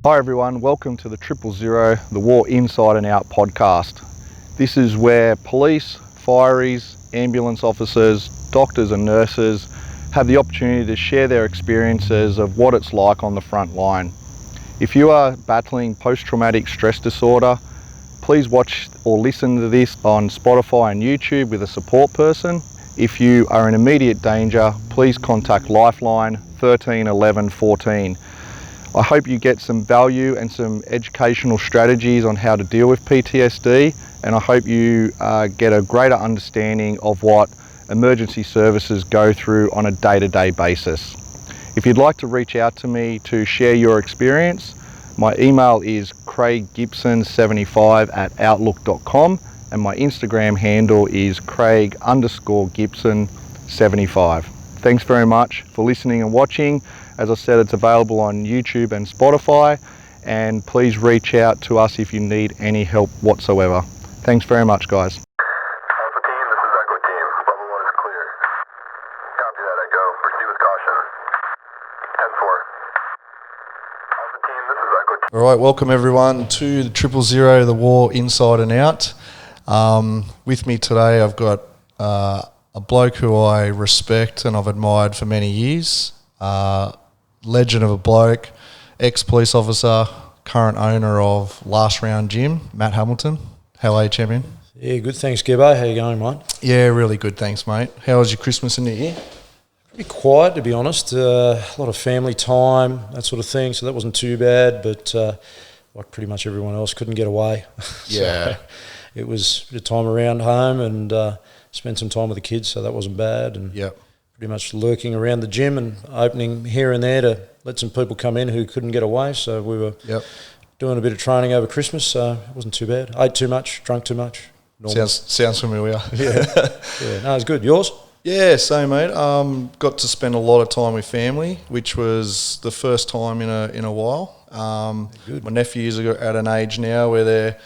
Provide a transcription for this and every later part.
Hi everyone, welcome to the 000, the War Inside and Out podcast. This is where police, fireys, ambulance officers, doctors and nurses have the opportunity to share their experiences of what it's like on the front line. If you are battling post-traumatic stress disorder, please watch or listen to this on Spotify and YouTube with a support person. If you are in immediate danger, please contact Lifeline 13 11 14. I hope you get some value and some educational strategies on how to deal with PTSD, and I hope you get a greater understanding of what emergency services go through on a day-to-day basis. If you'd like to reach out to me to share your experience, my email is craig.gibson75@outlook.com and my Instagram handle is craig_Gibson75. Thanks very much for listening and watching. As I said, it's available on YouTube and Spotify, and please reach out to us if you need any help whatsoever. Thanks very much, guys. Alpha team, this is Echo team. Bravo 1 is clear. Copy that, Echo. Proceed with caution. 10-4. Alpha team, this is Echo team. All right, welcome everyone to the 000, the War Inside and Out. With me today, I've got a bloke who I respect and I've admired for many years. Legend of a bloke, ex-police officer, current owner of Last Round Gym, Matt Hamilton. How are you, champion? Yeah, good. Thanks, Gibbo. How you going, mate? Yeah, really good, thanks, mate. How was your Christmas and New Year? Pretty quiet, to be honest. A lot of family time, that sort of thing, so that wasn't too bad, but like pretty much everyone else, couldn't get away. Yeah. So it was a bit of time around home and spent some time with the kids, so that wasn't bad. And Yep. pretty much lurking around the gym and opening here and there to let some people come in who couldn't get away, so we were doing a bit of training over Christmas, so it wasn't too bad. Ate too much, drunk too much. Normal. Sounds familiar. Yeah, no, it was good. Yours? Yeah, same, mate. Got to spend a lot of time with family, which was the first time in a while. Good. My nephews are at an age now where they're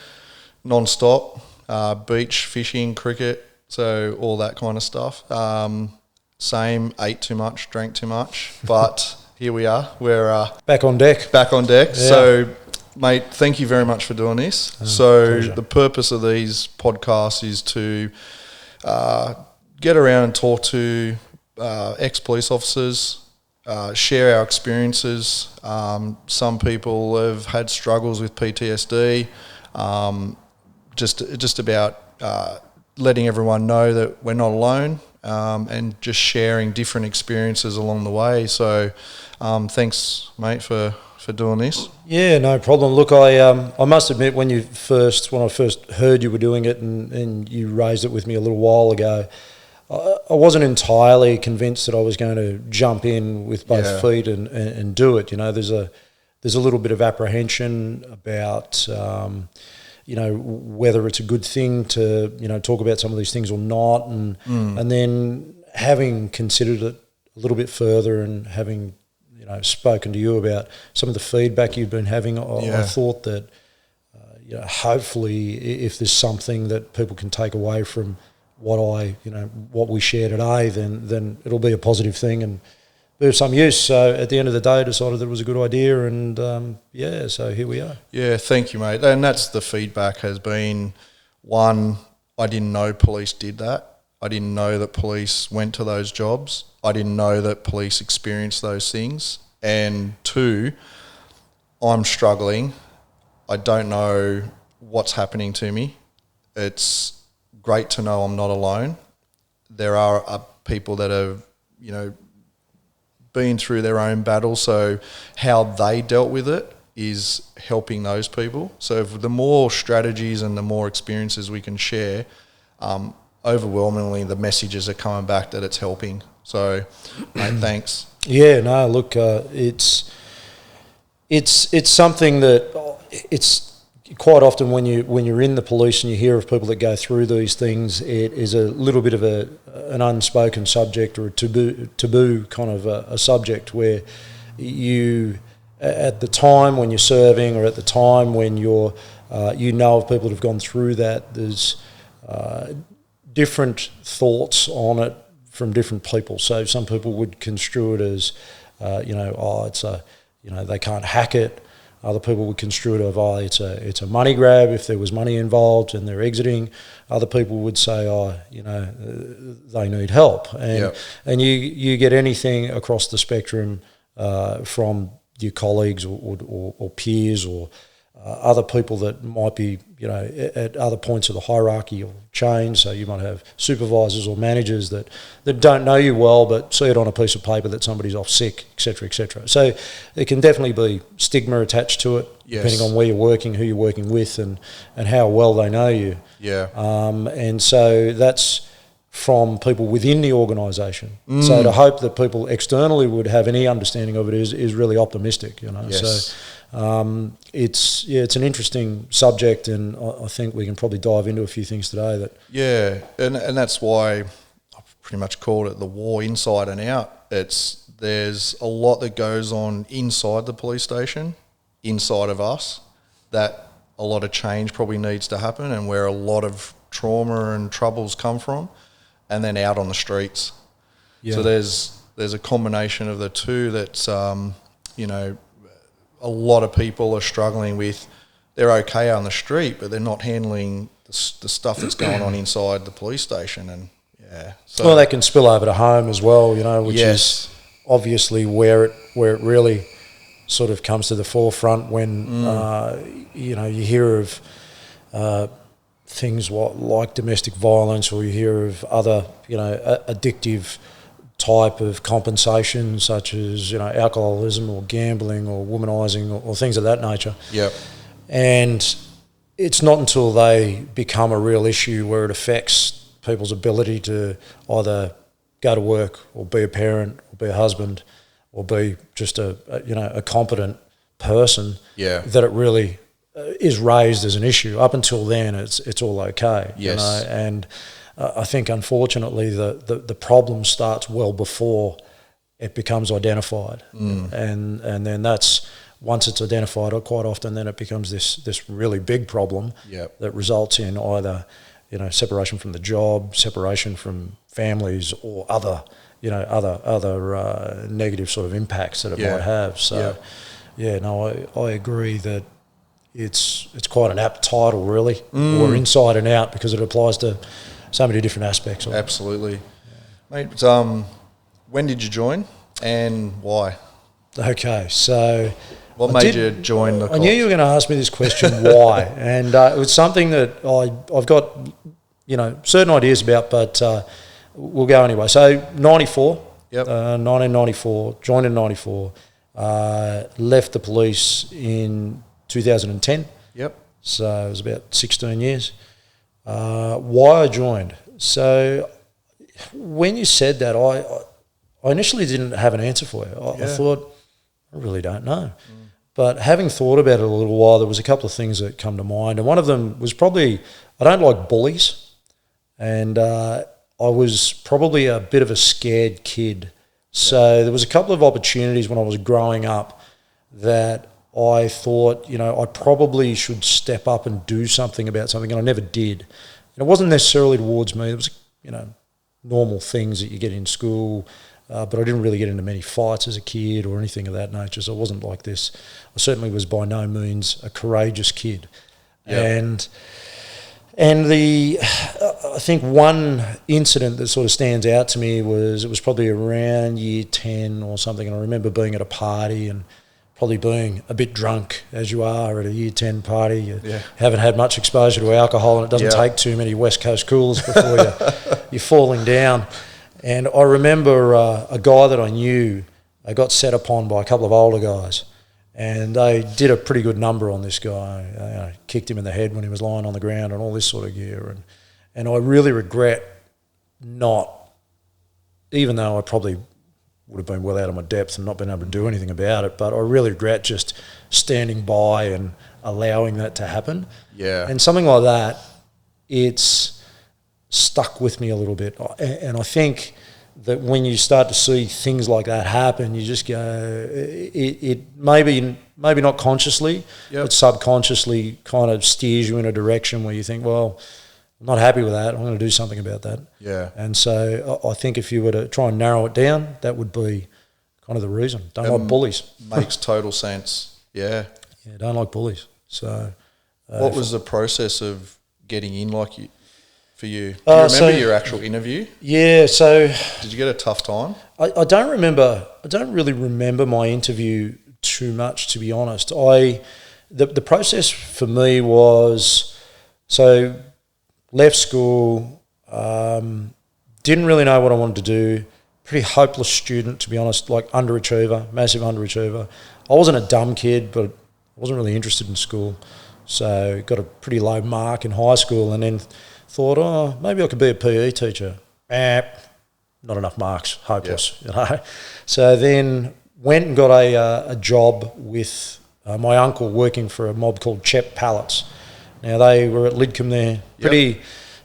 non-stop, beach, fishing, cricket, so all that kind of stuff. Same, ate too much, drank too much, but here we are. We're Back on deck. back on deck. Yeah. So, mate, thank you very much for doing this. Pleasure. The purpose of these podcasts is to get around and talk to ex-police officers, share our experiences. Some people have had struggles with PTSD. Just about letting everyone know that we're not alone, and just sharing different experiences along the way. So thanks, mate, for doing this. Yeah, no problem. Look, I must admit, when I first heard you were doing it and you raised it with me a little while ago, I wasn't entirely convinced that I was going to jump in with both feet and do it. You know, there's a little bit of apprehension about whether it's a good thing to talk about some of these things or not, and then having considered it a little bit further and having spoken to you about some of the feedback you've been having, I thought that hopefully if there's something that people can take away from what we share today, then it'll be a positive thing and be of some use. So at the end of the day, I decided that it was a good idea, and so here we are. Yeah, thank you, mate. And that's the feedback has been, one, I didn't know police did that. I didn't know that police went to those jobs. I didn't know that police experienced those things. And two, I'm struggling. I don't know what's happening to me. It's great to know I'm not alone. There are people that have, been through their own battle, so how they dealt with it is helping those people. So if the more strategies and the more experiences we can share, overwhelmingly the messages are coming back that it's helping. So, mate, thanks. Yeah, no, look, it's something that it's quite often when you're in the police and you hear of people that go through these things, it is a little bit of an unspoken subject or a taboo kind of a subject where you, at the time when you're serving or at the time when you're of people that have gone through that, there's different thoughts on it from different people. So some people would construe it as, they can't hack it. Other people would construe it of, oh, it's a money grab if there was money involved and they're exiting. Other people would say, oh, they need help. And you get anything across the spectrum from your colleagues or peers or other people that might be, at other points of the hierarchy or chain. So you might have supervisors or managers that don't know you well but see it on a piece of paper that somebody's off sick, et cetera, et cetera. So there can definitely be stigma attached to it, depending on where you're working, who you're working with, and how well they know you. Yeah. And so that's from people within the organisation. So to hope that people externally would have any understanding of it is really optimistic, Yes. So it's an interesting subject, and I think we can probably dive into a few things today that. Yeah, and that's why I've pretty much called it the war inside and out. There's a lot that goes on inside the police station, inside of us, that a lot of change probably needs to happen, and where a lot of trauma and troubles come from, and then out on the streets. Yeah. So there's a combination of the two that's a lot of people are struggling with. They're okay on the street, but they're not handling the stuff that's going on inside the police station. And so well, they can spill over to home as well, which is obviously where it really sort of comes to the forefront when you hear of things like domestic violence, or you hear of other addictive type of compensation, such as alcoholism or gambling or womanising or things of that nature. Yep. And it's not until they become a real issue where it affects people's ability to either go to work or be a parent or be a husband or be just a competent person that it really is raised as an issue. Up until then, it's all okay. Yes. And I think, unfortunately, the problem starts well before it becomes identified, and then that's, once it's identified, quite often then it becomes this really big problem that results in either separation from the job, separation from families, or other negative sort of impacts that it might have. So I agree that it's quite an apt title, really, or inside and out, because it applies to so many different aspects of Absolutely. Mate, when did you join and why? Okay, so... What made you join the I knew you were going to ask me this question, why? And it was something that I've got, certain ideas about, but we'll go anyway. So 1994, joined in 94, left the police in 2010. Yep. So it was about 16 years. Why I joined. So when you said that, I initially didn't have an answer for you. I thought, I really don't know. But having thought about it a little while, there was a couple of things that come to mind. And one of them was probably, I don't like bullies. And I was probably a bit of a scared kid. So there was a couple of opportunities when I was growing up that I thought, I probably should step up and do something about something, and I never did. And it wasn't necessarily towards me. It was, normal things that you get in school, but I didn't really get into many fights as a kid or anything of that nature, so it wasn't like this. I certainly was by no means a courageous kid. Yep. And I think one incident that sort of stands out to me was, it was probably around year 10 or something, and I remember being at a party and probably being a bit drunk, as you are at a year 10 party. You haven't had much exposure to alcohol, and it doesn't take too many West Coast coolers before you're falling down. And I remember a guy that I knew, I got set upon by a couple of older guys, and they did a pretty good number on this guy. Kicked him in the head when he was lying on the ground and all this sort of gear. And I really regret not, even though I probably would have been well out of my depth and not been able to do anything about it, but I really regret just standing by and allowing that to happen. Yeah. And something like that, it's stuck with me a little bit. And I think that when you start to see things like that happen, you just go, it maybe not consciously, but subconsciously kind of steers you in a direction where you think, well, I'm not happy with that, I'm going to do something about that. Yeah. And so I think if you were to try and narrow it down, that would be kind of the reason. Don't like bullies. Makes total sense. Yeah. Yeah, don't like bullies. So, what was the process of getting in for you? Do you remember your actual interview? Yeah, so... Did you get a tough time? I don't remember. I don't really remember my interview too much, to be honest. The process for me was, so left school, didn't really know what I wanted to do. Pretty hopeless student, to be honest, like underachiever, massive underachiever. I wasn't a dumb kid, but I wasn't really interested in school. So got a pretty low mark in high school, and then thought, oh, maybe I could be a PE teacher. Not enough marks, hopeless, you know. So then went and got a job with my uncle working for a mob called Chep Pallets. Now they were at Lidcombe there.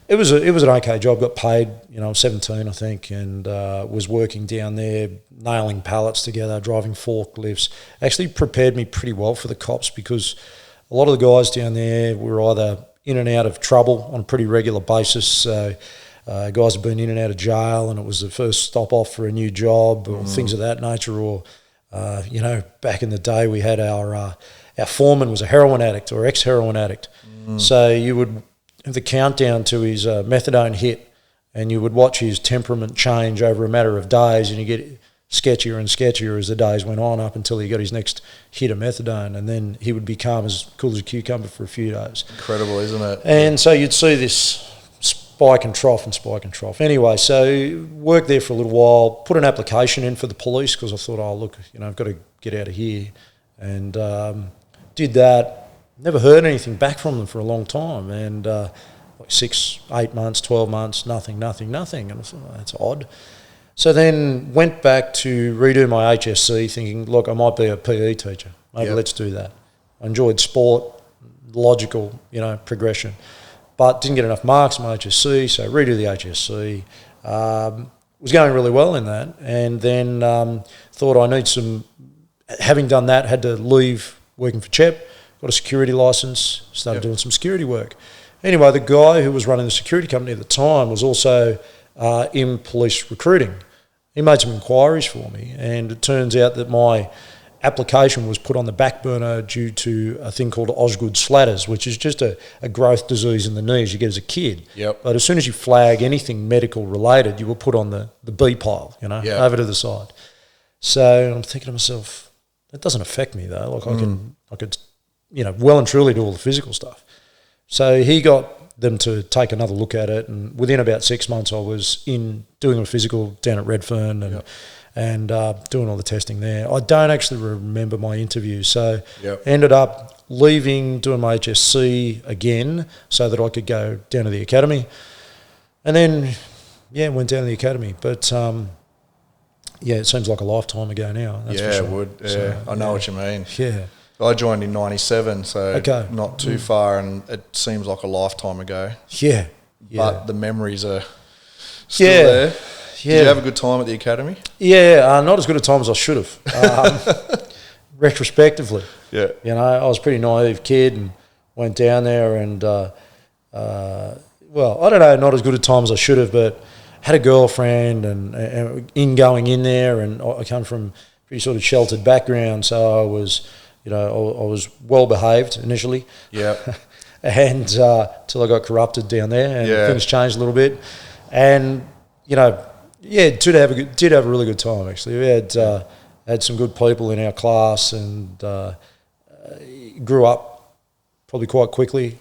It was an okay job. Got paid, 17 I think, and was working down there, nailing pallets together, driving forklifts. Actually prepared me pretty well for the cops, because a lot of the guys down there were either in and out of trouble on a pretty regular basis. So guys had been in and out of jail, and it was the first stop off for a new job, or things of that nature. Or back in the day, we had our foreman was a heroin addict or ex-heroin addict. So you would have the countdown to his methadone hit, and you would watch his temperament change over a matter of days, and you get sketchier and sketchier as the days went on, up until he got his next hit of methadone, and then he would become as cool as a cucumber for a few days. Incredible, isn't it? And so you'd see this spike and trough and spike and trough. Anyway, so worked there for a little while, put an application in for the police, because I thought, oh, look, I've got to get out of here. And did that. Never heard anything back from them for a long time. And like 6, 8 months, 12 months, nothing. And I thought, oh, that's odd. So then went back to redo my HSC, thinking, look, I might be a PE teacher. Maybe let's do that. I enjoyed sport, logical, progression. But didn't get enough marks in my HSC, so redo the HSC. Was going really well in that, and then thought I need some. Having done that, had to leave working for CHEP, got a security license, started doing some security work. Anyway, the guy who was running the security company at the time was also in police recruiting. He made some inquiries for me, and it turns out that my application was put on the back burner due to a thing called Osgood Slatters, which is just a growth disease in the knees you get as a kid. But as soon as you flag anything medical related, you were put on the B pile, over to the side. So I'm thinking to myself, that doesn't affect me though. Like I could, well and truly do all the physical stuff. So he got them to take another look at it, and within about 6 months I was in doing a physical down at Redfern and doing all the testing there. I don't actually remember my interview, so ended up leaving, doing my HSC again so that I could go down to the academy. And then, went down to the academy. But, it seems like a lifetime ago now. That's for sure. It would. Yeah, so, I know what you mean. Yeah. I joined in 97, so not too far, and it seems like a lifetime ago. Yeah. But the memories are still there. Yeah. Did you have a good time at the academy? Yeah, not as good a time as I should have. Retrospectively. Yeah. I was a pretty naive kid and went down there and, I don't know, not as good a time as I should have, but had a girlfriend and going in there, and I come from a pretty sort of sheltered background, so I was... I was well behaved initially. And till I got corrupted down there, and things changed a little bit. And did have a really good time actually. We had some good people in our class, and grew up probably quite quickly.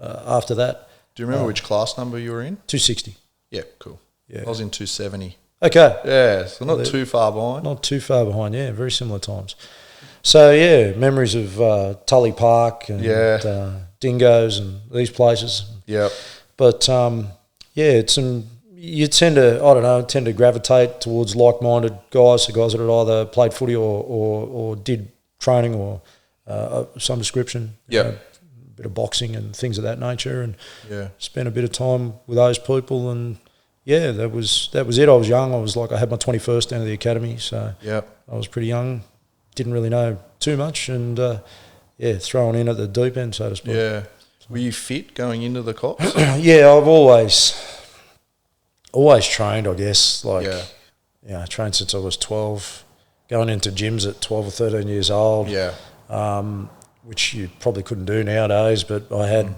After that. Do you remember which class number you were in? 260. Yeah, cool. I was in 270. Okay. Yeah, so not too far behind. Not too far behind. Yeah, very similar times. So, memories of Tully Park and Dingoes and these places. But, you tend to gravitate towards like-minded guys, the guys that had either played footy or did training or some description. A bit of boxing and things of that nature, and spent a bit of time with those people, and that was it. I was young. I had my 21st down at the academy, so I was pretty young. Didn't really know too much, and thrown in at the deep end, so to speak. Were you fit going into the cops? I've always trained, I guess. Trained since I was 12, going into gyms at 12 or 13 years old. which you probably couldn't do nowadays. But I had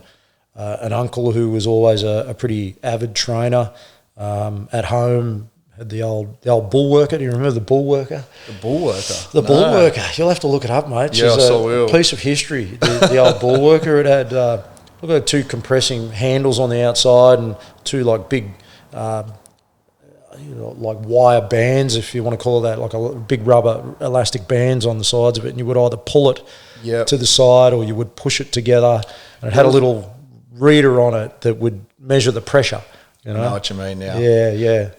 an uncle who was always a pretty avid trainer. At home, had the old bull worker. Do you remember the bull worker? The bull worker. The bull worker. You'll have to look it up, mate. Yeah, She's I will. a piece of history. The old bull worker. It had look at 2 compressing handles on the outside and 2 like big, like wire bands, if you want to call it that, like a big rubber elastic bands on the sides of it, and you would either pull it to the side or you would push it together. And it had a little reader on it that would measure the pressure. You know? I know what you mean now. Yeah.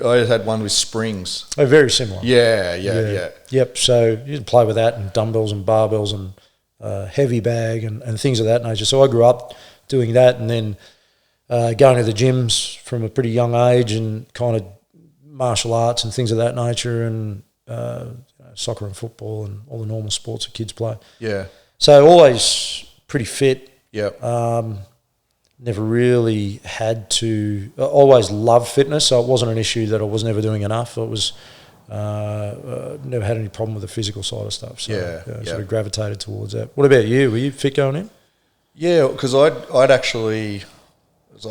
I had one with springs. Oh, very similar. Yeah. Yep. So you can play with that and dumbbells and barbells and heavy bag and things of that nature. So I grew up doing that, and then going to the gyms from a pretty young age, and kind of martial arts and things of that nature, and soccer and football and all the normal sports that kids play. Yeah. So always pretty fit. Yep. Never really had to. I always loved fitness, so it wasn't an issue that I was never doing enough. It was never had any problem with the physical side of stuff. So sort of gravitated towards that. What about you? Were you fit going in? Yeah, because I'd actually,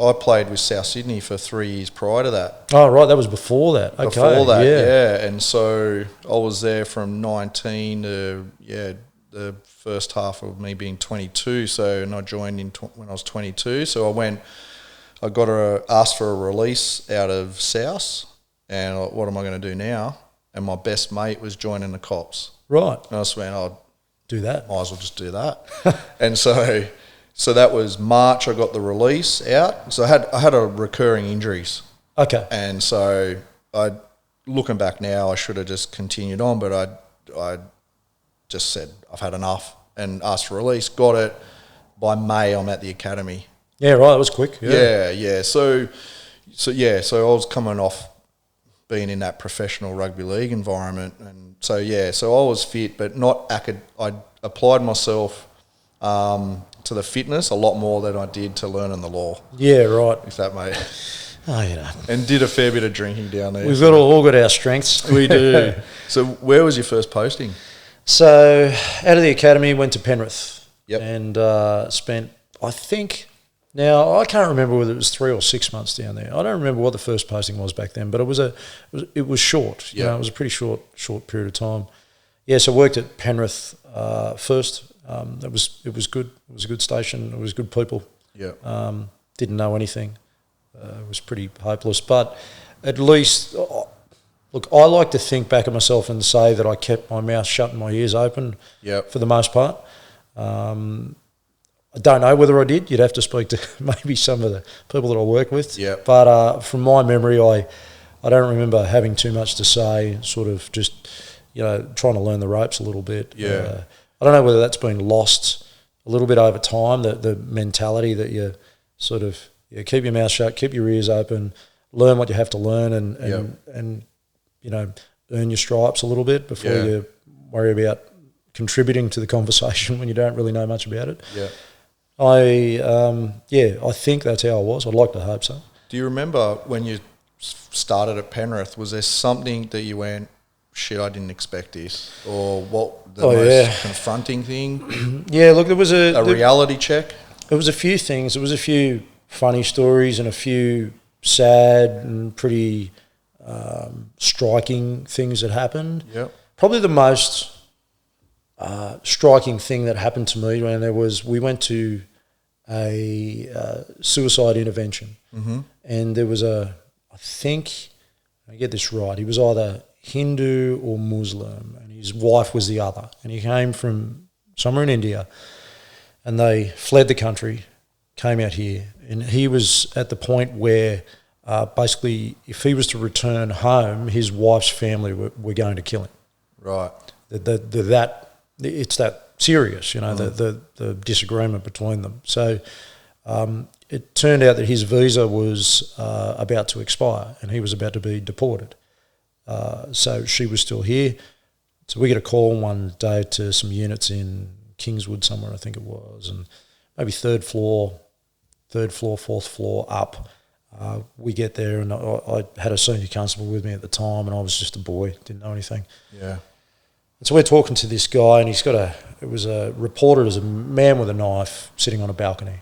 I played with South Sydney for 3 years prior to that. Oh, right, that was before that. Okay, before that, yeah. And so I was there from 19 to the first half of me being 22. So, and I joined when I was 22. So I got asked for a release out of South, and what am I going to do now? And my best mate was joining the cops. Right. And I just went, I'll do that. Might as well just do that. And so that was March. I got the release out. So I had a recurring injuries. Okay. And so looking back now, I should have just continued on, but I just said I've had enough and asked for release. Got it. By May, I'm at the academy. Yeah, right. That was quick. Yeah. So I was coming off being in that professional rugby league environment, and so I was fit, but not I applied myself to the fitness a lot more than I did to learning the law. Yeah, right. If that made. Oh, you know. And did a fair bit of drinking down there. We've all got our strengths. We do. So where was your first posting? So out of the academy, went to Penrith. Yep. And spent, I think. Now, I can't remember whether it was 3 or 6 months down there. I don't remember what the first posting was back then, but it was short. Yeah. You know, it was a pretty short period of time. Yeah, so I worked at Penrith first. It was good. It was a good station. It was good people. Yeah. Didn't know anything. It was pretty hopeless. But at least, look, I like to think back at myself and say that I kept my mouth shut and my ears open for the most part. I don't know whether I did. You'd have to speak to maybe some of the people that I work with. Yeah. But from my memory, I don't remember having too much to say, sort of just, trying to learn the ropes a little bit. Yeah. I don't know whether that's been lost a little bit over time, the mentality that you sort of keep your mouth shut, keep your ears open, learn what you have to learn and earn your stripes a little bit before you worry about contributing to the conversation when you don't really know much about it. Yeah. I think that's how I was. I'd like to hope so. Do you remember when you started at Penrith, was there something that you went, shit, I didn't expect this? Or what the most confronting thing? Yeah, look, there was a reality check? There was a few things. There was a few funny stories and a few sad and pretty striking things that happened. Yep. Probably the most striking thing that happened to me when we went to a suicide intervention, and there was I think, I get this right, he was either Hindu or Muslim, and his wife was the other, and he came from somewhere in India, and they fled the country, came out here, and he was at the point where basically if he was to return home, his wife's family were going to kill him. Right. It's that serious, the disagreement between them. So it turned out that his visa was about to expire and he was about to be deported. So she was still here. So we get a call one day to some units in Kingswood somewhere, I think it was, and maybe third floor, fourth floor up. We get there, and I had a senior constable with me at the time, and I was just a boy, didn't know anything. Yeah. And so we're talking to this guy, and it was reported as a man with a knife sitting on a balcony.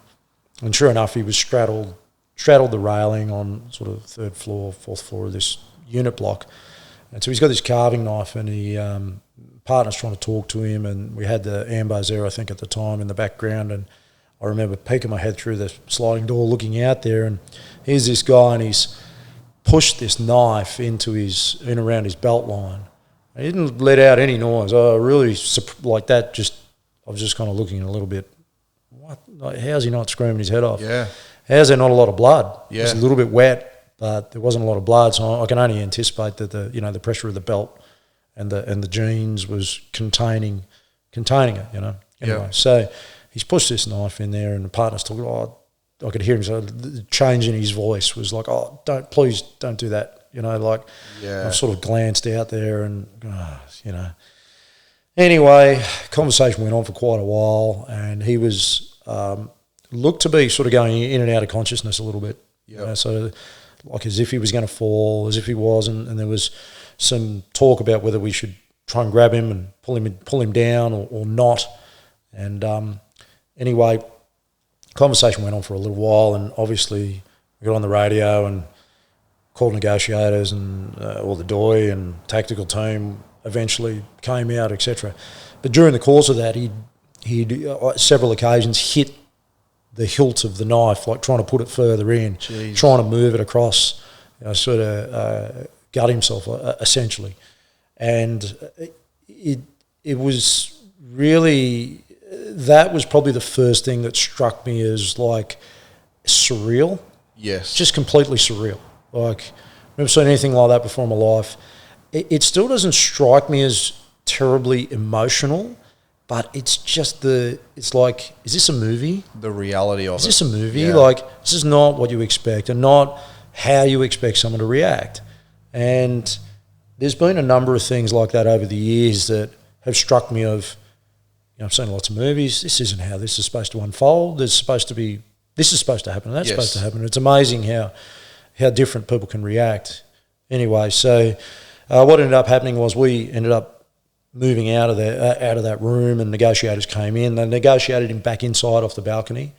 And sure enough, he was straddled the railing on sort of third floor, fourth floor of this unit block. And so he's got this carving knife, and partner's trying to talk to him, and we had the Ambos there, I think, at the time in the background, and I remember peeking my head through the sliding door looking out there, and here's this guy, and he's pushed this knife in around his belt line. He didn't let out any noise. I really, like that, I was just kind of looking a little bit, what? Like, how's he not screaming his head off? Yeah. How's there not a lot of blood? Yeah. It's a little bit wet, but there wasn't a lot of blood, so I can only anticipate that the pressure of the belt and the jeans was containing it, Anyway, Yeah. so he's pushed this knife in there, and the partner's talking, I could hear him, so the change in his voice was like, please don't do that. I sort of glanced out there and, Anyway, conversation went on for quite a while, and he was looked to be sort of going in and out of consciousness a little bit. Yep. So like as if he was going to fall, as if he wasn't, and there was some talk about whether we should try and grab him and pull him down or not. And anyway, conversation went on for a little while, and obviously we got on the radio and called negotiators and or the DOI and tactical team eventually came out, etc. But during the course of that, he'd several occasions hit the hilt of the knife, like trying to put it further in, Jeez. trying to move it across, sort of gut himself essentially. And it was really, that was probably the first thing that struck me as like surreal. Yes. Just completely surreal. Like, I've never seen anything like that before in my life. It still doesn't strike me as terribly emotional, but it's just it's like, is this a movie? The reality of it. Is this a movie? Yeah. Like, this is not what you expect and not how you expect someone to react. And there's been a number of things like that over the years that have struck me of, I've seen lots of movies. This isn't how this is supposed to unfold. This is supposed to happen and that's supposed to happen. It's amazing how different people can react. Anyway, so what ended up happening was we ended up moving out of that room, and negotiators came in. They negotiated him back inside off the balcony,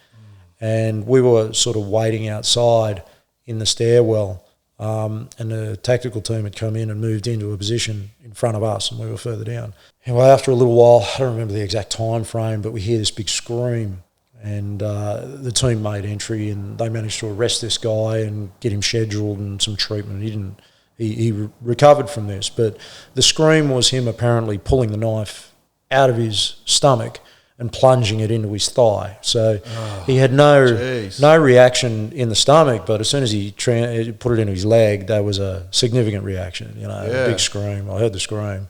and we were sort of waiting outside in the stairwell, and the tactical team had come in and moved into a position in front of us, and we were further down. Anyway, after a little while, I don't remember the exact time frame, but we hear this big scream, and the team made entry, and they managed to arrest this guy and get him scheduled and some treatment. He recovered from this, but the scream was him apparently pulling the knife out of his stomach and plunging it into his thigh. So he had no reaction in the stomach, but as soon as he put it into his leg, there was a significant reaction, a big scream. I heard the scream.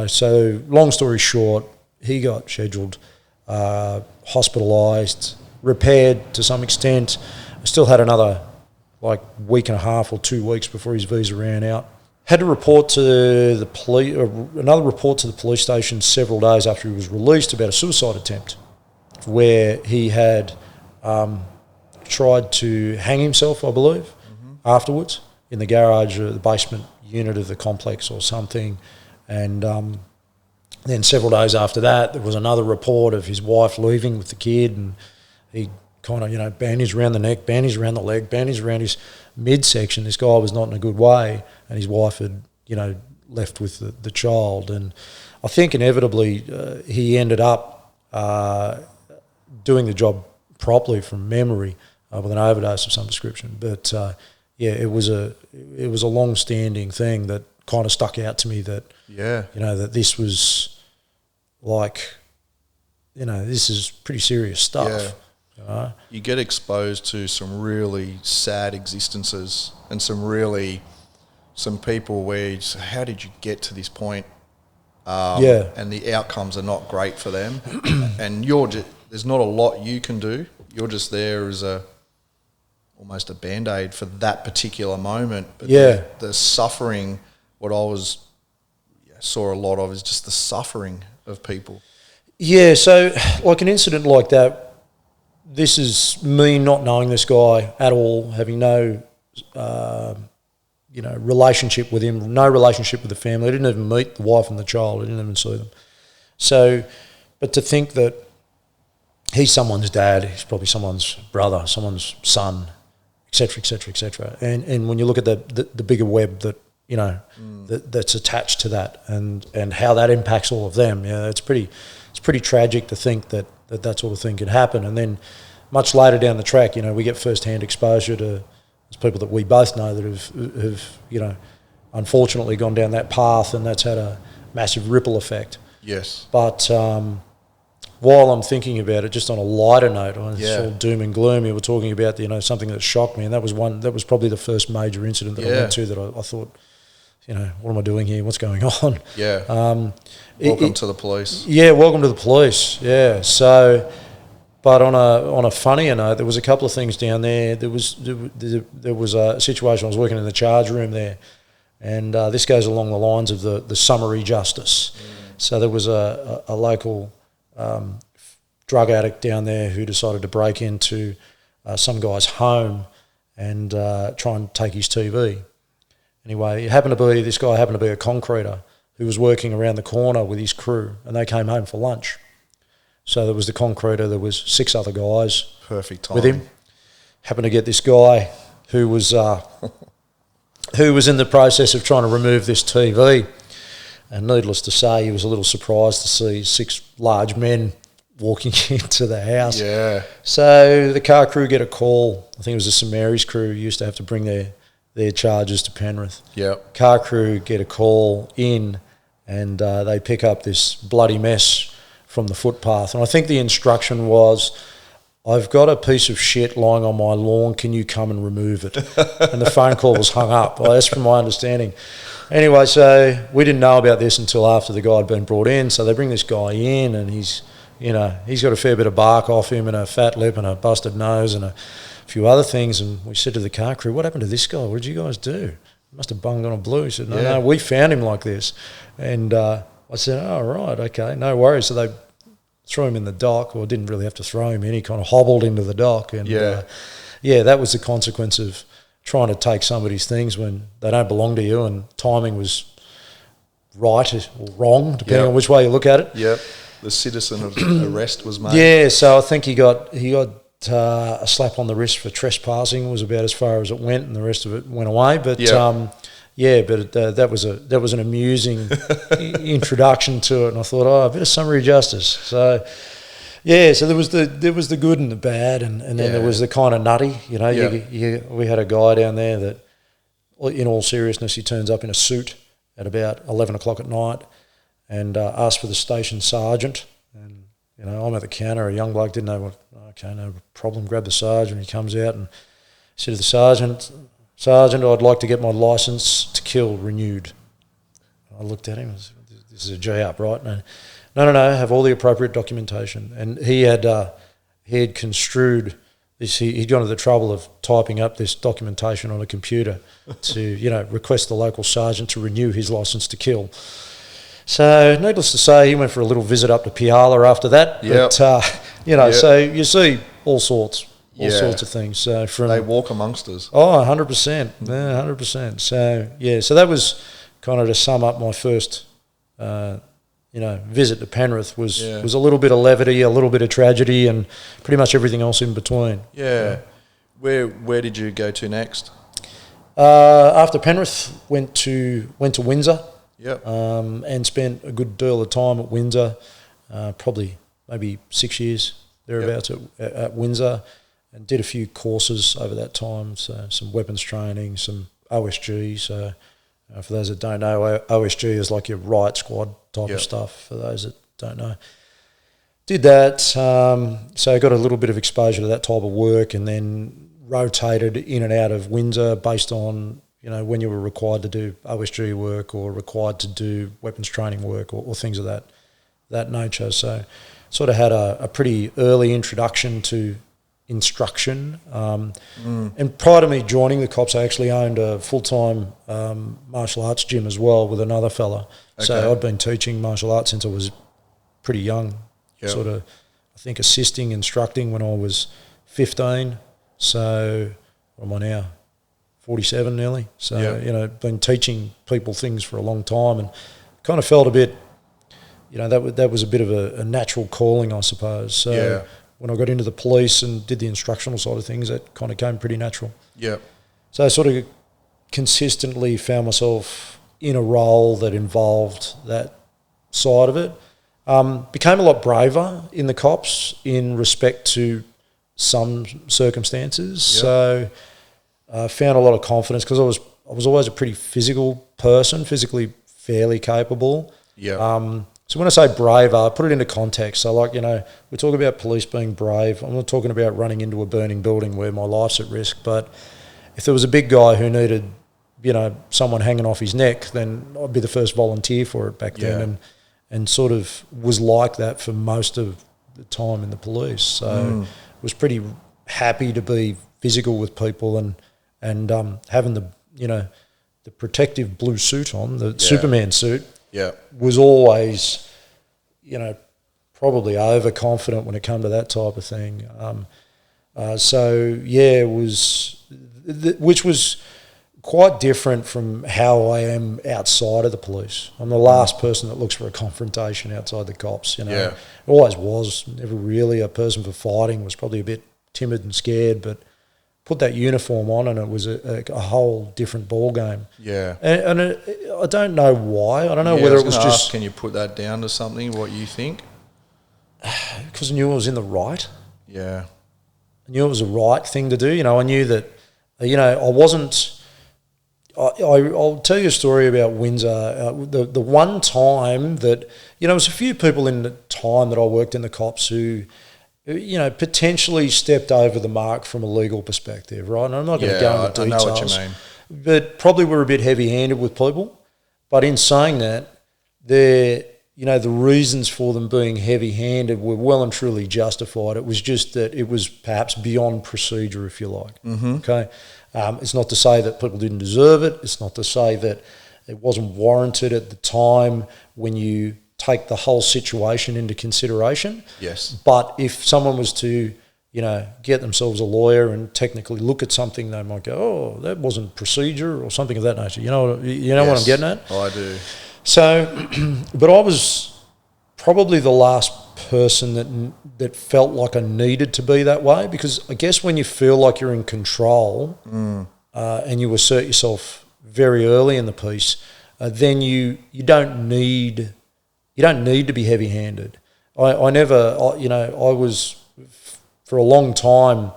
So long story short, he got scheduled, hospitalised, repaired to some extent. Still had another week and a half or 2 weeks before his visa ran out. Had to report to the police, another report to the police station several days after he was released about a suicide attempt where he had tried to hang himself, I believe, afterwards in the garage or the basement unit of the complex or something. And then several days after that, there was another report of his wife leaving with the kid, and he kind of, bandaged around the neck, bandaged around the leg, bandaged around his midsection. This guy was not in a good way, and his wife had, left with the child. And I think inevitably he ended up doing the job properly from memory with an overdose of some description. But it was a long-standing thing that kind of stuck out to me that that this was this is pretty serious stuff. You get exposed to some really sad existences and some people where you just, how did you get to this point? And the outcomes are not great for them. And there's not a lot you can do. You're just there as almost a Band-Aid for that particular moment. But the suffering, what I saw a lot of is just the suffering of people. Yeah, so like an incident like that, this is me not knowing this guy at all, having no relationship with him, no relationship with the family. I didn't even meet the wife and the child. I didn't even see them. So, but to think that he's someone's dad, he's probably someone's brother, someone's son, etc., etc., etc. And when you look at the bigger web that that's attached to that, and how that impacts all of them, it's pretty tragic to think that sort of thing could happen. And then much later down the track, we get first-hand exposure to people that we both know that have unfortunately gone down that path, and that's had a massive ripple effect. Yes. But while I'm thinking about it, just on a lighter note, it's all doom and gloom. You were talking about something that shocked me, and that was probably the first major incident that I went to that I thought, what am I doing here? What's going on? Yeah. Welcome to the police. Yeah, welcome to the police. Yeah. So, but on a funnier note, there was a couple of things down there. There was a situation. I was working in the charge room there, and this goes along the lines of the summary justice. So there was a local drug addict down there who decided to break into some guy's home and try and take his TV. Anyway, this guy happened to be a concreter who was working around the corner with his crew, and they came home for lunch. So there was the concreter, there was 6 other guys perfect time with him. Happened to get this guy who was in the process of trying to remove this TV. And needless to say, he was a little surprised to see 6 large men walking into the house. Yeah. So the car crew get a call. I think it was the St Mary's crew who used to have to bring their charges to Penrith. Yep. Car crew get a call in, and they pick up this bloody mess from the footpath. And I think the instruction was, I've got a piece of shit lying on my lawn, can you come and remove it? And the phone call was hung up. Well, that's from my understanding. Anyway, so we didn't know about this until after the guy had been brought in. So they bring this guy in, and he's got a fair bit of bark off him and a fat lip and a busted nose and a few other things. And we said to the car crew, what happened to this guy? What did you guys do? He must have bunged on a blue. He said, no, we found him like this. And I said, oh, right, okay, no worries. So they threw him in the dock, or didn't really have to throw him in. He kind of hobbled into the dock. And that was the consequence of trying to take somebody's things when they don't belong to you, and timing was right or wrong, depending on which way you look at it. Yep. The citizen arrest was made. Yeah, so I think he got a slap on the wrist for trespassing, was about as far as it went, and the rest of it went away. But that was an amusing introduction to it, and I thought, a bit of summary justice. So so there was the good and the bad, and then there was the kind of nutty. We had a guy down there that, in all seriousness, he turns up in a suit at about 11 o'clock at night and asked for the station sergeant. And I'm at the counter, a young bloke, didn't know what. Okay, no problem. Grabbed the sergeant. He comes out and said to the sergeant, I'd like to get my licence to kill renewed. I looked at him. This is a G-up, right? No, have all the appropriate documentation. And he had construed this. He'd gone to the trouble of typing up this documentation on a computer to, request the local sergeant to renew his licence to kill. So, needless to say, he went for a little visit up to Piala after that. Yep. But, so you see all sorts of things. So they walk amongst us. Oh, 100%. Yeah, 100%. So that was kind of to sum up my first, visit to Penrith was a little bit of levity, a little bit of tragedy, and pretty much everything else in between. Yeah. Where did you go to next? After Penrith, went to Windsor. Yep. And spent a good deal of time at Windsor, probably maybe 6 years thereabouts at Windsor, and did a few courses over that time. So some weapons training, some OSG. So for those that don't know, OSG is like your riot squad type of stuff. For those that don't know, did that. So I got a little bit of exposure to that type of work, and then rotated in and out of Windsor based on when you were required to do OSG work or required to do weapons training work or things of that nature. So sort of had a pretty early introduction to instruction. And prior to me joining the cops, I actually owned a full-time martial arts gym as well with another fella. Okay. So I'd been teaching martial arts since I was pretty young, sort of, I think, instructing when I was 15. So what am I now? 47 nearly. So, Yeah. you know, been teaching people things for a long time, and kind of felt a bit, you know, that was a bit of a natural calling, I suppose. So Yeah. when I got into the police and did the instructional side of things, that kind of came pretty natural. Yeah. So I sort of consistently found myself in a role that involved that side of it. Became a lot braver in the cops in respect to some circumstances. Yep. So I found a lot of confidence because I was always a pretty physical person, physically fairly capable. Yeah. So when I say brave, I put it into context. So, like, you know, we talk about police being brave. I'm not talking about running into a burning building where my life's at risk. But if there was a big guy who needed, you know, someone hanging off his neck, then I'd be the first volunteer for it back then, and sort of was like that for most of the time in the police. So was pretty happy to be physical with people and having the, you know, the protective blue suit on, the Superman suit. Yeah. Was always, you know, probably overconfident when it came to that type of thing. So, yeah, it was, which was quite different from how I am outside of the police. I'm the last person that looks for a confrontation outside the cops, you know. Yeah. Always was, never really a person for fighting, was probably a bit timid and scared, but put that uniform on and it was a whole different ball game. Yeah. And I don't know why. I don't know whether it was just... Can you put that down to something, what you think? Because I knew I was in the right. Yeah. I knew it was the right thing to do. You know, I knew that, you know, I wasn't... I'll tell you a story about Windsor. The one time that, you know, there was a few people in the time that I worked in the cops who, you know, potentially stepped over the mark from a legal perspective, right? And I'm not going to go into details. I know what you mean. But probably were a bit heavy-handed with people. But in saying that, you know, the reasons for them being heavy-handed were well and truly justified. It was just that it was perhaps beyond procedure, if you like. Mm-hmm. Okay, it's not to say that people didn't deserve it. It's not to say that it wasn't warranted at the time when you take the whole situation into consideration. Yes. But if someone was to, you know, get themselves a lawyer and technically look at something, they might go, "Oh, that wasn't procedure," or something of that nature. You know what I'm getting at? Oh, I do. So, but I was probably the last person that felt like I needed to be that way, because I guess when you feel like you're in control and you assert yourself very early in the piece, then you don't need to be heavy-handed. I was for a long time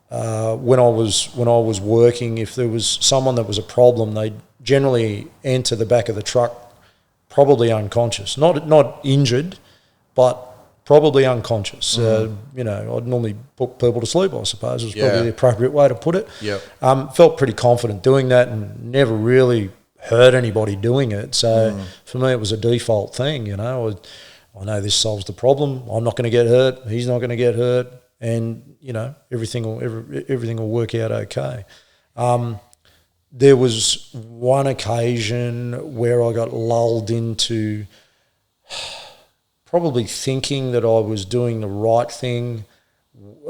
when I was working, if there was someone that was a problem, they'd generally enter the back of the truck probably unconscious, not injured, but probably unconscious. You know, I'd normally put people to sleep, I suppose, was probably the appropriate way to put it. Yep. Felt pretty confident doing that and never really hurt anybody doing it. So for me, it was a default thing, you know. I know this solves the problem. I'm not going to get hurt. He's not going to get hurt. And, you know, everything will work out okay. There was one occasion where I got lulled into probably thinking that I was doing the right thing,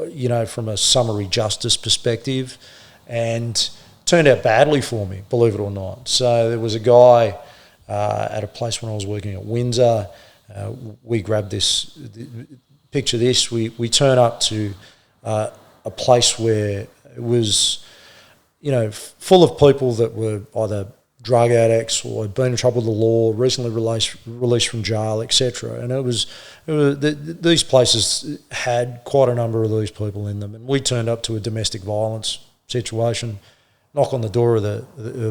you know, from a summary justice perspective, and turned out badly for me, believe it or not. So there was a guy at a place when I was working at Windsor. We grabbed this, picture this, we turn up to a place where it was, you know, full of people that were either drug addicts or had been in trouble with the law, recently released from jail, etc. And these places had quite a number of these people in them. And we turned up to a domestic violence situation, knock on the door of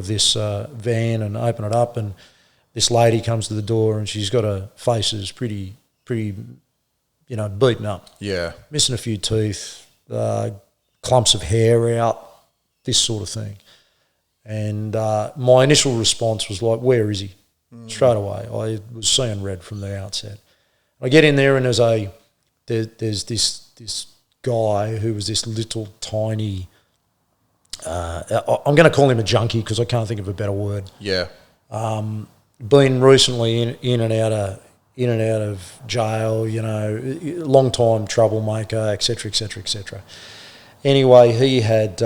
this van and open it up, and this lady comes to the door and she's got her face is pretty, you know, beaten up. Yeah. Missing a few teeth, clumps of hair out, this sort of thing. And my initial response was like, "Where is he?" Straight away. I was seeing red from the outset. I get in there and there's this guy who was this little tiny, I'm going to call him a junkie because I can't think of a better word. Yeah. Been recently in and out of jail, you know, long time troublemaker, etc., etc., etc. Anyway, he had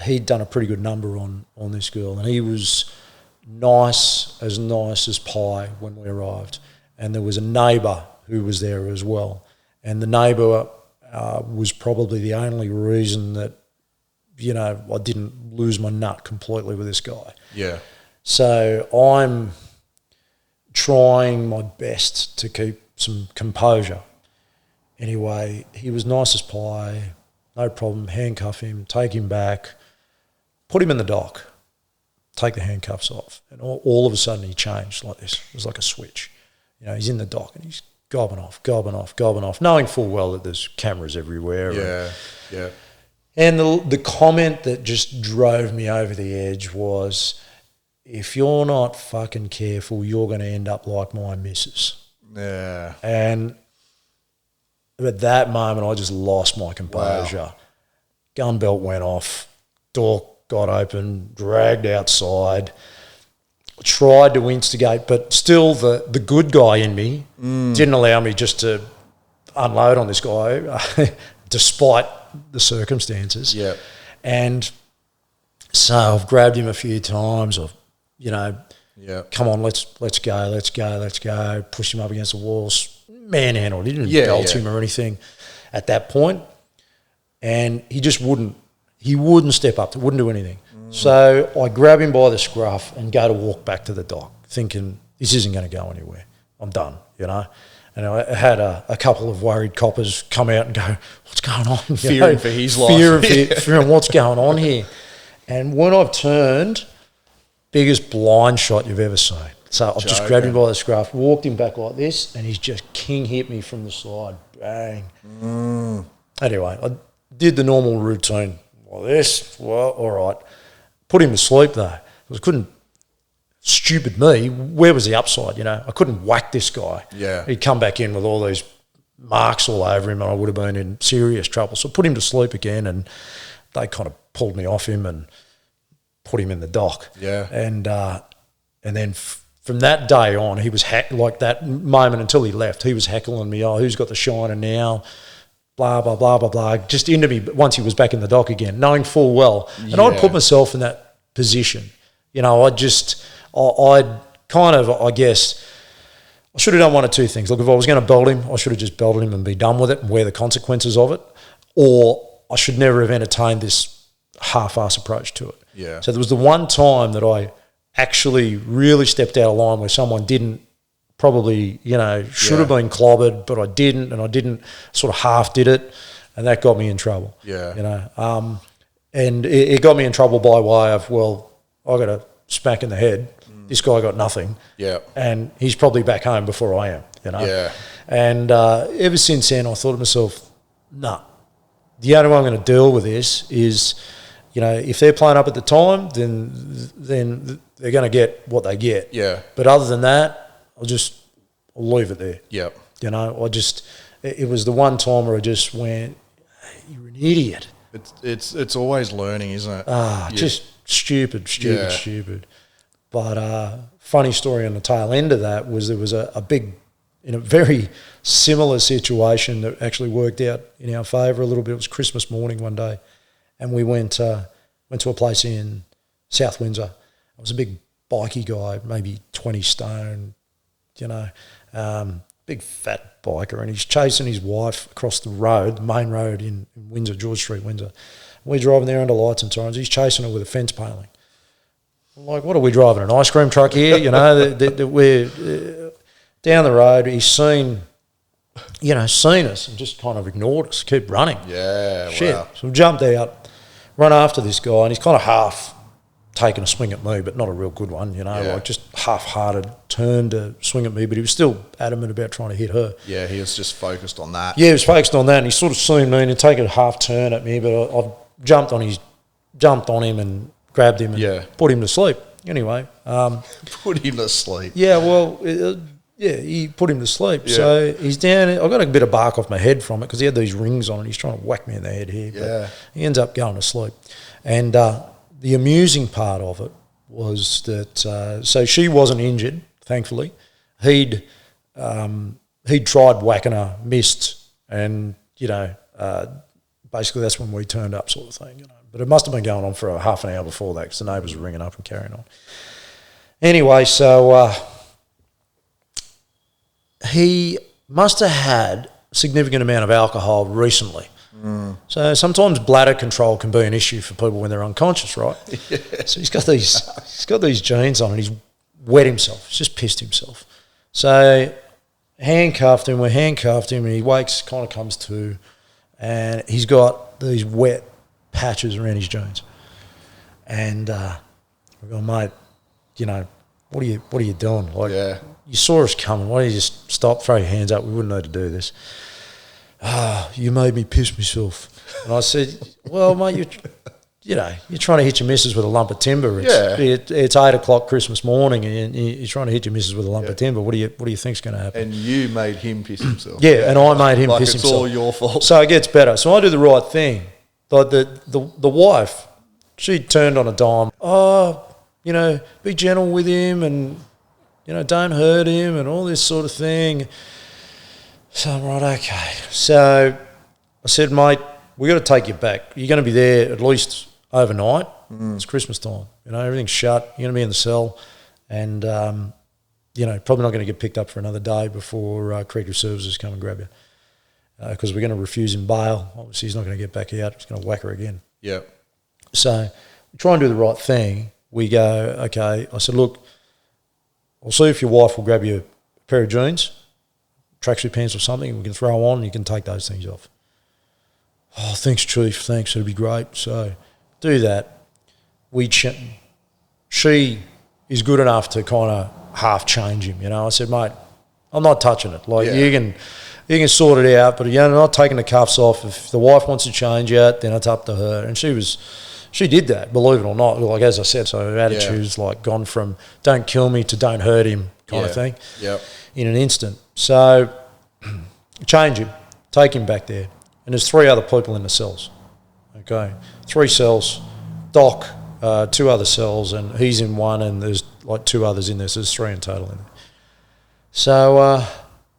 he'd done a pretty good number on this girl, and he was nice as pie when we arrived. And there was a neighbour who was there as well, and the neighbour was probably the only reason that, you know, I didn't lose my nut completely with this guy. Yeah. So I'm trying my best to keep some composure. Anyway, he was nice as pie, no problem, handcuff him, take him back, put him in the dock, take the handcuffs off. And all of a sudden he changed like this. It was like a switch. You know, he's in the dock and he's gobbing off, knowing full well that there's cameras everywhere. Yeah. And the comment that just drove me over the edge was, if you're not fucking careful, you're going to end up like my missus. Yeah. And at that moment, I just lost my composure. Wow. Gun belt went off, door got open, dragged outside, tried to instigate, but still the good guy in me didn't allow me just to unload on this guy, despite the circumstances. Yeah. And so I've grabbed him a few times. I've, you know, come on, let's go. Push him up against the walls, manhandled. He didn't belt him or anything at that point. And he just wouldn't step up, wouldn't do anything. So I grab him by the scruff and go to walk back to the dock, thinking this isn't going to go anywhere. I'm done, you know. And I had a couple of worried coppers come out and go, what's going on? Fearing for his life. Fearing what's going on here. And when I've turned, biggest blind shot you've ever seen. So I've just grabbed him by the scruff, walked him back like this, and he's just king hit me from the side. Bang. Anyway, I did the normal routine like this. Well, all right. Put him to sleep though. I couldn't, stupid me, where was the upside, you know? I couldn't whack this guy. Yeah. He'd come back in with all these marks all over him and I would have been in serious trouble. So I put him to sleep again and they kind of pulled me off him and put him in the dock. Yeah. And then from that day on, he was like that moment until he left, he was heckling me, oh, who's got the shiner now? Blah, blah, blah, blah, blah, just into me once he was back in the dock again, knowing full well. And I'd put myself in that position. You know, I'd kind of, I guess, I should have done one of two things. Look, if I was going to belt him, I should have just belted him and be done with it and wear the consequences of it. Or I should never have entertained this half-ass approach to it. Yeah. So there was the one time that I actually really stepped out of line where someone didn't probably, you know, should have been clobbered, but I didn't, and I didn't, sort of half did it, and that got me in trouble. Yeah. You know, and it got me in trouble by way of, well, I got a smack in the head. This guy got nothing. Yeah. And he's probably back home before I am, you know. Yeah. And ever since then, I thought to myself, nah, the only way I'm going to deal with this is, you know, if they're playing up at the time, then they're going to get what they get. Yeah. But other than that, I'll leave it there. Yep. You know, it was the one time where I just went, hey, you're an idiot. It's always learning, isn't it? Just stupid. But funny story on the tail end of that was there was a big, in a very similar situation that actually worked out in our favour a little bit. It was Christmas morning one day, and we went to a place in South Windsor. I was a big bikey guy, maybe 20 stone, you know, big fat biker, and he's chasing his wife across the road, the main road in Windsor, George Street, Windsor. We're driving there under lights and sirens. He's chasing her with a fence paling. I'm like, what are we driving, an ice cream truck here? You know, we're down the road. He's seen us and just kind of ignored us, keep running. Yeah, Shit. wow. So we jumped out, run after this guy, and he's kind of half taking a swing at me, but not a real good one, you know, like just half-hearted turn to swing at me, but he was still adamant about trying to hit her. Yeah, he was just focused on that. Yeah, he was focused on that, and he sort of seen me and take a half turn at me, but I jumped on him and grabbed him and put him to sleep. Anyway. Put him to sleep. Yeah, well, he put him to sleep. Yeah. So he's down. I got a bit of bark off my head from it because he had these rings on and he's trying to whack me in the head here. But he ends up going to sleep. And the amusing part of it was that, so she wasn't injured, thankfully. He'd tried whacking her, missed, and, you know, basically that's when we turned up sort of thing, you know. But it must have been going on for a half an hour before that because the neighbours were ringing up and carrying on. Anyway, so he must have had a significant amount of alcohol recently. So sometimes bladder control can be an issue for people when they're unconscious, right? Yeah. So he's got these jeans on and he's wet himself. He's just pissed himself. So we're handcuffed him and he wakes, kind of comes to, and he's got these wet patches around his jeans. And we go, mate, you know, what are you doing? Like, you saw us coming. Why don't you just stop, throw your hands up? We wouldn't need to do this. You made me piss myself. And I said, well, mate, you're trying to hit your missus with a lump of timber. It's 8 o'clock Christmas morning and you're trying to hit your missus with a lump of timber. What do you think's going to happen? And you made him piss himself. Yeah, and I made him piss himself. It's all your fault. So it gets better. So I do the right thing. Like the wife, she turned on a dime. You know, be gentle with him and, you know, don't hurt him and all this sort of thing. So I'm right, okay. So I said, mate, we got to take you back. You're going to be there at least overnight. It's Christmas time. You know, everything's shut. You're going to be in the cell. And, you know, probably not going to get picked up for another day before Corrective Services come and grab you. Because we're going to refuse him bail. Obviously, he's not going to get back out. He's going to whack her again. Yeah. So we try and do the right thing. We go, okay. I said, look, I'll see if your wife will grab you a pair of jeans, tracksuit pants or something we can throw on and you can take those things off. Oh, thanks, Chief. Thanks. It'll be great. So do that. She is good enough to kind of half change him. You know, I said, mate, I'm not touching it. Like you can sort it out, but you're not taking the cuffs off. If the wife wants to change it, then it's up to her. And she did that, believe it or not. Like as I said, so her attitude's like gone from don't kill me to don't hurt him kind of thing in an instant. So change him, take him back there. And there's 3 other people in the cells. Okay, 3 cells, Doc, 2 other cells, and he's in one and there's like 2 others in there, so there's 3 in total in there. So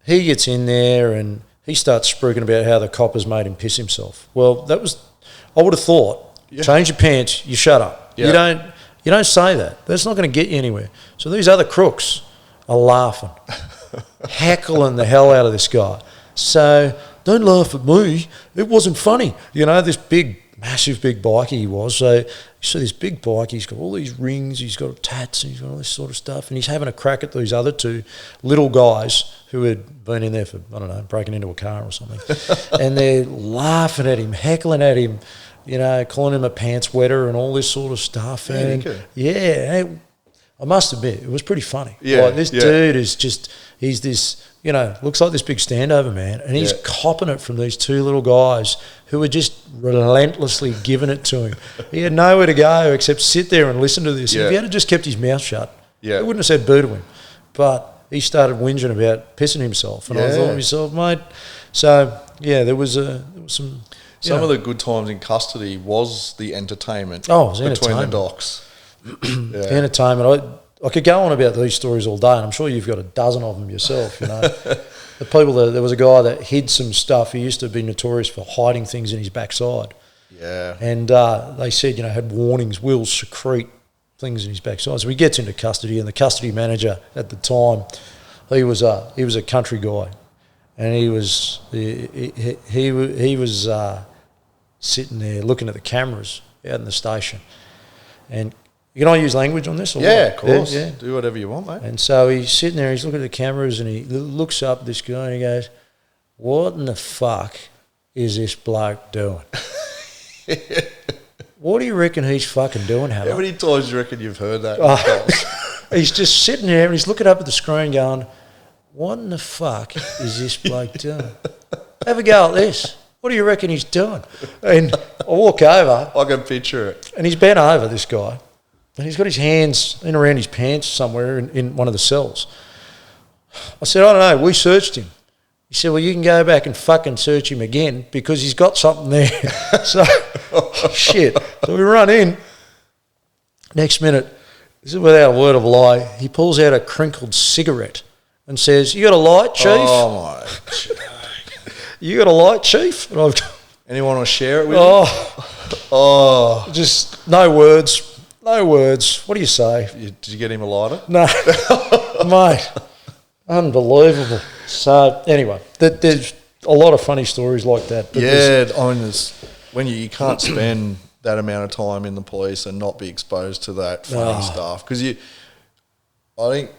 he gets in there and he starts spruiking about how the coppers made him piss himself. Well, I would have thought, change your pants, you shut up. You don't say that. That's not going to get you anywhere. So these other crooks are laughing, heckling the hell out of this guy. So don't laugh at me. It wasn't funny. You know, this big, massive big bikie he was. So this big bike, he's got all these rings, he's got tats, and he's got all this sort of stuff, and he's having a crack at these other 2 little guys who had been in there for, I don't know, breaking into a car or something. And they're laughing at him, heckling at him, you know, calling him a pants wetter and all this sort of stuff. And I must admit, it was pretty funny. Yeah, like this dude is just, he's this, you know, looks like this big standover man, and he's copping it from these 2 little guys who were just relentlessly giving it to him. He had nowhere to go except sit there and listen to this. If he had just kept his mouth shut, he wouldn't have said boo to him. But he started whinging about pissing himself, and I thought to myself, mate. So there was some. Some of the good times in custody was the entertainment. Oh, it was between entertainment. the docs. The entertainment. I could go on about these stories all day, and I'm sure you've got a dozen of them yourself. You know, the people. There was a guy that hid some stuff. He used to be notorious for hiding things in his backside. Yeah. And they said, you know, had warnings, will secrete things in his backside. So he gets into custody, and the custody manager at the time, he was a country guy, and he was sitting there looking at the cameras out in the station, and. Can I use language on this? Or what? Of course. Yeah. Do whatever you want, mate. And so he's sitting there, he's looking at the cameras, and he looks up at this guy and he goes, what in the fuck is this bloke doing? What do you reckon he's fucking doing, Hammer? How many times do you reckon you've heard that? He's just sitting there and he's looking up at the screen going, what in the fuck is this bloke doing? Have a go at this. What do you reckon he's doing? And I walk over. I can picture it. And he's bent over, this guy. And he's got his hands in around his pants somewhere in one of the cells. I said, I don't know, we searched him. He said, well, you can go back and fucking search him again because he's got something there. So, shit. So we run in. Next minute, this is without a word of a lie, he pulls out a crinkled cigarette and says, you got a light, Chief? Oh, my. You got a light, Chief? And anyone want to share it with you? Oh, Just no words. No words. What do you say? did you get him a lighter? No, mate. Unbelievable. So anyway, there's a lot of funny stories like that. But I mean, when you can't spend that amount of time in the police and not be exposed to that funny stuff. Because I think,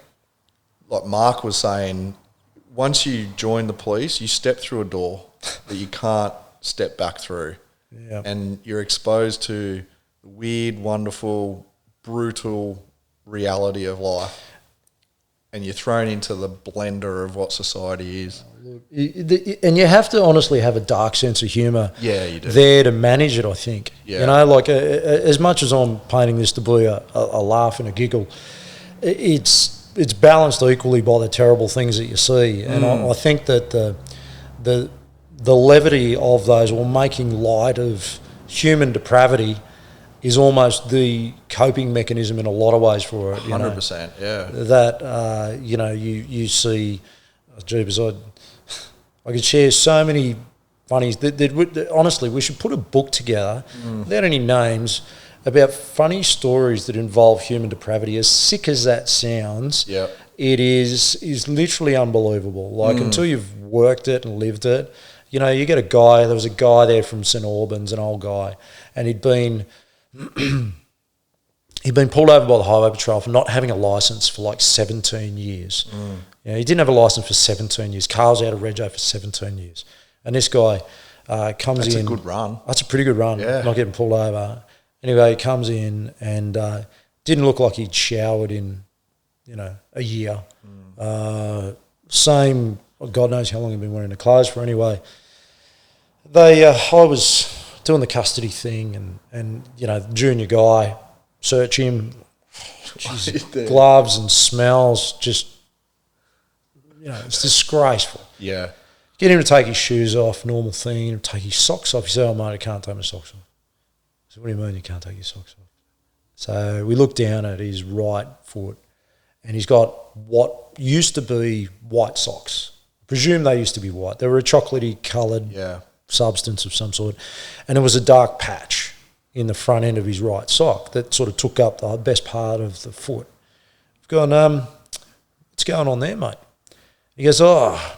like Mark was saying, once you join the police, you step through a door that you can't step back through. Yeah. And you're exposed to the weird, wonderful, brutal reality of life. And you're thrown into the blender of what society is. And you have to honestly have a dark sense of humour. Yeah, you do. There to manage it, I think. Yeah. You know, like as much as I'm painting this to be a laugh and a giggle, it's balanced equally by the terrible things that you see. And I think that the levity of those, or making light of human depravity, is almost the coping mechanism in a lot of ways for it. 100%, yeah. That, you see, jeepers, I could share so many funnies. Honestly, we should put a book together without any names about funny stories that involve human depravity. As sick as that sounds, it is literally unbelievable. Like, until you've worked it and lived it, you know, you get a guy, there was a guy there from St Albans, an old guy, and he'd been pulled over by the Highway Patrol for not having a licence for like 17 years. You know, he didn't have a licence for 17 years. Carl's out of Rego for 17 years. And this guy comes in. That's a good run. That's a pretty good run, not getting pulled over. Anyway, he comes in and didn't look like he'd showered in, a year. Same, God knows how long he'd been wearing the clothes for anyway. I was doing the custody thing and junior guy, search him, gloves and smells, just, it's disgraceful. Yeah. Get him to take his shoes off, normal thing, take his socks off. He said, "Oh, mate, I can't take my socks off." I said, "What do you mean you can't take your socks off?" So we looked down at his right foot and he's got what used to be white socks. I presume they used to be white. They were a chocolatey coloured substance of some sort. And there was a dark patch in the front end of his right sock that sort of took up the best part of the foot. I've gone, what's going on there, mate? He goes, I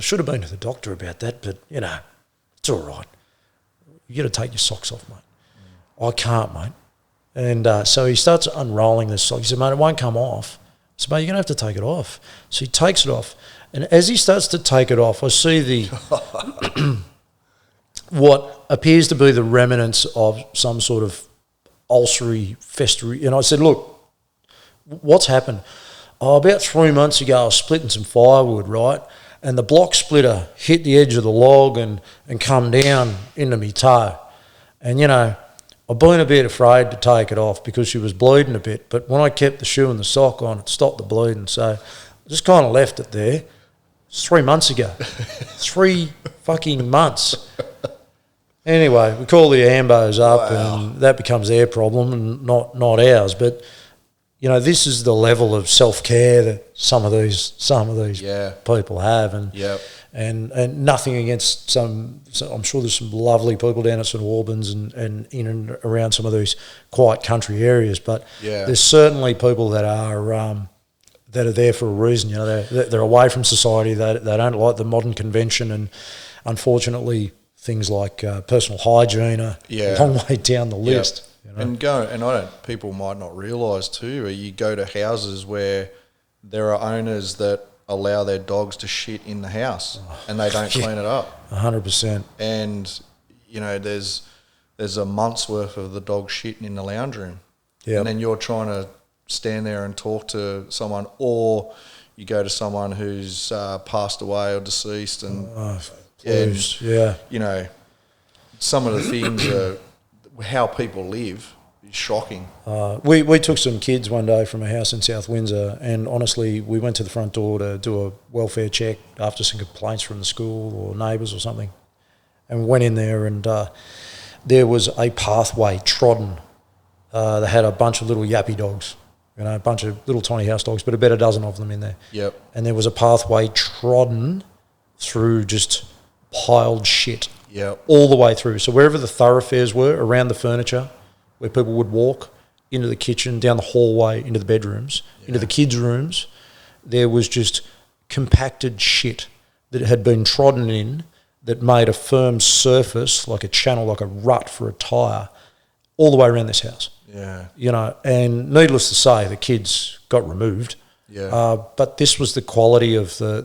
should have been to the doctor about that, but, it's all right. You got to take your socks off, mate. I can't, mate. And so he starts unrolling the sock. He said, "Mate, it won't come off." I said, "Mate, you're going to have to take it off." So he takes it off. And as he starts to take it off, I see the what appears to be the remnants of some sort of ulcery, festering. And I said, "Look, what's happened?" About 3 months ago, I was splitting some firewood, right? And the block splitter hit the edge of the log and come down into my toe. And, I've been a bit afraid to take it off because she was bleeding a bit. But when I kept the shoe and the sock on, it stopped the bleeding. So I just kind of left it there. It's 3 months ago. 3 fucking months. Anyway, we call the Ambos up and that becomes their problem and not ours. But this is the level of self-care that some of these people have, and nothing against some. I'm sure there's some lovely people down at St Albans and in and around some of these quiet country areas, but there's certainly people that are there for a reason. They're away from society. They don't like the modern convention, and unfortunately, things like personal hygiene are a long way down the list. People might not realise too, you go to houses where there are owners that allow their dogs to shit in the house and they don't clean it up. 100%. And, there's a month's worth of the dog shitting in the lounge room. And then you're trying to stand there and talk to someone, or you go to someone who's passed away or deceased and some of the things are how people live is shocking. We took some kids one day from a house in South Windsor, and honestly, we went to the front door to do a welfare check after some complaints from the school or neighbours or something, and we went in there and there was a pathway trodden. They had a bunch of little yappy dogs, a bunch of little tiny house dogs, but about a dozen of them in there. And there was a pathway trodden through just piled shit Yep. all the way through. So wherever the thoroughfares were around the furniture, where people would walk into the kitchen, down the hallway, into the bedrooms, into the kids' rooms, there was just compacted shit that had been trodden in that made a firm surface, like a channel, like a rut for a tyre, all the way around this house. Yeah. You know, and needless to say, the kids got removed. Yeah. But this was the quality of the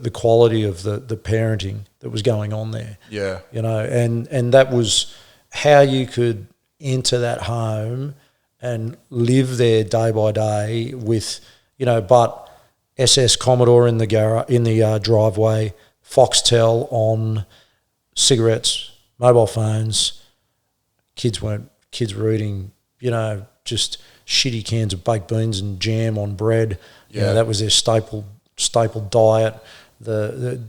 parenting that was going on there. Yeah. You know, and that was how you could enter that home and live there day by day with, you know, but SS Commodore in the driveway, Foxtel on, cigarettes, mobile phones. Kids were eating, you know, just shitty cans of baked beans and jam on bread. You know, that was their staple diet. The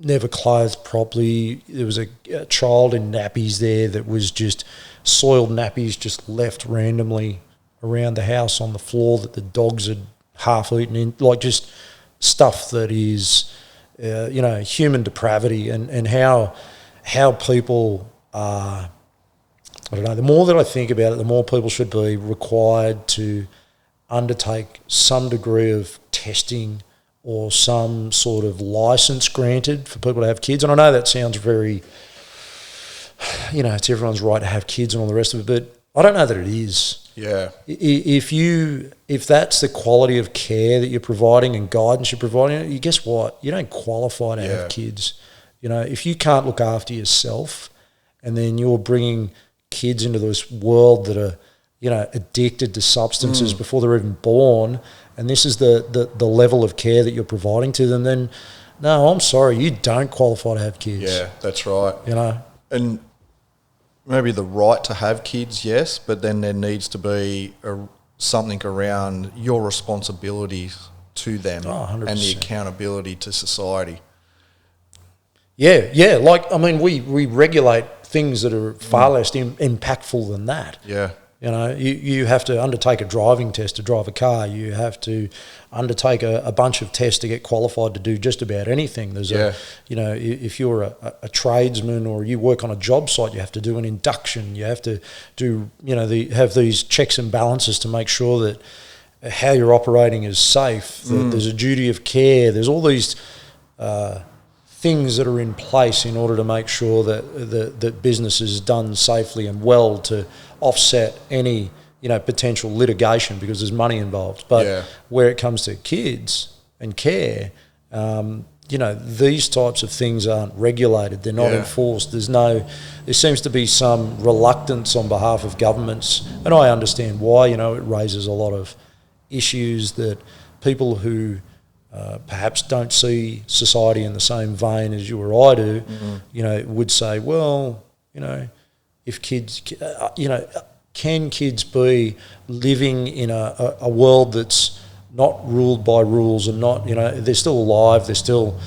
never clothed properly. There was a child in nappies there that was just soiled nappies just left randomly around the house on the floor that the dogs had half eaten in, like just stuff that is, you know, human depravity and how people are. I don't know, the more that I think about it, the more people should be required to undertake some degree of testing or some sort of license granted for people to have kids. And I know that sounds very, you know, it's everyone's right to have kids and all the rest of it, but I don't know that it is. Yeah. If that's the quality of care that you're providing and guidance you're providing, you guess what? You don't qualify to have kids. You know, if you can't look after yourself and then you're bringing kids into this world that are, you know, addicted to substances before they're even born, and this is the level of care that you're providing to them, then no, I'm sorry, you don't qualify to have kids. Yeah, that's right. You know? And maybe the right to have kids, yes, but then there needs to be something around your responsibilities to them and the accountability to society. Yeah, like, I mean, we regulate things that are far less impactful than that. Yeah. You know, you have to undertake a driving test to drive a car. You have to undertake a bunch of tests to get qualified to do just about anything. There's you know, if you're a tradesman or you work on a job site, you have to do an induction. You have to do, you know, have these checks and balances to make sure that how you're operating is safe. That there's a duty of care. There's all these things that are in place in order to make sure that business is done safely and well to offset any, you know, potential litigation because there's money involved. But where it comes to kids and care, you know, these types of things aren't regulated. They're not enforced. There seems to be some reluctance on behalf of governments, and I understand why. You know, it raises a lot of issues that people who perhaps don't see society in the same vein as you or I do, you know, would say, well, you know, if kids, you know, can kids be living in a world that's not ruled by rules and not, you know, they're still alive, they're still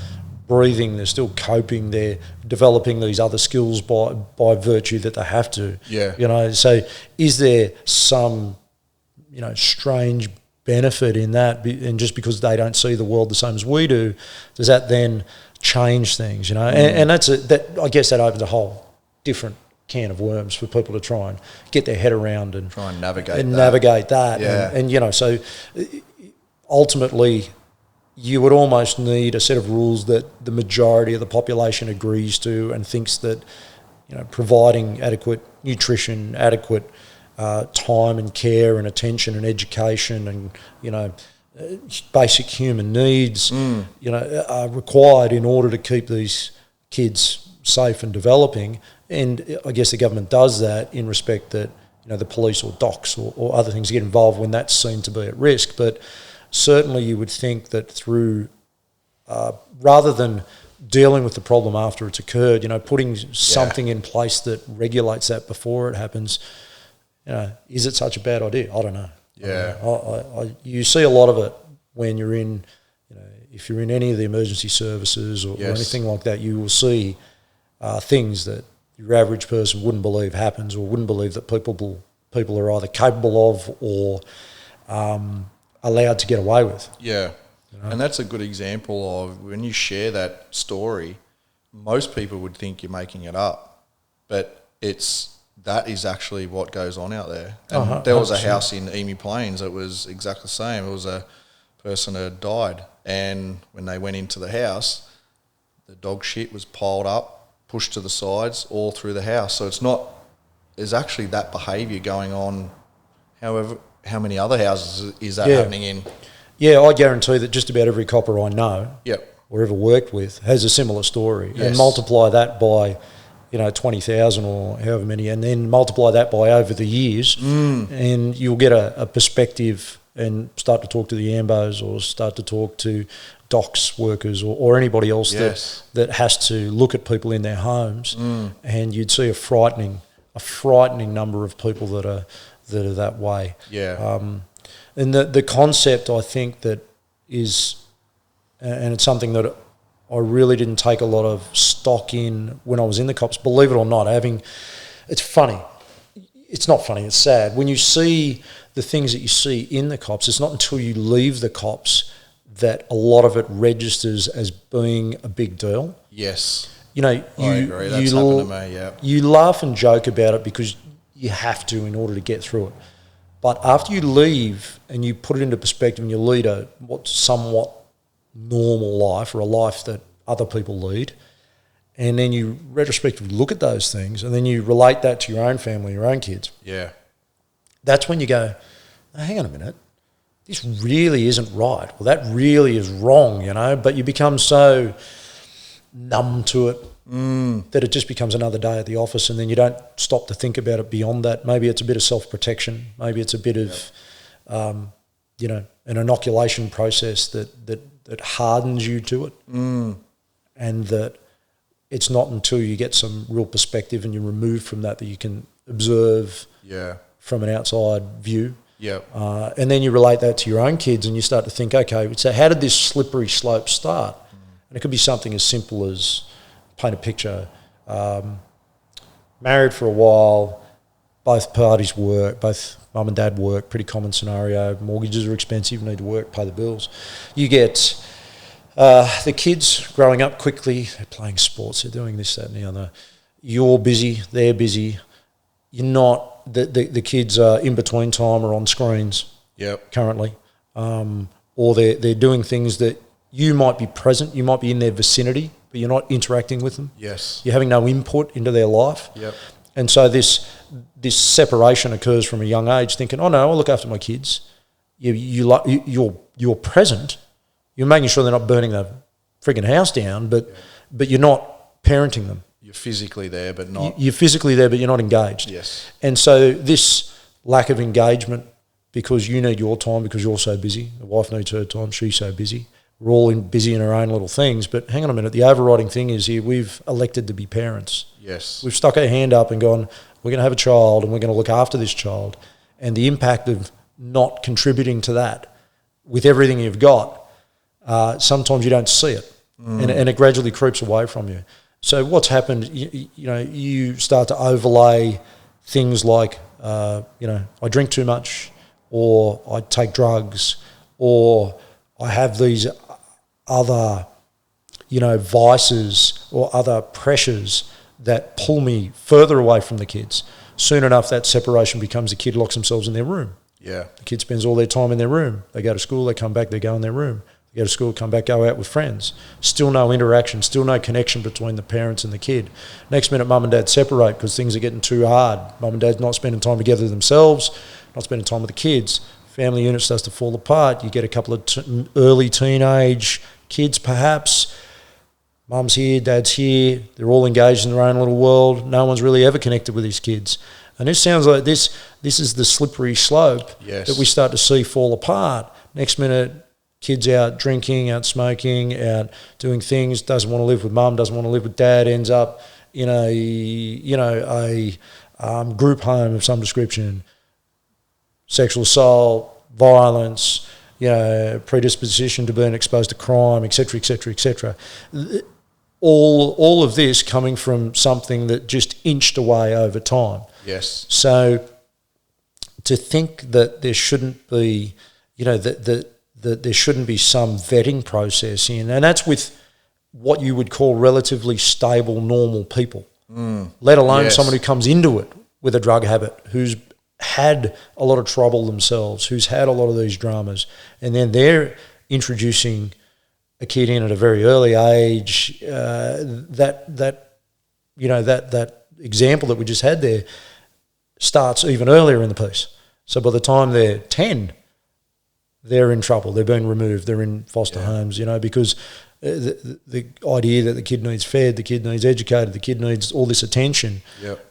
breathing, they're still coping, they're developing these other skills by virtue that they have to. Yeah. You know, so is there some, you know, strange benefit in that, and just because they don't see the world the same as we do, does that then change things, you know? And I guess that opens a whole different can of worms for people to try and get their head around and try and navigate that. And you know, so ultimately you would almost need a set of rules that the majority of the population agrees to and thinks that, you know, providing adequate nutrition, adequate time and care and attention and education and, you know, basic human needs, you know, are required in order to keep these kids safe and developing. And I guess the government does that in respect that, you know, the police or docs or other things get involved when that's seen to be at risk. But certainly you would think that through, rather than dealing with the problem after it's occurred, you know, putting something in place that regulates that before it happens, you know, is it such a bad idea? I don't know. Yeah. You see a lot of it when you're in, you know, if you're in any of the emergency services or anything like that, you will see things that your average person wouldn't believe happens or wouldn't believe that people are either capable of or allowed to get away with. Yeah. You know? And that's a good example of when you share that story, most people would think you're making it up. but that is actually what goes on out there. And there was a house in Emu Plains that was exactly the same. It was a person that had died, and when they went into the house, the dog shit was piled up, pushed to the sides, all through the house. So there's actually that behaviour going on. However, how many other houses is that happening in? Yeah, I guarantee that just about every copper I know, or ever worked with, has a similar story. Yes. And multiply that by, 20,000 or however many, and then multiply that by over the years, and you'll get a perspective and start to talk to the Ambos or start to talk to docks workers or anybody else that has to look at people in their homes, and you'd see a frightening number of people that are that way. Yeah. And the concept, I think, that is, and it's something that I really didn't take a lot of stock in when I was in the cops, believe it or not, it's funny. It's not funny, it's sad. When you see the things that you see in the cops, it's not until you leave the cops that a lot of it registers as being a big deal. Yes. I agree. That's happened to me, yeah. You laugh and joke about it because you have to in order to get through it. But after you leave and you put it into perspective and you lead what's somewhat normal life, or a life that other people lead, and then you retrospectively look at those things and then you relate that to your own family, your own kids. Yeah. That's when you go, oh, hang on a minute, this really isn't right. Well, that really is wrong, but you become so numb to it that it just becomes another day at the office, and then you don't stop to think about it beyond that. Maybe it's a bit of self-protection. Maybe it's a bit of, an inoculation process that hardens you to it, and that it's not until you get some real perspective and you're removed from that you can observe from an outside view. Yeah. And then you relate that to your own kids and you start to think, okay, so how did this slippery slope start? And it could be something as simple as, paint a picture, married for a while, both parties work, both mum and dad work, pretty common scenario, mortgages are expensive, need to work, pay the bills. You get the kids growing up quickly, they're playing sports, they're doing this, that and the other. You're busy, they're busy. You're not, the kids are in between time or on screens currently, or they're doing things that you might be present, you might be in their vicinity, but you're not interacting with them. Yes. You're having no input into their life. Yep. And so this separation occurs from a young age, thinking, oh no, I'll look after my kids. You're present. You're making sure they're not burning the frigging house down, but you're not parenting them. You're physically there, but not. You're physically there, but you're not engaged. Yes. And so this lack of engagement, because you need your time, because you're so busy. The wife needs her time. She's so busy. We're all busy in our own little things. But hang on a minute. The overriding thing is here, we've elected to be parents. Yes. We've stuck our hand up and gone, we're going to have a child and we're going to look after this child. And the impact of not contributing to that with everything you've got, sometimes you don't see it. And it gradually creeps away from you. So what's happened, you start to overlay things like, I drink too much, or I take drugs, or I have these other, vices or other pressures that pull me further away from the kids. Soon enough, that separation becomes the kid locks themselves in their room. Yeah. The kid spends all their time in their room. They go to school, they come back, they go in their room. They go to school, come back, go out with friends. Still no interaction, still no connection between the parents and the kid. Next minute, mum and dad separate because things are getting too hard. Mum and dad's not spending time together themselves, not spending time with the kids. Family unit starts to fall apart. You get a couple of early teenage kids perhaps. Mum's here, dad's here. They're all engaged in their own little world. No one's really ever connected with these kids. And it sounds like this is the slippery slope that we start to see fall apart. Next minute, kids out drinking, out smoking, out doing things, doesn't want to live with mum, doesn't want to live with dad, ends up in a group home of some description. Sexual assault, violence, predisposition to being exposed to crime, etc., etc., etc. All of this coming from something that just inched away over time. Yes. So to think that there shouldn't be, that there shouldn't be some vetting process in, and that's with what you would call relatively stable, normal people. let alone Yes. someone who comes into it with a drug habit, who's had a lot of trouble themselves, who's had a lot of these dramas, and then they're introducing a kid in at a very early age. That example that we just had there starts even earlier in the piece. So by the time they're 10, they're in trouble. They're being removed. They're in foster homes, because the idea that the kid needs fed, the kid needs educated, the kid needs all this attention. Yep.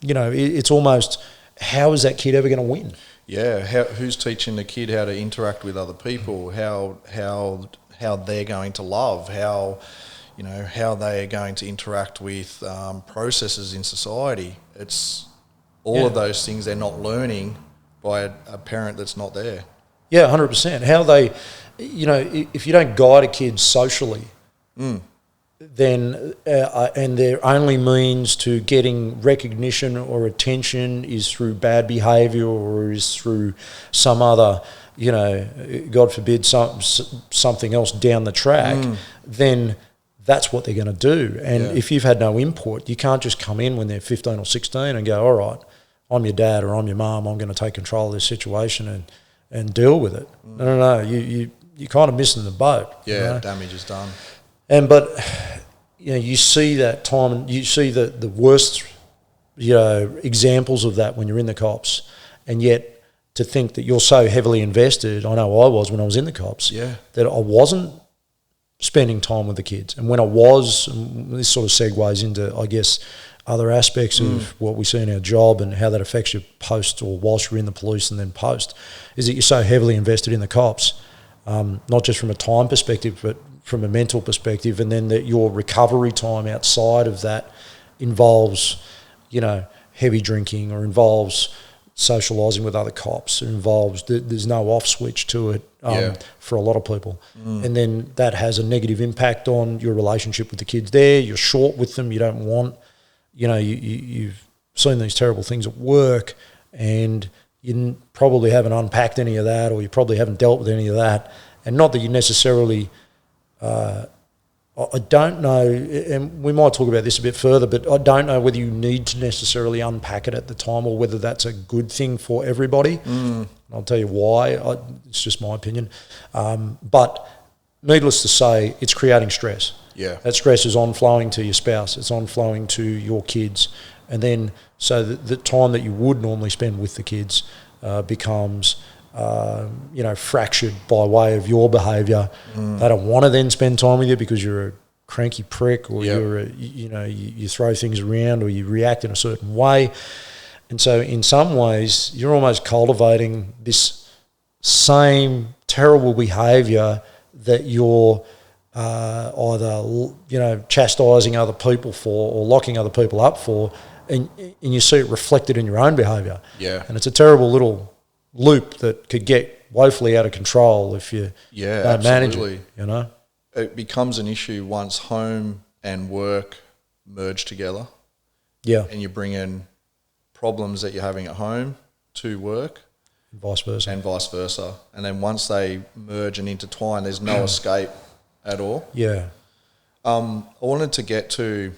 It's almost, how is that kid ever going to win? Yeah, who's teaching the kid how to interact with other people? How they're going to love? How they are going to interact with processes in society? It's all of those things they're not learning by a parent that's not there. Yeah, 100%. How they, if you don't guide a kid socially, then and their only means to getting recognition or attention is through bad behaviour or is through some other, God forbid, something else down the track, then that's what they're going to do. And if you've had no input, you can't just come in when they're 15 or 16 and go, all right, I'm your dad or I'm your mum, I'm going to take control of this situation and deal with it. No, you're kind of missing the boat. Yeah, damage is done. But you see that time, and you see the worst examples of that when you're in the cops, and yet to think that you're so heavily invested, I know I was when I was in the cops, that I wasn't spending time with the kids. And when I was, and this sort of segues into, I guess, other aspects of what we see in our job and how that affects you post or whilst you're in the police and then post, is that you're so heavily invested in the cops, not just from a time perspective, but from a mental perspective, and then that your recovery time outside of that involves, heavy drinking or involves socialising with other cops. It involves, there's no off switch to it for a lot of people. And then that has a negative impact on your relationship with the kids there. You're short with them. You don't want, you've seen these terrible things at work and you probably haven't unpacked any of that, or you probably haven't dealt with any of that. And not that you necessarily... I don't know, and we might talk about this a bit further, but I don't know whether you need to necessarily unpack it at the time or whether that's a good thing for everybody. I'll tell you why. It's just my opinion. But needless to say, it's creating stress. Yeah. That stress is on-flowing to your spouse. It's on-flowing to your kids. And then so the time that you would normally spend with the kids becomes... fractured by way of your behaviour. They don't want to then spend time with you because you're a cranky prick, or you're you throw things around, or you react in a certain way. And so in some ways you're almost cultivating this same terrible behaviour that you're either chastising other people for or locking other people up for, and you see it reflected in your own behaviour. And it's a terrible little loop that could get woefully out of control if you don't manage it, It becomes an issue once home and work merge together. And you bring in problems that you're having at home to work. And vice versa. And then once they merge and intertwine, there's no escape at all. I wanted to get to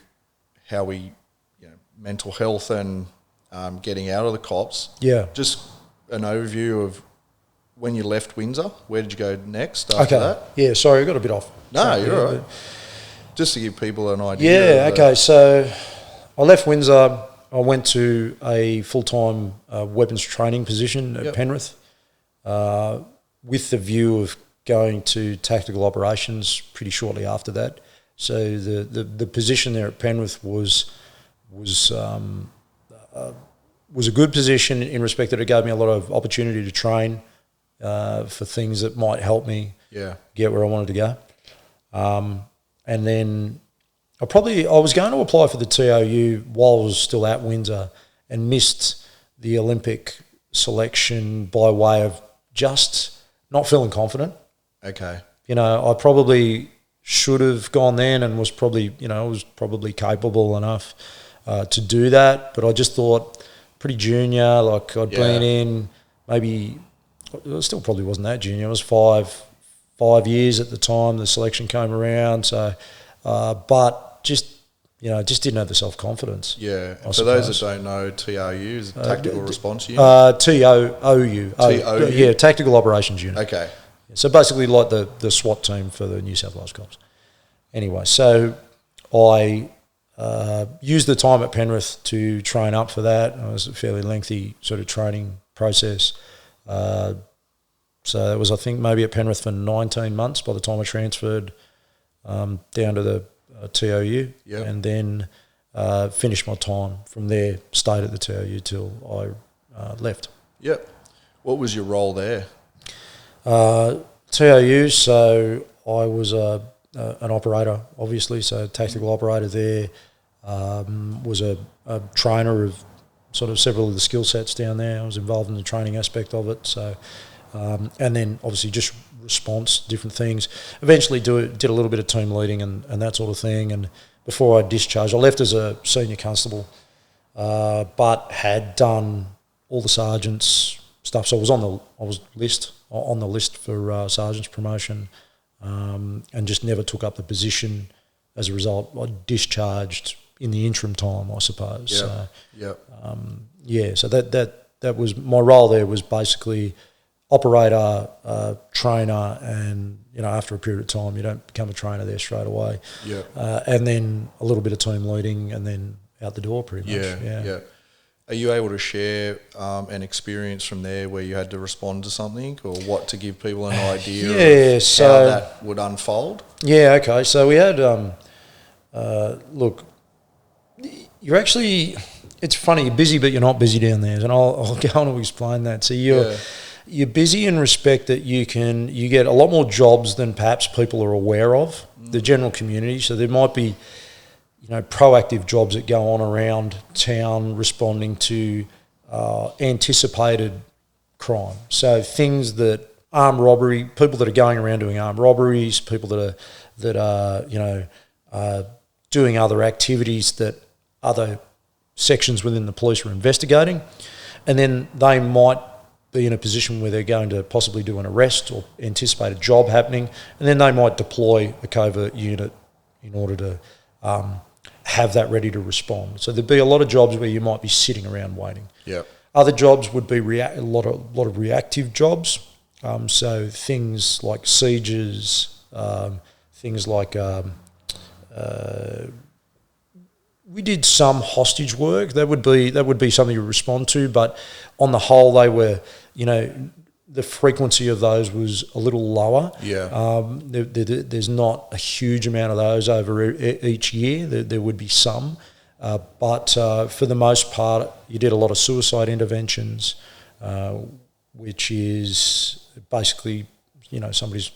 how we, mental health and getting out of the cops. Just an overview of when you left Windsor. Where did you go next after that? Yeah, sorry, I got a bit off. No, you're all right. Just to give people an idea. So I left Windsor. I went to a full-time weapons training position at Penrith with the view of going to tactical operations pretty shortly after that. So the position there at Penrith was a good position in respect that it gave me a lot of opportunity to train for things that might help me get where I wanted to go. And then I was going to apply for the TOU while I was still at Windsor and missed the Olympic selection by way of just not feeling confident. Okay. I probably should have gone then and was probably capable enough to do that, but I just thought pretty junior, like I'd been in maybe, I still probably wasn't that junior, I was five years at the time the selection came around, so but just just didn't have the self-confidence. Yeah. And for those that don't know, TRU is a Tactical Response Unit? TOU. TOU? Yeah, Tactical Operations Unit. Okay. So basically like the SWAT team for the New South Wales Cops. Anyway, so I used the time at Penrith to train up for that. It was a fairly lengthy sort of training process. So it was, I think, maybe at Penrith for 19 months by the time I transferred down to the TOU, and then finished my time from there, stayed at the TOU till I left. Yep. What was your role there? TOU, so I was an operator, obviously, so tactical operator there, was a trainer of sort of several of the skill sets down there. I was involved in the training aspect of it, so and then obviously just response, different things. Eventually did a little bit of team leading and that sort of thing, and before I discharged, I left as a senior constable, but had done all the sergeants' stuff, so I was on the list for sergeant's promotion, and just never took up the position. As a result, I discharged in the interim time, I suppose. So that was my role there, was basically operator, trainer, and after a period of time, you don't become a trainer there straight away. And then a little bit of team leading, and then out the door pretty much. Yeah. Are you able to share an experience from there where you had to respond to something, or what, to give people an idea of how that would unfold? Yeah, okay. So we had, look, you're actually, it's funny, you're busy but you're not busy down there, and I'll go on to explain that. So you're busy in respect that you get a lot more jobs than perhaps people are aware of, the general community. So there might be proactive jobs that go on around town responding to anticipated crime. So things that armed robbery, people that are going around doing armed robberies, people that are doing other activities that other sections within the police are investigating, and then they might be in a position where they're going to possibly do an arrest or anticipate a job happening, and then they might deploy a covert unit in order to have that ready to respond. So there'd be a lot of jobs where you might be sitting around waiting. Other jobs would be a lot of reactive jobs. So things like sieges, things like we did some hostage work. That would be something you respond to, but on the whole, they were, the frequency of those was a little lower. There's not a huge amount of those over each year. There would be some, but for the most part, you did a lot of suicide interventions, which is basically, somebody's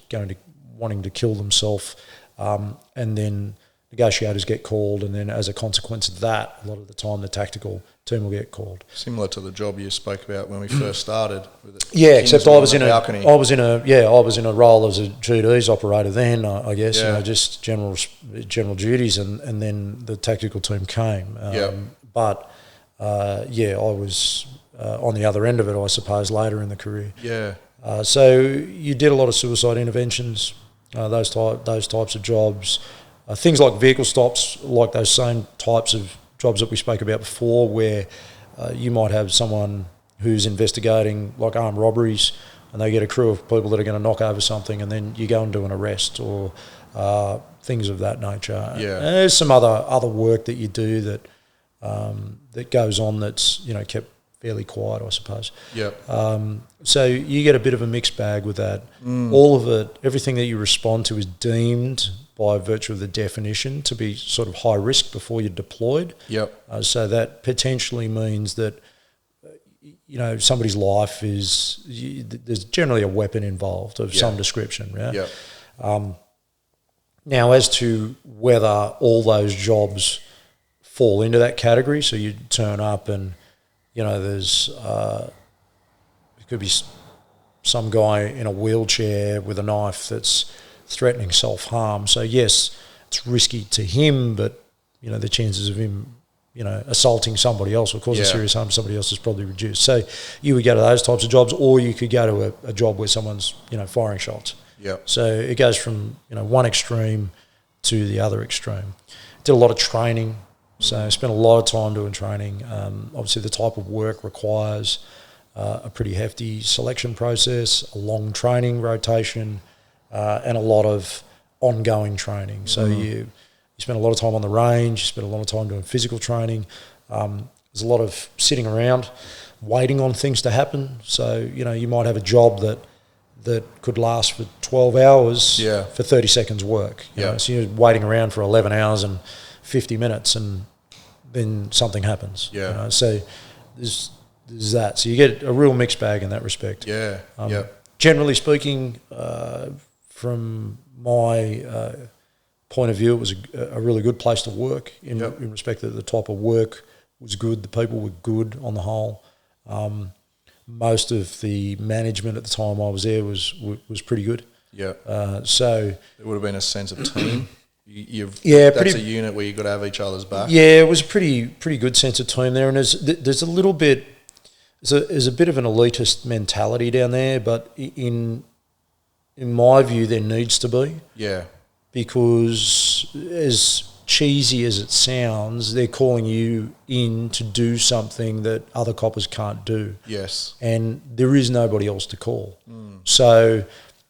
wanting to kill themselves, and then negotiators get called, and then as a consequence of that, a lot of the time the tactical team will get called. Similar to the job you spoke about when we first stared with it. Yeah, except I was in a role as a GDs operator then, I guess, just general duties, and then the tactical team came. But I was on the other end of it, I suppose, later in the career. So you did a lot of suicide interventions, those types of jobs. Things like vehicle stops, like those same types of jobs that we spoke about before, where you might have someone who's investigating like armed robberies, and they get a crew of people that are going to knock over something, and then you go and do an arrest, or things of that nature. And there's some other work that you do that goes on that's kept fairly quiet, I suppose. So you get a bit of a mixed bag with that. All of it, everything that you respond to is deemed by virtue of the definition to be sort of high risk before you're deployed. So that potentially means that somebody's life is, there's generally a weapon involved of some description. Now, as to whether all those jobs fall into that category, so you turn up and there's it could be some guy in a wheelchair with a knife that's threatening self-harm. So yes, it's risky to him, but the chances of him assaulting somebody else or causing serious harm to somebody else is probably reduced. So you would go to those types of jobs, or you could go to a job where someone's firing shots. So it goes from one extreme to the other extreme. Did a lot of training, so I spent a lot of time doing training. Obviously, the type of work requires a pretty hefty selection process, a long training rotation, and a lot of ongoing training. So you spend a lot of time on the range, you spend a lot of time doing physical training. There's a lot of sitting around, waiting on things to happen. So, you might have a job that could last for 12 hours for 30 seconds work. You know? So you're waiting around for 11 hours and 50 minutes and then something happens. So there's that. So you get a real mixed bag in that respect. Generally speaking, from my point of view, it was a really good place to work in respect that the type of work was good, the people were good on the whole. Most of the management at the time I was there was pretty good. So it would have been a sense of team. That's a unit where you've got to have each other's back. Yeah, it was a pretty good sense of team there, and there's a little bit, there's a bit of an elitist mentality down there, but in my view, there needs to be. Because as cheesy as it sounds, they're calling you in to do something that other coppers can't do. And there is nobody else to call. So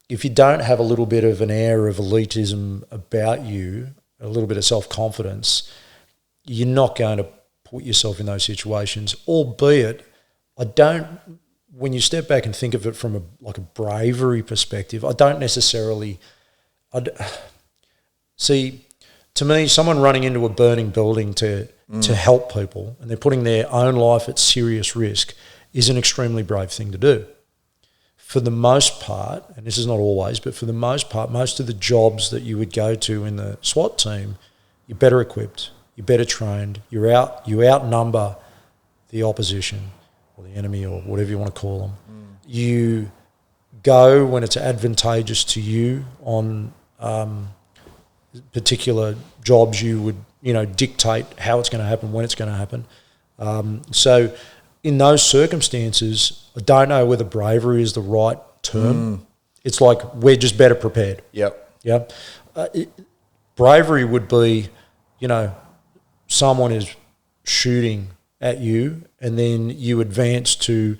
if you don't have a little bit of an air of elitism about you, a little bit of self-confidence, you're not going to put yourself in those situations, albeit when you step back and think of it from a bravery perspective, I don't necessarily... See, to me, someone running into a burning building to help people and they're putting their own life at serious risk is an extremely brave thing to do. For the most part, and this is not always, but for the most part, most of the jobs that you would go to in the SWAT team, you're better equipped, you're better trained, you outnumber the opposition or the enemy or whatever you want to call them. You go when it's advantageous to you on particular jobs. You would dictate how it's going to happen, when it's going to happen. So in those circumstances, I don't know whether bravery is the right term. It's like we're just better prepared. Bravery would be, someone is shooting at you and then you advance to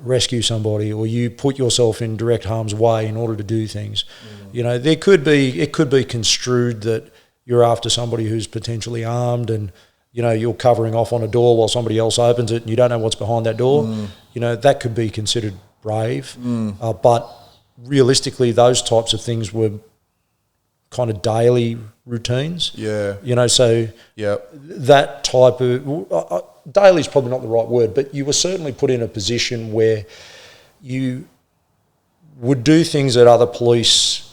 rescue somebody, or you put yourself in direct harm's way in order to do things. It could be construed that you're after somebody who's potentially armed and you're covering off on a door while somebody else opens it and you don't know what's behind that door. That could be considered brave. But realistically, those types of things were kind of daily routines. So that type of... daily is probably not the right word, but you were certainly put in a position where you would do things that other police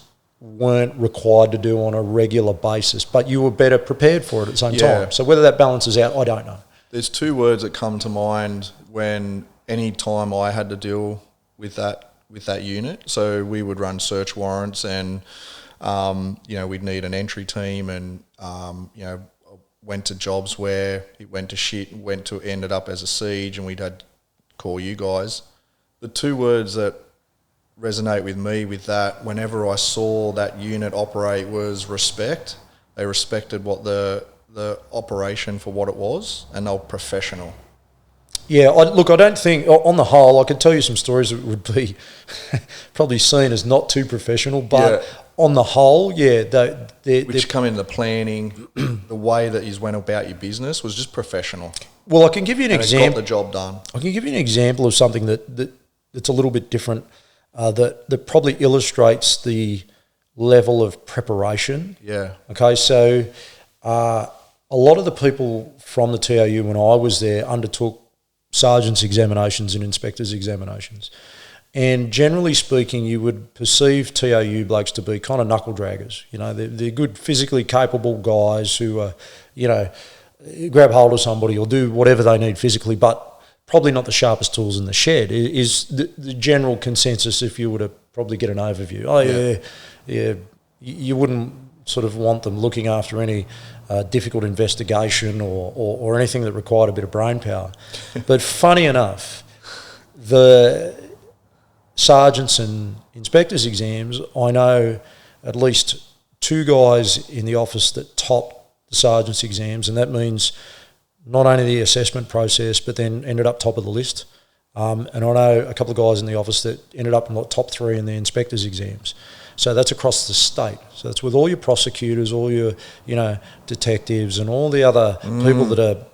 weren't required to do on a regular basis, but you were better prepared for it at the same time. So whether that balances out, I don't know. There's two words that come to mind when any time I had to deal with that unit. So we would run search warrants and, we'd need an entry team and, went to jobs where it went to shit, ended up as a siege, and we'd had to call you guys. The two words that resonate with me with that, whenever I saw that unit operate, was respect. They respected what the operation for what it was, and they were professional. I don't think, on the whole, I could tell you some stories that would be probably seen as not too professional, but on the whole, which come into the planning, the way that you went about your business was just professional. Well, I can give you an example. Got the job done. I can give you an example of something that's a little bit different, that probably illustrates the level of preparation. Okay, so a lot of the people from the TOU when I was there undertook sergeants' examinations and inspectors' examinations. And generally speaking, you would perceive TOU blokes to be kind of knuckle draggers. They're good, physically capable guys who are, grab hold of somebody or do whatever they need physically, but probably not the sharpest tools in the shed is the general consensus if you were to probably get an overview. You wouldn't sort of want them looking after any difficult investigation or anything that required a bit of brain power. But funny enough, the sergeants and inspectors exams, I know at least 2 guys in the office that top the sergeant's exams, and that means not only the assessment process, but then ended up top of the list. And I know a couple of guys in the office that ended up in the top 3 in the inspector's exams. So that's across the state. So that's with all your prosecutors, all your, detectives and all the other people that are,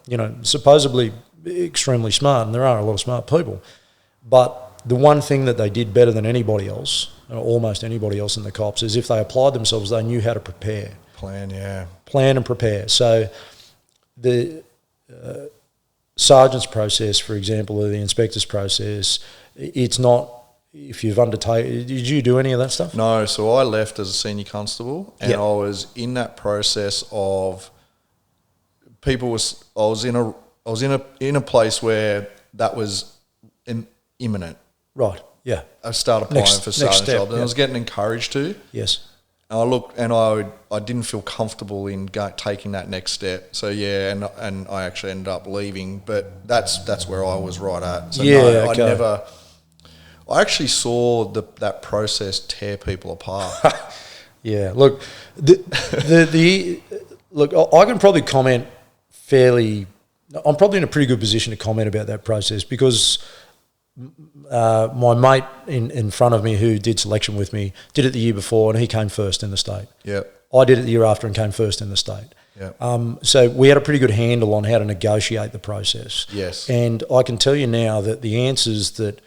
supposedly extremely smart, and there are a lot of smart people. But the one thing that they did better than anybody else, or almost anybody else in the cops, is if they applied themselves, they knew how to prepare. Plan and prepare. So the sergeant's process, for example, or the inspector's process, it's not, if you've undertaken, did you do any of that stuff? No, so I left as a senior constable, and I was in that process of I was in a place where that was imminent. Right. Yeah. I started applying for sergeant jobs, and I was getting encouraged to. Yes. And I looked, and I didn't feel comfortable in taking that next step. So and I actually ended up leaving, but that's where I was right at. So I actually saw that process tear people apart. Yeah. Look, look, I can probably comment fairly. I'm probably in a pretty good position to comment about that process because my mate in front of me who did selection with me did it the year before, and he came first in the state. Yep. I did it the year after and came first in the state. Yep. So we had a pretty good handle on how to negotiate the process. Yes. And I can tell you now that the answers that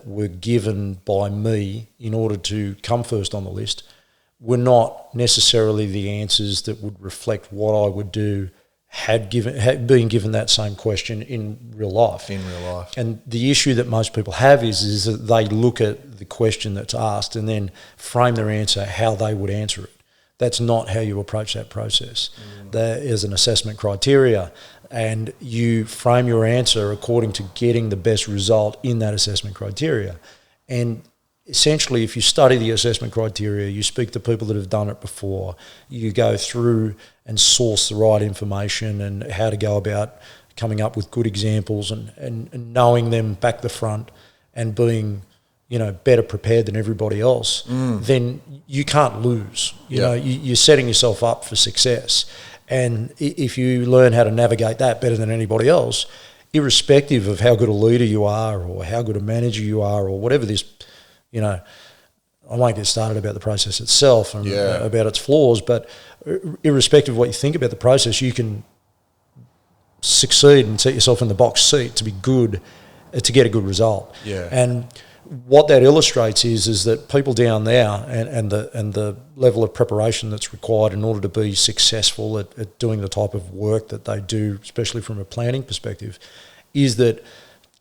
were given by me in order to come first on the list were not necessarily the answers that would reflect what I would do had been given that same question in real life. And the issue that most people have is that they look at the question that's asked and then frame their answer how they would answer it. That's not how you approach that process. There is an assessment criteria, and you frame your answer according to getting the best result in that assessment criteria. And essentially, if you study the assessment criteria, you speak to people that have done it before, you go through and source the right information and how to go about coming up with good examples and knowing them back the front and being, better prepared than everybody else, then you can't lose. You're setting yourself up for success. And if you learn how to navigate that better than anybody else, irrespective of how good a leader you are or how good a manager you are or whatever this, I won't get started about the process itself and about its flaws, but irrespective of what you think about the process, you can succeed and set yourself in the box seat to be good, to get a good result. Yeah. And what that illustrates is that people down there and the level of preparation that's required in order to be successful at doing the type of work that they do, especially from a planning perspective, is that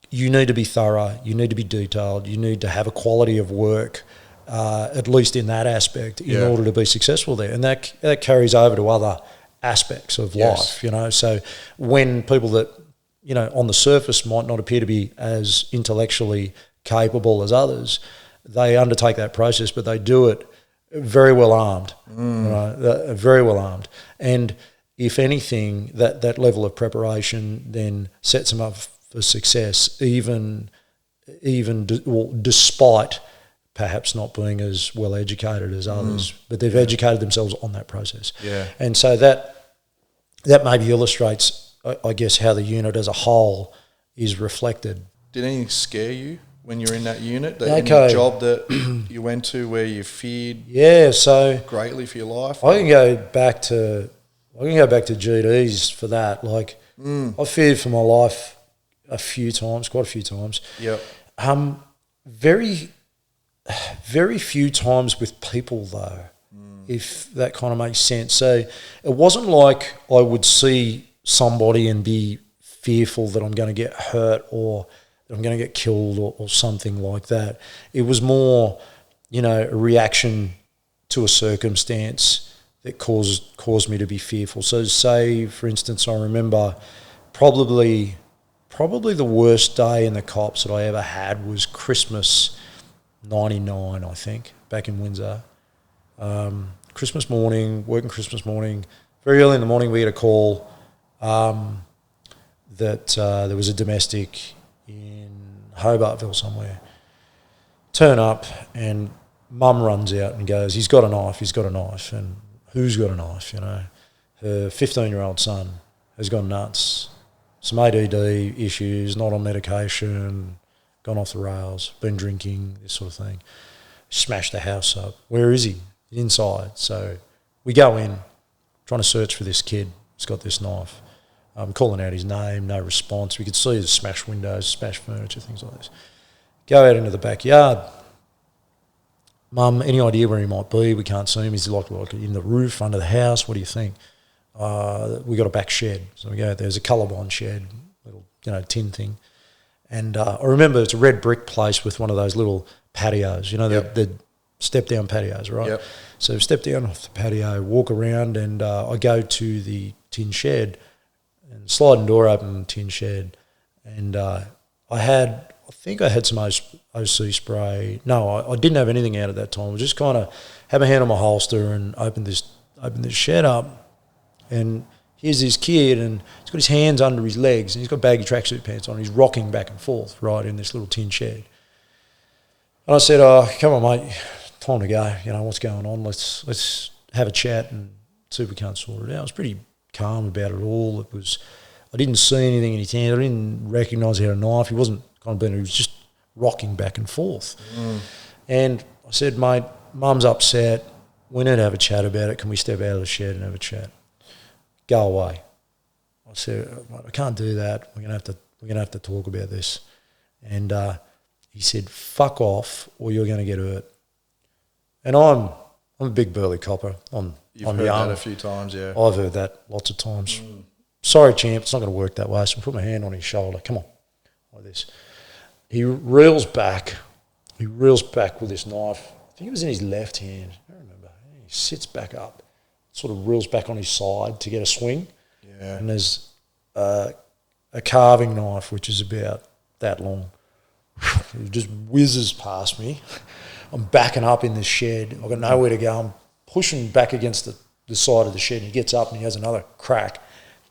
you need to be thorough, you need to be detailed, you need to have a quality of work, at least in that aspect, in order to be successful there. And that carries over to other aspects of life, So when people that, on the surface might not appear to be as intellectually capable as others, they undertake that process, but they do it very well armed, very well armed. And if anything, that level of preparation then sets them up for success, despite perhaps not being as well educated as others, but they've educated themselves on that process. Yeah. And so that maybe illustrates, I guess, how the unit as a whole is reflected. Did anything scare you when you were in that unit? Any job that you went to where you feared greatly for your life? I can go back to GDs for that. I feared for my life quite a few times. Yep. Very few times with people though, if that kind of makes sense. So it wasn't like I would see somebody and be fearful that I'm going to get hurt or that I'm going to get killed or something like that. It was more, a reaction to a circumstance that caused me to be fearful. So say, for instance, I remember probably the worst day in the cops that I ever had was Christmas 99, I think, back in Windsor. Christmas morning, working Christmas morning, very early in the morning we had a call that there was a domestic in Hobartville somewhere. Turn up and Mum runs out and goes, he's got a knife, and who's got a knife, Her 15-year-old son has gone nuts, some ADD issues, not on medication, gone off the rails, been drinking, this sort of thing. Smashed the house up. Where is he? Inside. So we go in, trying to search for this kid who's got this knife. Calling out his name, no response. We could see the smashed windows, smashed furniture, things like this. Go out into the backyard. Mum, any idea where he might be? We can't see him. He's like in the roof, under the house. What do you think? We got a back shed. So we go, there's a colourblind shed, little, tin thing. And I remember it's a red brick place with one of those little patios, the step-down patios, right? Yep. So step down off the patio, walk around, and I go to the tin shed, and sliding door open, tin shed, and I think I had some OC spray. No, I didn't have anything out at that time. I just kind of had my hand on my holster and opened this shed up, and here's this kid, and he's got his hands under his legs, and he's got baggy tracksuit pants on. He's rocking back and forth right in this little tin shed. And I said, come on, mate, time to go. What's going on? Let's have a chat and see if we can't sort it out. I was pretty calm about it all. I didn't see anything in his hand. I didn't recognise he had a knife. He wasn't kind of being, he was just rocking back and forth. And I said, mate, Mum's upset. We need to have a chat about it. Can we step out of the shed and have a chat? Go away. I said, I can't do that. We're gonna have to talk about this. And he said, fuck off or you're going to get hurt. And I'm a big burly copper. I'm heard young. that a few times, yeah. I've heard that lots of times. Sorry, champ, it's not going to work that way. So I put my hand on his shoulder. Come on, like this. He reels back with this knife. I think it was in his left hand. I don't remember. He sits back up, sort of reels back on his side to get a swing. Yeah. And there's a carving knife, which is about that long. It just whizzes past me. I'm backing up in the shed. I've got nowhere to go. I'm pushing back against the side of the shed, and he gets up and he has another crack.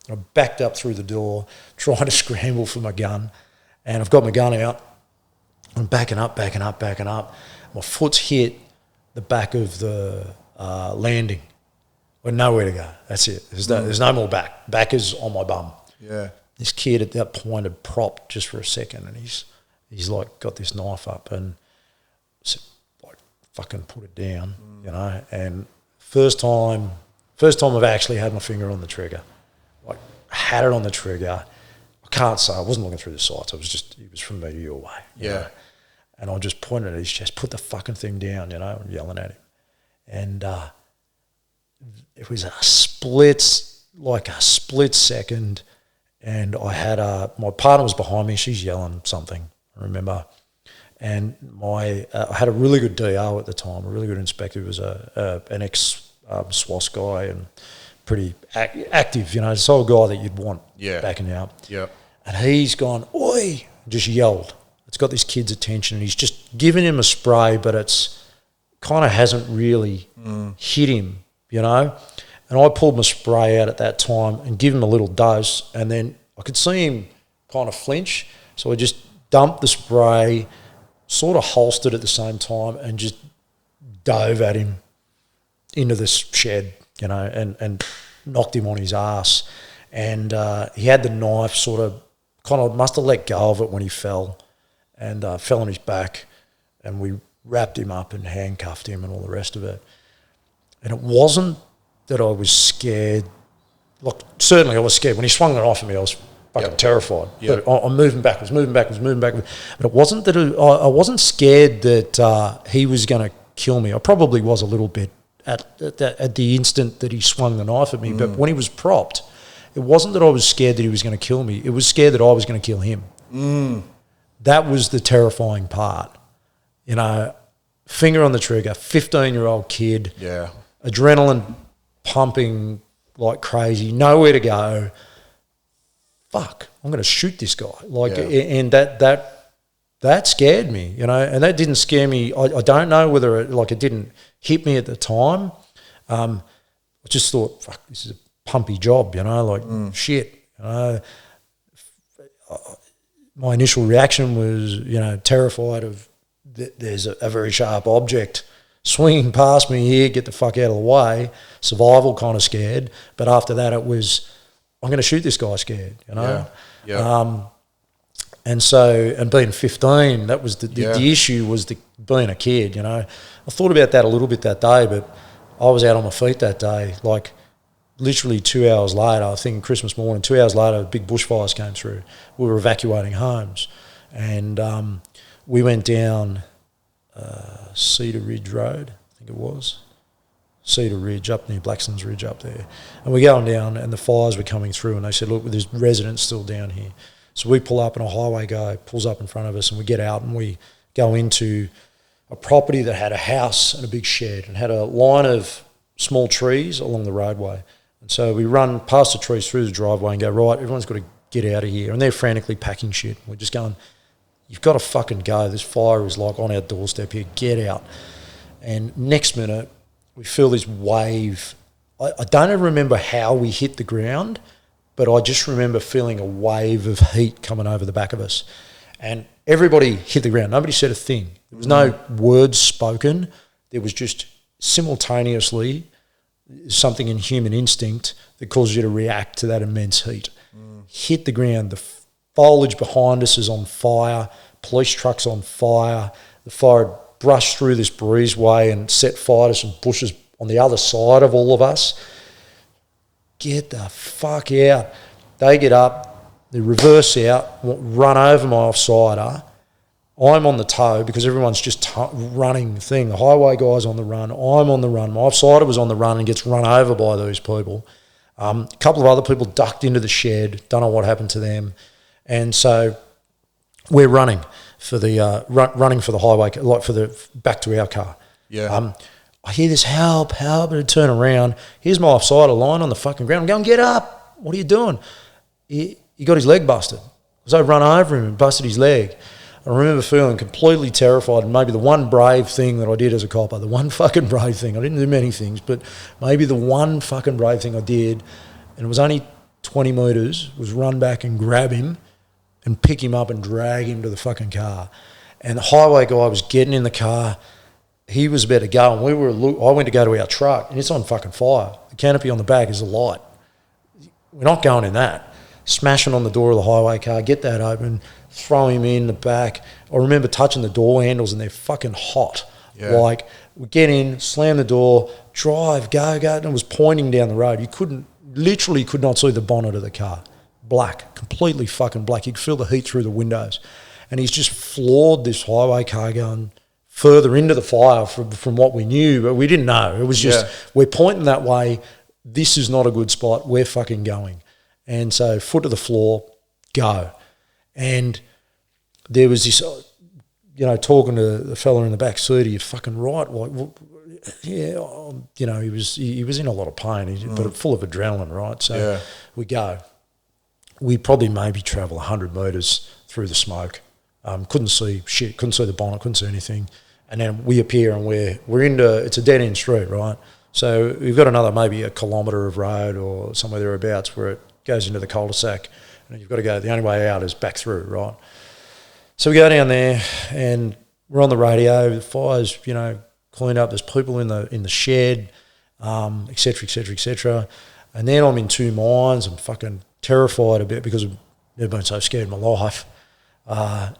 I backed up through the door, trying to scramble for my gun, and I've got my gun out. I'm backing up. My foot's hit the back of the landing. I've got nowhere to go. That's it. There's no more back. Back is on my bum. Yeah. This kid at that point had propped just for a second, and he's like got this knife up and like fucking put it down, And first time I've actually had my finger on the trigger. Like had it on the trigger. I can't say I wasn't looking through the sights. He was from me your way. Yeah. And I just pointed at his chest, put the fucking thing down, and yelling at him. And it was a split second, and I had my partner was behind me. She's yelling something, I remember. And I had a really good DO at the time, a really good inspector. He was an ex-SWAS guy and pretty active, the sort of guy that you'd want backing out. Yeah. And he's gone, oi, just yelled. It's got this kid's attention, and he's just given him a spray, but it's kind of hasn't really hit him, And I pulled my spray out at that time and give him a little dose, and then I could see him kind of flinch, so I just dumped the spray, sort of holstered at the same time, and just dove at him into this shed, and knocked him on his ass. And he had the knife must have let go of it when he fell, and fell on his back, and we wrapped him up and handcuffed him and all the rest of it. And it wasn't that I was scared. Look, certainly I was scared. When he swung the knife at me, I was fucking terrified. Yep. But I'm moving backwards. But it wasn't that I wasn't scared that he was going to kill me. I probably was a little bit at the instant that he swung the knife at me. But when he was propped, it wasn't that I was scared that he was going to kill me. It was scared that I was going to kill him. That was the terrifying part. Finger on the trigger, 15-year-old kid. Yeah. Adrenaline pumping like crazy, nowhere to go. Fuck, I'm going to shoot this guy. And that scared me, and that didn't scare me. I don't know whether it didn't hit me at the time. I just thought, fuck, this is a pumpy job, shit. My initial reaction was, terrified of there's a very sharp object swinging past me here, get the fuck out of the way, survival kind of scared. But after that, it was, I'm going to shoot this guy scared, you know? Yeah. And so, and being 15, that was the issue was being a kid, you know. I thought about that a little bit that day, but I was out on my feet that day. Like, literally 2 hours later, I think Christmas morning, 2 hours later, big bushfires came through. We were evacuating homes. And we went down Cedar Ridge Road, I think it was. Cedar Ridge, up near Blackson's Ridge up there. And we're going down, and the fires were coming through, and they said, look, there's residents still down here. So we pull up, and a highway guy pulls up in front of us, and we get out, and we go into a property that had a house and a big shed and had a line of small trees along the roadway. And so we run past the trees through the driveway and go, right, everyone's got to get out of here. And they're frantically packing shit. We're just going, you've got to fucking go. This fire is like on our doorstep here. Get out. And next minute, we feel this wave. I don't even remember how we hit the ground, but I just remember feeling a wave of heat coming over the back of us. And everybody hit the ground. Nobody said a thing. There was no words spoken. There was just simultaneously something in human instinct that causes you to react to that immense heat. Hit the ground. The foliage behind us is on fire. Police trucks on fire. The fire brushed through this breezeway and set fire to some bushes on the other side of all of us. Get the fuck out. They get up, they reverse out, run over my offsider. I'm on the tow because everyone's just running the thing. The highway guy's on the run. I'm on the run. My offsider was on the run and gets run over by those people. A couple of other people ducked into the shed. Don't know what happened to them. And so we're running for the running for the highway, like for the back to our car. Yeah. I hear this help, and I turn around. Here's my offsider lying on the fucking ground. I'm going, get up. What are you doing? He got his leg busted. So I run over him and busted his leg. I remember feeling completely terrified, and maybe the one brave thing that I did as a copper, the one fucking brave thing, I didn't do many things, but maybe the one fucking brave thing I did, and it was only 20 metres, was run back and grab him and pick him up and drag him to the fucking car. And the highway guy was getting in the car. He was about to go, and I went to go to our truck, and it's on fucking fire. The canopy on the back is alight. We're not going in that. Smashing on the door of the highway car, get that open, throw him in the back. I remember touching the door handles, and they're fucking hot. Yeah. Like, we get in, slam the door, drive, go, and it was pointing down the road. You literally could not see the bonnet of the car. Black, completely fucking black. You could feel the heat through the windows. And he's just floored this highway car going further into the fire from what we knew, but we didn't know. It was just, we're pointing that way. This is not a good spot. We're fucking going. And so foot to the floor, go. And there was this, talking to the fella in the back seat, are you fucking right? Like, he was in a lot of pain, but full of adrenaline, right? So we go. We probably maybe travel 100 metres through the smoke. Couldn't see shit, couldn't see the bonnet, couldn't see anything. And then we appear and we're into, it's a dead-end street, right? So we've got another maybe a kilometre of road or somewhere thereabouts where it goes into the cul-de-sac, and you've got to go, the only way out is back through, right? So we go down there and we're on the radio, the fire's, cleaned up, there's people in the shed, et cetera, et cetera, et cetera. And then I'm in two minds, I'm fucking terrified a bit because I've never been so scared in my life.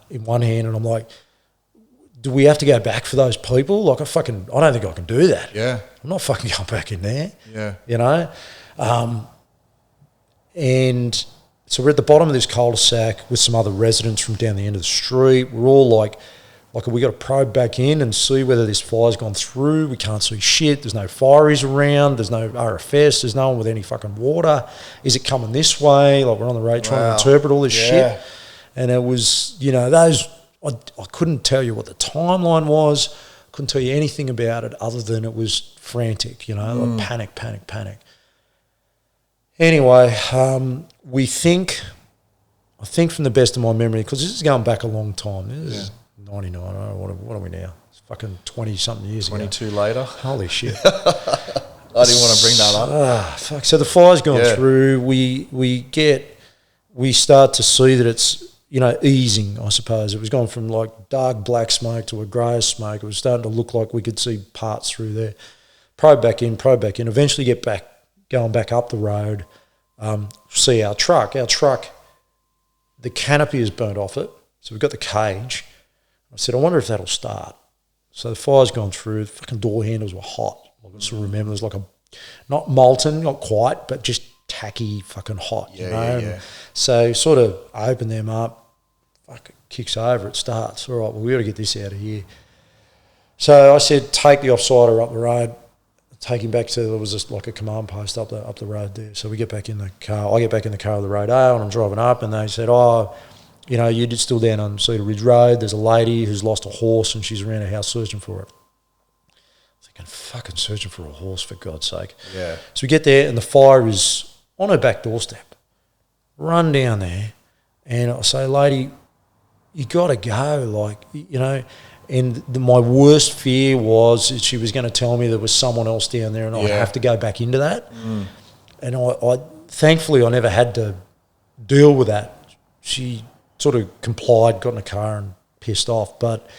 In one hand, and I'm like, do we have to go back for those people? Like, I don't think I can do that. Yeah. I'm not fucking going back in there. Yeah. And so we're at the bottom of this cul-de-sac with some other residents from down the end of the street. We're all like we got to probe back in and see whether this fire's gone through. We can't see shit. There's no fireys around. There's no RFS. There's no one with any fucking water. Is it coming this way? Like, we're on the road trying to interpret all this shit. And it was, I couldn't tell you what the timeline was. Couldn't tell you anything about it other than it was frantic, like panic. Anyway, I think from the best of my memory, because this is going back a long time. This is 99. I don't know, what are we now? It's fucking 20-something years 22 ago. later. Holy shit. I didn't want to bring that up. Fuck. So the fire's gone through. We start to see that it's, easing, I suppose. It was going from like dark black smoke to a greyish smoke. It was starting to look like we could see parts through there. Probe back in, eventually going back up the road, see our truck. Our truck, the canopy is burnt off it, so we've got the cage. I said, I wonder if that'll start. So the fire's gone through, the fucking door handles were hot. I still remember there's like not molten, not quite, but just tacky fucking hot, Yeah. So sort of open them up, fucking kicks over, it starts. All right, well, we got to get this out of here. So I said, take the offsider up the road, take him back to, there was just like a command post up the road there. So we get back in the car. I get back in the car with the radar and I'm driving up and they said, you're still down on Cedar Ridge Road. There's a lady who's lost a horse and she's around her house searching for it. I'm thinking, fucking searching for a horse, for God's sake. Yeah. So we get there and the fire is on her back doorstep. Run down there and I say, lady, you got to go, and my worst fear was that she was going to tell me there was someone else down there and I'd have to go back into that. And I thankfully I never had to deal with that. She sort of complied, got in the car and pissed off. But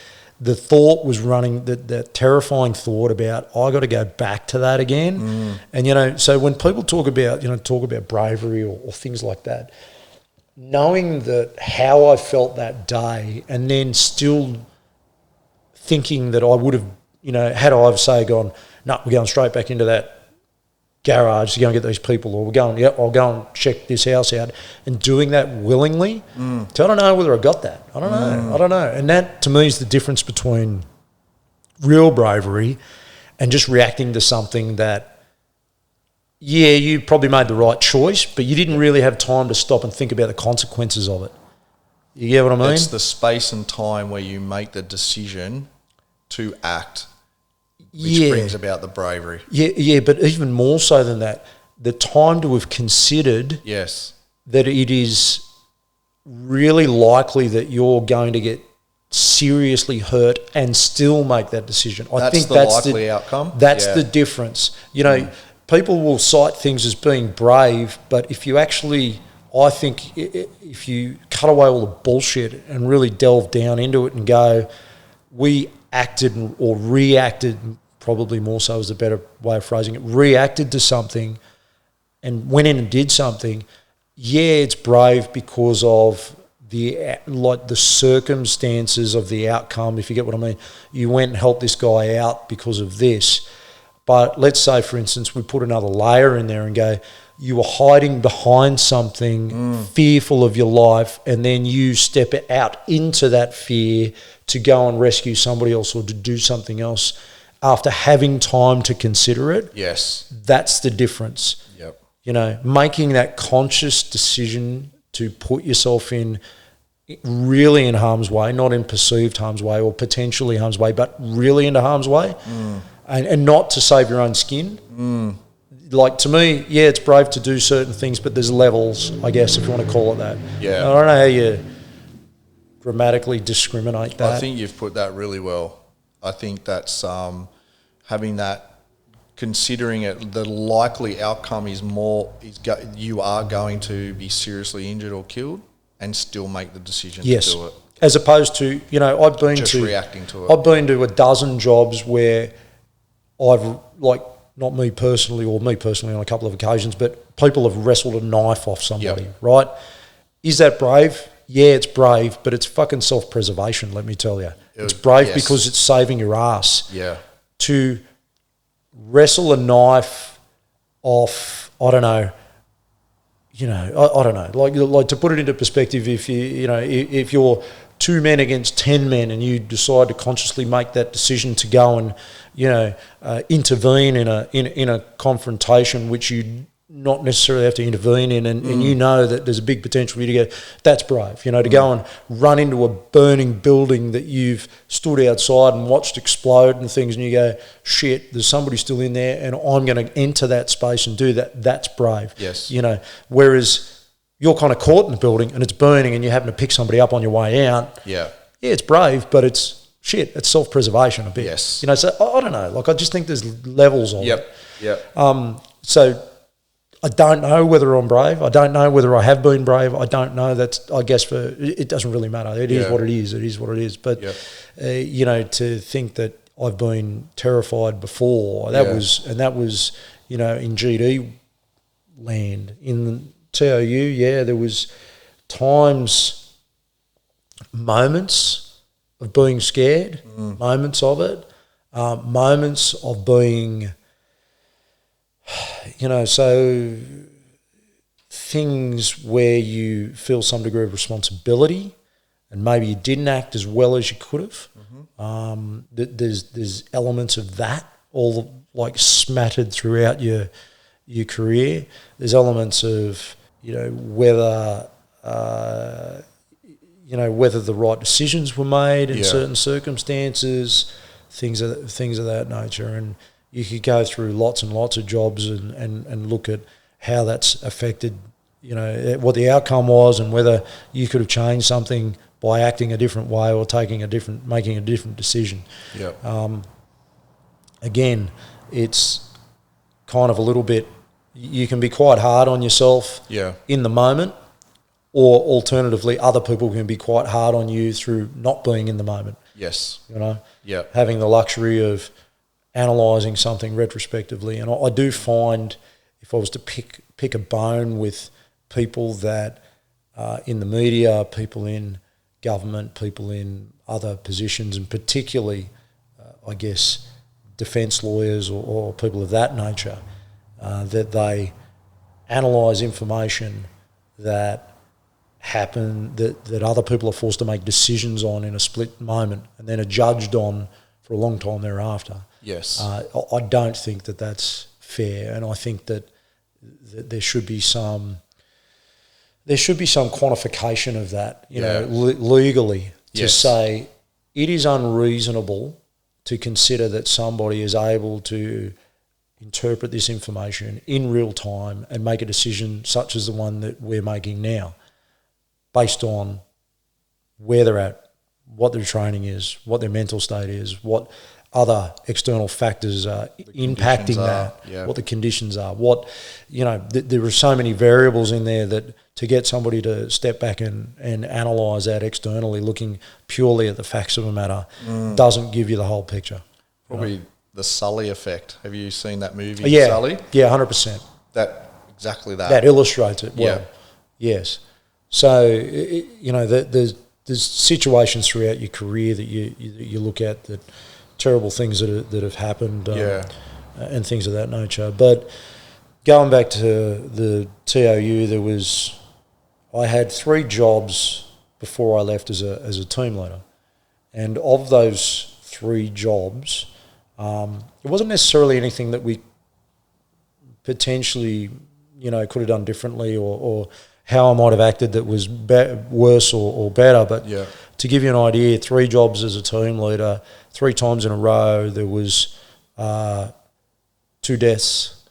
the thought was running, that terrifying thought about, I got to go back to that again. And, so when people talk about bravery or things like that, knowing that how I felt that day and then still thinking that I would have, had I, say, gone, no, we're going straight back into that garage to go and get these people, or I'll go and check this house out, and doing that willingly. So I don't know whether I got that. I don't know. And that, to me, is the difference between real bravery and just reacting to something that, you probably made the right choice, but you didn't really have time to stop and think about the consequences of it. You get what I mean? It's the space and time where you make the decision to act, which brings about the bravery. Yeah, but even more so than that, the time to have considered that it is really likely that you're going to get seriously hurt and still make that decision. I think that's the likely outcome. That's the difference. People will cite things as being brave, but if you actually, I think if you cut away all the bullshit and really delve down into it and go, we acted or reacted, probably more so is a better way of phrasing it, reacted to something and went in and did something, it's brave because of the circumstances of the outcome, if you get what I mean. You went and helped this guy out because of this. But let's say, for instance, we put another layer in there and go, you were hiding behind something, fearful of your life, and then you step out into that fear to go and rescue somebody else or to do something else after having time to consider it. Yes. That's the difference. Yep. Making that conscious decision to put yourself in really in harm's way, not in perceived harm's way or potentially harm's way, but really into harm's way. And not to save your own skin. Like, to me, it's brave to do certain things, but there's levels, I guess, if you want to call it that. Yeah. I don't know how you grammatically discriminate that. I think you've put that really well. I think that's having that, considering it, the likely outcome is you are going to be seriously injured or killed and still make the decision to do it. As opposed to, I've been just reacting to it. I've been to a dozen jobs where I've, not me personally or me personally on a couple of occasions, but people have wrestled a knife off somebody, right? Is that brave? Yeah, it's brave, but it's fucking self-preservation, let me tell you. It's brave because it's saving your ass. Yeah. To wrestle a knife off, I don't know, I don't know. Like to put it into perspective, if if you're 2 men against 10 men and you decide to consciously make that decision to go and intervene in a confrontation which you not necessarily have to intervene in, and you know that there's a big potential for you to go, that's brave, to go and run into a burning building that you've stood outside and watched explode and things, and you go, shit, there's somebody still in there and I'm going to enter that space and do that. That's brave. Yes. Whereas you're kind of caught in the building and it's burning and you're having to pick somebody up on your way out. Yeah, it's brave, but it's self-preservation a bit. Yes. So I don't know. I just think there's levels of it. Yep. So I don't know whether I'm brave. I don't know whether I have been brave. I don't know. I guess it doesn't really matter. It is what it is. It is what it is. But, to think that I've been terrified before, that was, in GD land. In TOU, there was times, moments of being scared, moments of it, moments of being... so things where you feel some degree of responsibility and maybe you didn't act as well as you could have. There's elements of that all like smattered throughout your career. There's elements of, whether the right decisions were made in certain circumstances, things of that nature. And you could go through lots and lots of jobs and look at how that's affected, what the outcome was and whether you could have changed something by acting a different way or making a different decision. Again, it's kind of a little bit, you can be quite hard on yourself in the moment, or alternatively, other people can be quite hard on you through not being in the moment. Yes. Having the luxury of analysing something retrospectively. And I do find, if I was to pick a bone with people that in the media, people in government, people in other positions, and particularly, I guess, defence lawyers or people of that nature, that they analyse information that happen, that other people are forced to make decisions on in a split moment and then are judged on for a long time thereafter. Yes. I don't think that that's fair, and I think that there should be some quantification of that, legally, to say it is unreasonable to consider that somebody is able to interpret this information in real time and make a decision such as the one that we're making now, based on where they're at, what their training is, what their mental state is, what other external factors are impacting that, what the conditions are, there are so many variables in there that to get somebody to step back and analyse that externally, looking purely at the facts of a matter, doesn't give you the whole picture. Probably the Sully effect. Have you seen that movie, Sully? Yeah, 100%. Exactly that. That illustrates it well. Yes. So, there's situations throughout your career that you look at, that terrible things that have happened, and things of that nature. But going back to the TOU, I had 3 jobs before I left as a team leader, and of those 3 jobs, it wasn't necessarily anything that we potentially could have done differently, or how I might have acted that was worse or better. But to give you an idea, 3 jobs as a team leader, 3 times in a row, there was 2 deaths,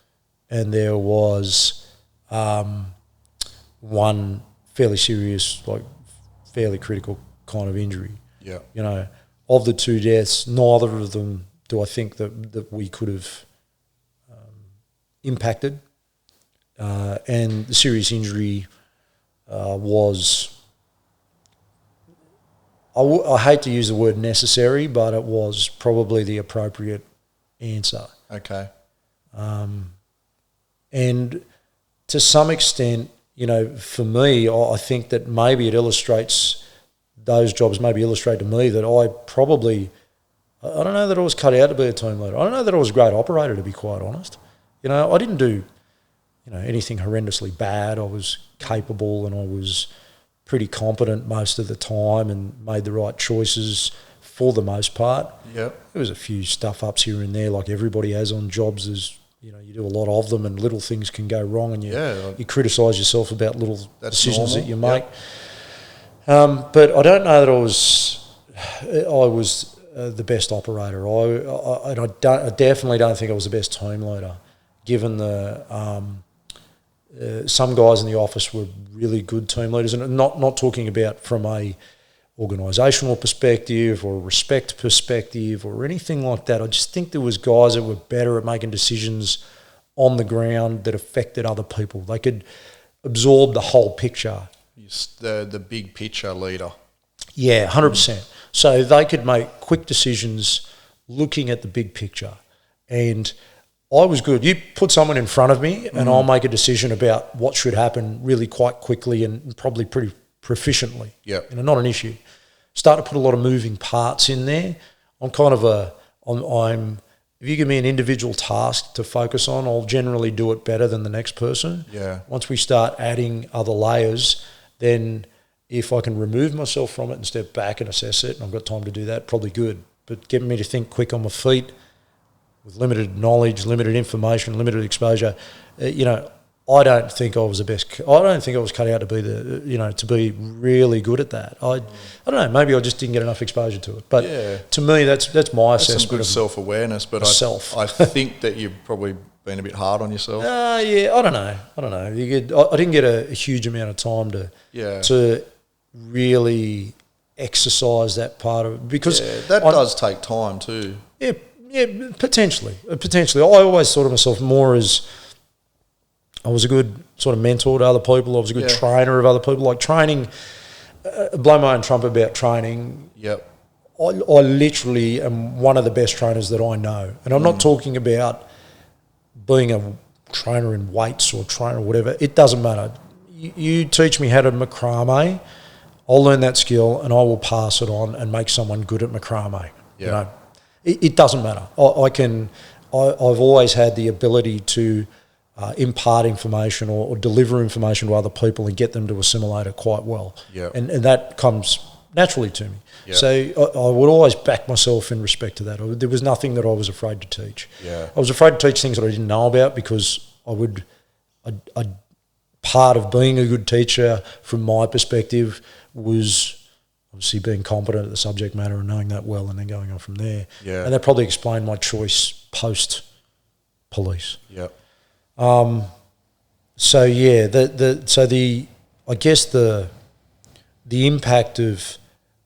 and there was 1 fairly serious, fairly critical kind of injury. Of the 2 deaths, neither of them do I think that we could have impacted. And the serious injury was, I hate to use the word necessary, but it was probably the appropriate answer. Okay. And to some extent, for me, I think that maybe it illustrates, those jobs maybe illustrate to me that I don't know that I was cut out to be a team leader. I don't know that I was a great operator, to be quite honest. I didn't do anything horrendously bad. I was capable and I was pretty competent most of the time and made the right choices for the most part. Yep. There was a few stuff-ups here and there, like everybody has on jobs. There's, you do a lot of them, and little things can go wrong, and you criticise yourself about little decisions that you make. But I don't know that I was the best operator. I definitely don't think I was the best team leader, given the some guys in the office were really good team leaders, and not talking about from a organisational perspective or a respect perspective or anything like that. I just think there was guys that were better at making decisions on the ground that affected other people. They could absorb the whole picture. The big picture leader. Yeah, 100%. So they could make quick decisions looking at the big picture. And I was good. You put someone in front of me and I'll make a decision about what should happen really quite quickly and probably pretty proficiently. Yeah. Not an issue. Start to put a lot of moving parts in there. If you give me an individual task to focus on, I'll generally do it better than the next person. Yeah. Once we start adding other layers, then if I can remove myself from it and step back and assess it, and I've got time to do that, probably good. But getting me to think quick on my feet with limited knowledge, limited information, limited exposure, I don't think I was the best. I don't think I was cut out to be to be really good at that. I don't know. Maybe I just didn't get enough exposure to it. But to me, that's my assessment. That's some good self-awareness. But I think that you've probably been a bit hard on yourself. Yeah, I don't know. I didn't get a huge amount of time to really exercise that part of it because that does take time too. Yeah, potentially. I always thought of myself more as I was a good sort of mentor to other people. I was a good trainer of other people. Like training, blow my own trumpet about training. Yep. I literally am one of the best trainers that I know. And I'm not talking about being a trainer in weights or trainer or whatever. It doesn't matter. You teach me how to macrame, I'll learn that skill and I will pass it on and make someone good at macrame. Yeah. It doesn't matter. I've always had the ability to impart information or deliver information to other people and get them to assimilate it quite well. Yep. And that comes naturally to me. Yep. So I would always back myself in respect to that. There was nothing that I was afraid to teach. Yeah. I was afraid to teach things that I didn't know about because part of being a good teacher from my perspective was obviously being competent at the subject matter and knowing that well and then going on from there. Yeah. And that probably explained my choice post-police. Yep. I guess the impact of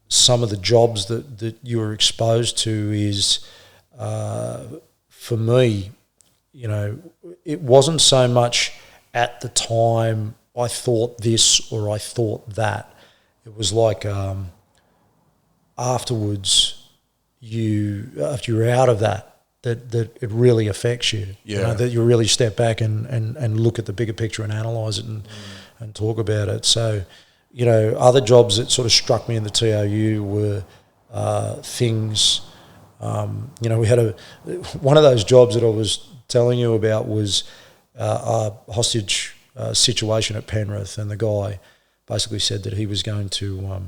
some of the jobs that you were exposed to is, for me, it wasn't so much at the time I thought this or I thought that. It was like afterwards, after you're out of that it really affects you. Yeah. That you really step back and look at the bigger picture and analyse it and talk about it. So, other jobs that sort of struck me in the TOU were things. We had one of those jobs that I was telling you about was a hostage situation at Penrith, and the guy basically said that he was going to,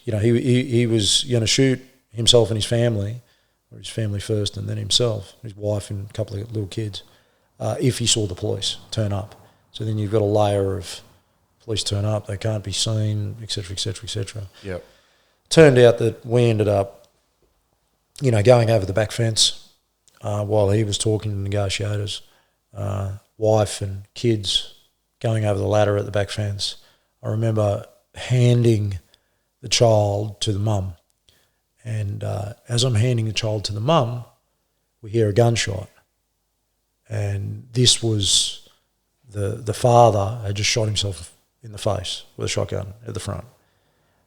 he was going to shoot himself and his family, or his family first and then himself, his wife and a couple of little kids, if he saw the police turn up. So then you've got a layer of police turn up, they can't be seen, et cetera, et cetera, et cetera. Yep. Turned out that we ended up, going over the back fence while he was talking to negotiators, wife and kids going over the ladder at the back fence. I remember handing the child to the mum. And as I'm handing the child to the mum, we hear a gunshot. And this was the father had just shot himself in the face with a shotgun at the front.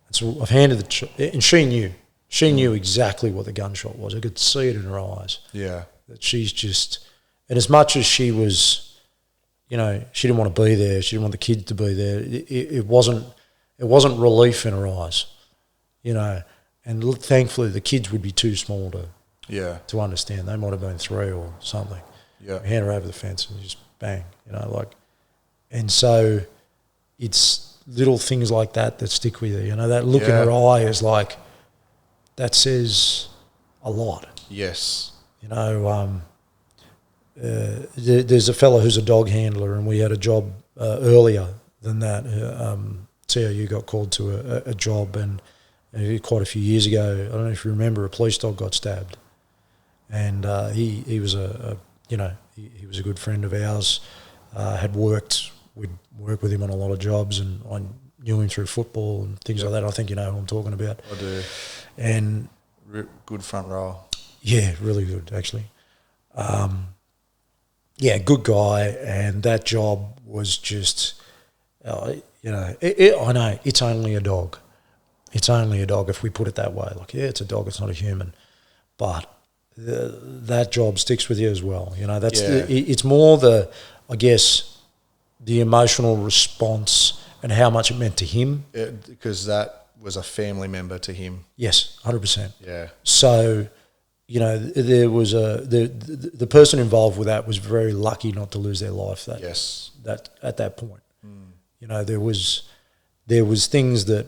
And so I've handed the child, and she knew. She knew exactly what the gunshot was. I could see it in her eyes. Yeah. That she's just, and as much as she was, she didn't want to be there, she didn't want the kids to be there, it wasn't relief in her eyes, And thankfully, the kids would be too small to understand. They might have been 3 or something. Yeah. Hand her over the fence and just bang, And so it's little things like that stick with you. That look in her eye is like, that says a lot. Yes. There's a fellow who's a dog handler, and we had a job earlier than that. TOU got called to a job, and quite a few years ago, I don't know if you remember, a police dog got stabbed, and he was he was a good friend of ours. We'd worked with him on a lot of jobs, and I knew him through football and things like that. I think you know who I'm talking about. I do. And good front row. Yeah, really good actually. yeah, good guy, and that job was just, I know it's only a dog. It's only a dog if we put it that way. Like, yeah, it's a dog, it's not a human. But that job sticks with you as well. That's it's more I guess, the emotional response and how much it meant to him. Because that was a family member to him. Yes, 100%. Yeah. So, there was the person involved with that was very lucky not to lose their life. That at that point, there was things that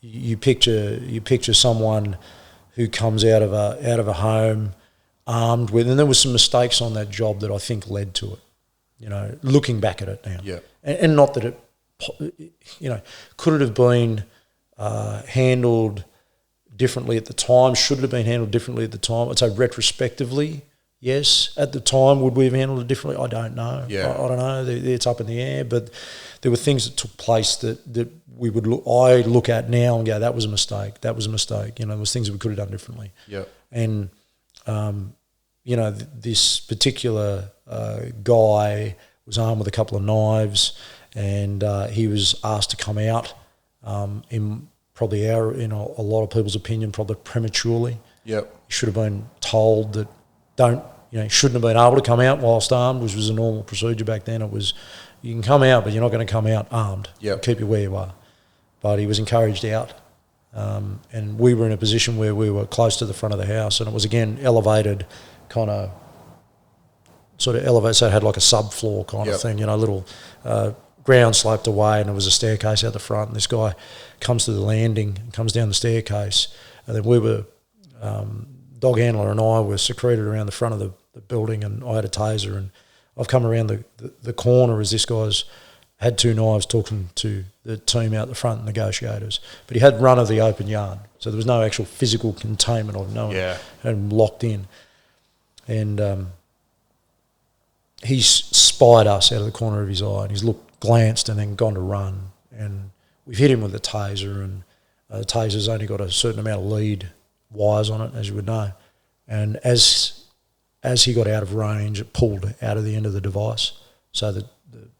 you picture someone who comes out of a home armed with, and there was some mistakes on that job that I think led to it. Looking back at it now, and not that it, could it have been handled differently at the time? Should it have been handled differently at the time? I'd say retrospectively, yes. At the time, would we have handled it differently? I don't know. Yeah. I don't know. It's up in the air. But there were things that took place that we would I look at now and go, that was a mistake. That was a mistake. There was things that we could have done differently. Yeah. And this particular guy was armed with a couple of knives, and he was asked to come out in probably in a lot of people's opinion, probably prematurely. Yep. He should have been told that he shouldn't have been able to come out whilst armed, which was a normal procedure back then. It was, you can come out, but you're not going to come out armed. Yep. Keep you where you are. But he was encouraged out. And we were in a position where we were close to the front of the house, and it was, again, elevated, sort of elevated, so it had like a subfloor kind of thing, a little ground sloped away, and there was a staircase out the front, and this guy comes to the landing, comes down the staircase, and then we were, dog handler and I were secreted around the front of the building, and I had a taser, and I've come around the corner as this guy's had two knives talking to the team out the front, negotiators, but he had run of the open yard, so there was no actual physical containment of no one had him locked in, and he's spied us out of the corner of his eye, and he's glanced and then gone to run, and we've hit him with a taser, and the taser's only got a certain amount of lead wires on it, as you would know, and as he got out of range, it pulled out of the end of the device, so that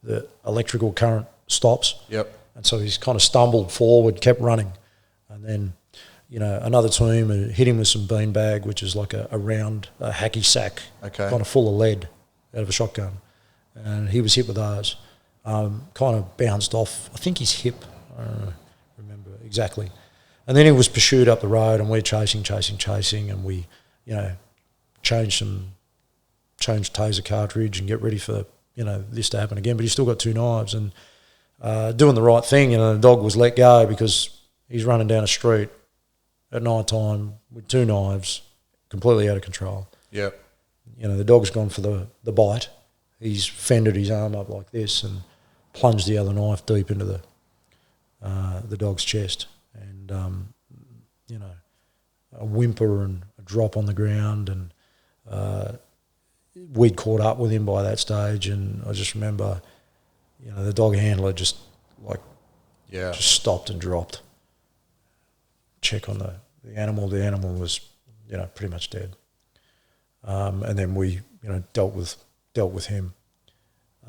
the electrical current stops. Yep. And so he's kind of stumbled forward, kept running, and then another team hit him with some beanbag, which is like a round hacky sack, kind of full of lead out of a shotgun, and he was hit with those. Kind of bounced off, I think his hip, I don't remember exactly. And then he was pursued up the road, and we're chasing, and we, change taser cartridge and get ready for, this to happen again. But he's still got two knives, and doing the right thing, the dog was let go because he's running down a street at night time with two knives, completely out of control. Yep. The dog's gone for the bite. He's fended his arm up like this and plunged the other knife deep into the dog's chest, and a whimper and a drop on the ground, and we'd caught up with him by that stage, and I just remember, the dog handler just stopped and dropped. Check on the animal. The animal was, pretty much dead. And then we, dealt with him.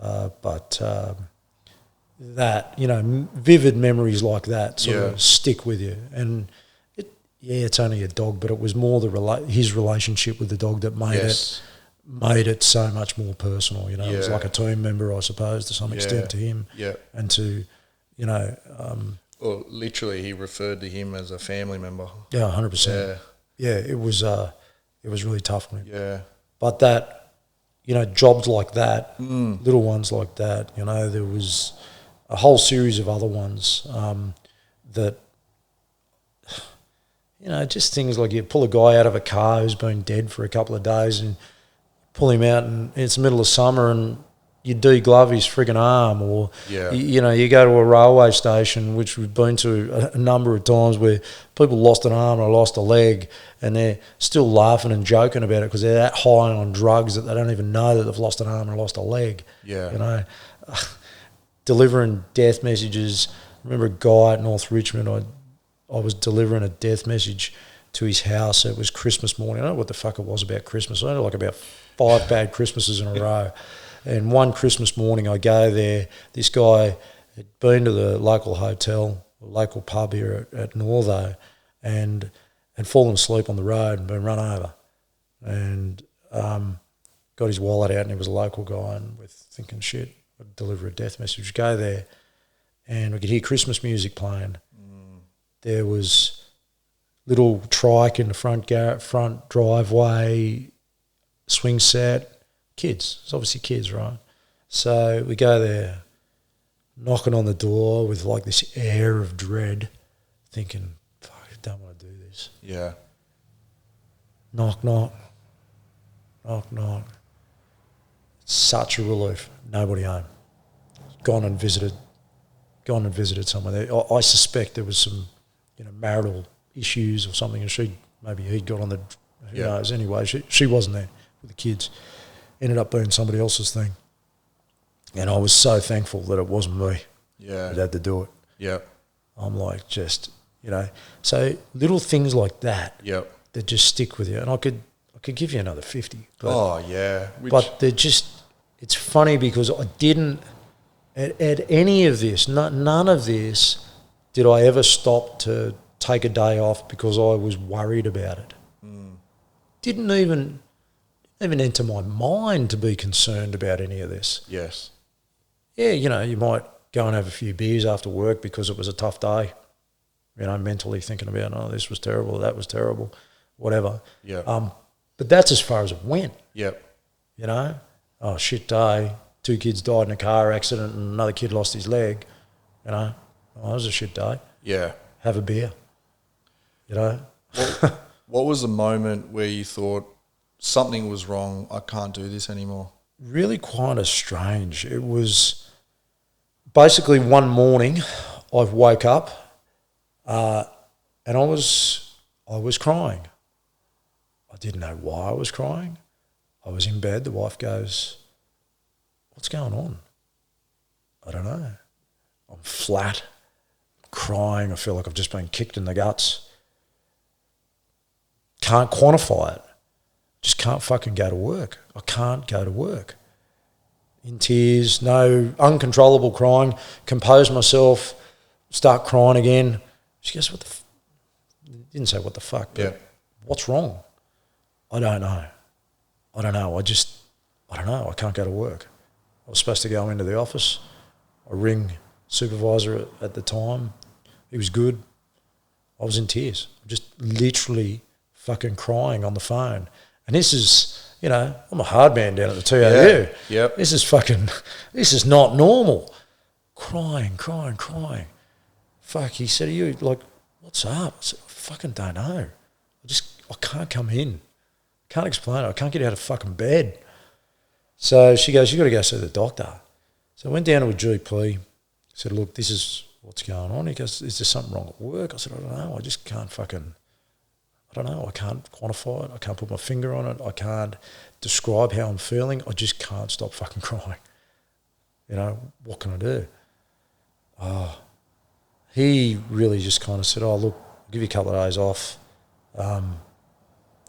But that, vivid memories like that sort of stick with you. And it's only a dog, but it was more his relationship with the dog that made it so much more personal. It was like a team member, I suppose, to some extent to him. Yeah. And to, well, literally, he referred to him as a family member. Yeah, 100%. Yeah, it was really tough on him. Yeah. But that, jobs like that, little ones like that, there was a whole series of other ones that, just things like you pull a guy out of a car who's been dead for a couple of days and pull him out, and it's the middle of summer, and you de-glove his friggin' arm, or you go to a railway station, which we've been to a number of times, where people lost an arm or lost a leg, and they're still laughing and joking about it because they're that high on drugs that they don't even know that they've lost an arm or lost a leg. Yeah, delivering death messages. I remember a guy at North Richmond. I was delivering a death message to his house. It was Christmas morning. I don't know what the fuck it was about Christmas. I don't know, like about 5 bad Christmases in a row. And one Christmas morning I go there, this guy had been to the local hotel, the local pub here at Northo, and had fallen asleep on the road and been run over. And got his wallet out, and he was a local guy, and we're thinking, shit, I'd deliver a death message. Go there, and we could hear Christmas music playing. There was little trike in the front driveway, swing set, kids. It's obviously kids, right? So we go there, knocking on the door with like this air of dread, thinking, fuck, I don't want to do this. Yeah. Knock, knock. Knock, knock. Such a relief. Nobody home. Gone and visited someone there. I suspect there was some, marital issues or something, and he'd got on the, who knows. Anyway, she wasn't there with the kids. Ended up being somebody else's thing. And I was so thankful that it wasn't me that had to do it. Yeah. I'm like, just, so little things like that that just stick with you. And I could give you another 50. But, but they're just, it's funny because I didn't, at any of this, none of this did I ever stop to take a day off because I was worried about it. Didn't even enter my mind to be concerned about any of this. Yes. Yeah, you might go and have a few beers after work because it was a tough day, mentally thinking about, oh, this was terrible, that was terrible, whatever. Yeah. But that's as far as it went. Yep. Oh, shit day, 2 kids died in a car accident and another kid lost his leg, oh, that was a shit day. Yeah. Have a beer, What was the moment where you thought something was wrong, I can't do this anymore? Really kind of strange. It was basically one morning I woke up and I was crying. I didn't know why I was crying. I was in bed. The wife goes, what's going on? I don't know. I'm flat, crying. I feel like I've just been kicked in the guts. Can't quantify it. Just can't fucking go to work. I can't go to work. In tears, no uncontrollable crying, compose myself, start crying again. She goes, didn't say what the fuck, but what's wrong? I don't know. I don't know. I don't know. I can't go to work. I was supposed to go into the office. I ring supervisor at the time. He was good. I was in tears. Just literally fucking crying on the phone. And this is, I'm a hard man down at the TAU. Yeah. Yep. This is not normal. Crying. Fuck, he said to you, like, what's up? I said, I fucking don't know. I can't come in. Can't explain it. I can't get out of fucking bed. So she goes, you got to go see the doctor. So I went down to a GP. Said, look, this is what's going on. He goes, is there something wrong at work? I said, I don't know. I just can't I don't know. I can't quantify it. I can't put my finger on it. I can't describe how I'm feeling. I just can't stop fucking crying. What can I do? He really just kind of said, oh, look, I'll give you a couple of days off.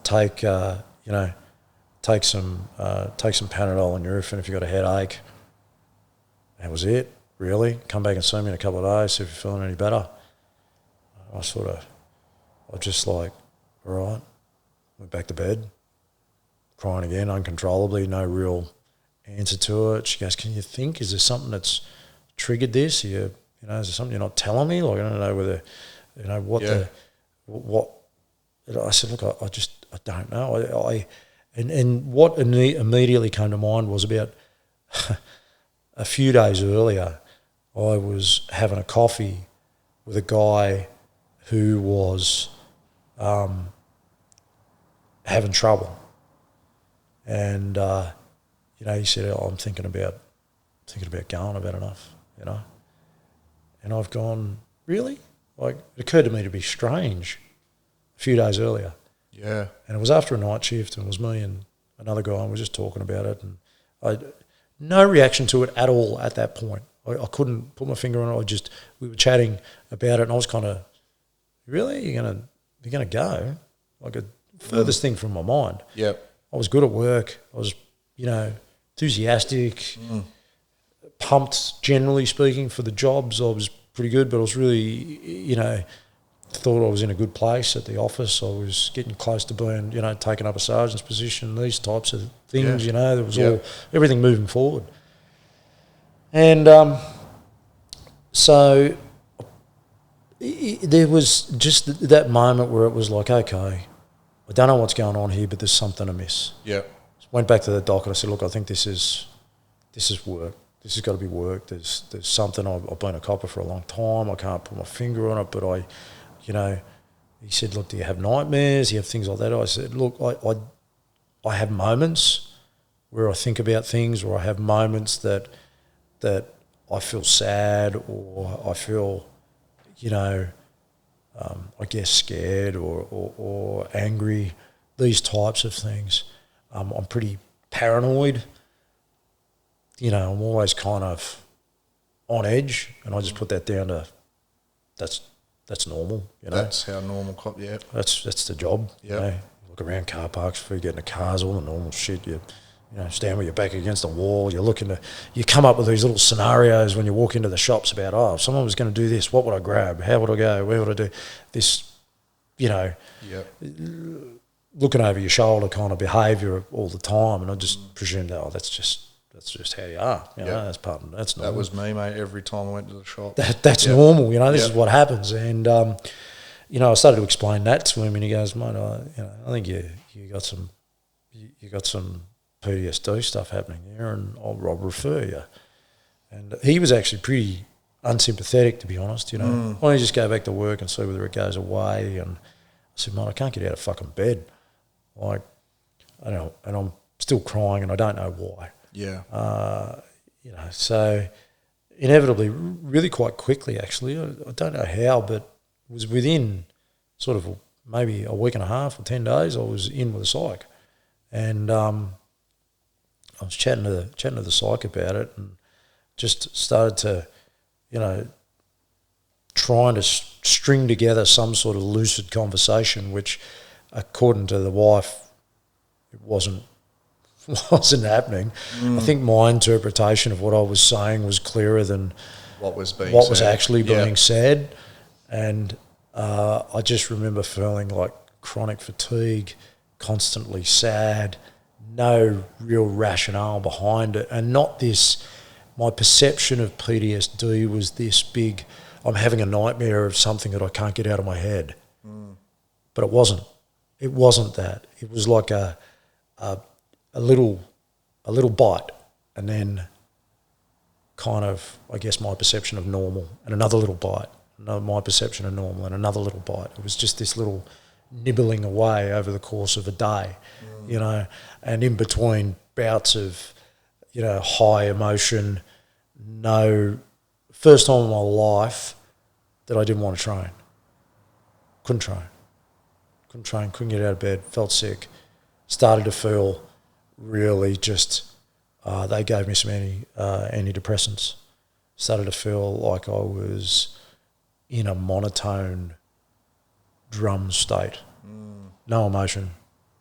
Take some Panadol and Nurofen if you've got a headache. That was it, really. Come back and see me in a couple of days, see if you're feeling any better. I just like, all right, went back to bed, crying again uncontrollably, no real answer to it. She goes, can you think, is there something that's triggered this? Is there something you're not telling me? Like, I don't know whether, what. I said, look, I don't know. And what immediately came to mind was about a few days earlier, I was having a coffee with a guy who was having trouble. And, he said, oh, I'm thinking about going, I've had enough, And I've gone, really? Like, it occurred to me to be strange a few days earlier. Yeah. And it was after a night shift, and it was me and another guy, and we were just talking about it, and I no reaction to it at all at that point. I couldn't put my finger on it. We were chatting about it, and I was kind of, really? You're gonna go? Like, a furthest thing from my mind. Yep. I was good at work. I was, enthusiastic, pumped, generally speaking, for the jobs. I was pretty good, but I was really, thought I was in a good place at the office. I was getting close to being, taking up a sergeant's position, these types of things, there was everything moving forward. And so there was just that moment where it was like, okay, I don't know what's going on here, but there's something amiss. Yeah. Went back to the doc and I said, look, I think this is work. This has got to be work. There's something. I've been a copper for a long time. I can't put my finger on it, but he said, look, do you have nightmares? Do you have things like that? I said, look, I have moments where I think about things, or I have moments that I feel sad, or I feel, I guess scared or angry, these types of things. I'm pretty paranoid. I'm always kind of on edge, and I just put that down to that's normal. That's how normal cop. Yeah, that's the job. Yeah, look around car parks before you get in the cars, all the normal shit. You stand with your back against the wall. You come up with these little scenarios when you walk into the shops about, if someone was going to do this, what would I grab? How would I go? Where would I do this? Looking over your shoulder kind of behaviour all the time, and I just presumed, that's just how you are. That's that's normal. That was me, mate. Every time I went to the shop, that's normal. This is what happens, and I started to explain that to him, and he goes, mate, I think you got some PTSD stuff happening here, and I'll refer you. And he was actually pretty unsympathetic, to be honest. Why don't you just go back to work and see whether it goes away? And I said, mate, I can't get out of fucking bed. Like, I don't know, and I'm still crying, and I don't know why. Yeah. So inevitably, really quite quickly, actually, I don't know how, but it was within sort of maybe a week and a half or 10 days, I was in with a psych. And I was chatting to the psych about it, and just started to, trying to string together some sort of lucid conversation, which, according to the wife, it wasn't happening. I think my interpretation of what I was saying was clearer than what was actually being said. And I just remember feeling like chronic fatigue, constantly sad, no real rationale behind it, and not this. My perception of PTSD was this big, I'm having a nightmare of something that I can't get out of my head. But it wasn't. It wasn't that. It was like a little bite, and then kind of, I guess, my perception of normal, and another little bite, my perception of normal, and another little bite. It was just this little nibbling away over the course of a day, and in between bouts of, high emotion, first time in my life that I didn't want to train. Couldn't train, couldn't get out of bed, felt sick, started to feel really just, they gave me some antidepressants, started to feel like I was in a monotone drum state. No emotion,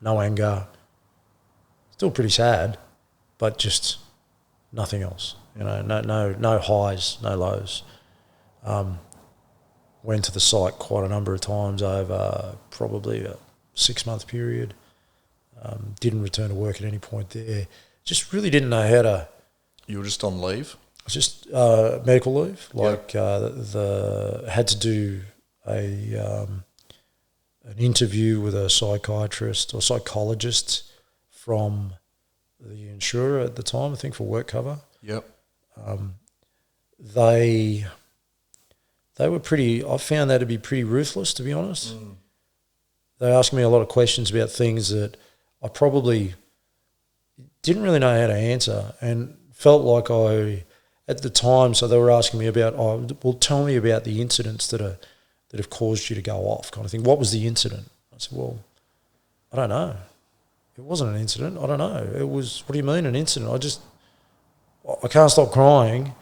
no anger, still pretty sad, but just nothing else. No highs, no lows. Went to the site quite a number of times over probably a 6-month period. Didn't return to work at any point there. Just really didn't know how to. You were just on leave? I was just medical leave. Had to do an interview with a psychiatrist or psychologist from the insurer at the time, I think, for work cover. Yep. They were pretty. I found that to be pretty ruthless, to be honest. They asked me a lot of questions about things that I probably didn't really know how to answer, and felt like at the time. So they were asking me about, tell me about the incidents that have caused you to go off, kind of thing. What was the incident? I said, well, I don't know. It wasn't an incident. I don't know. It was. What do you mean an incident? I can't stop crying.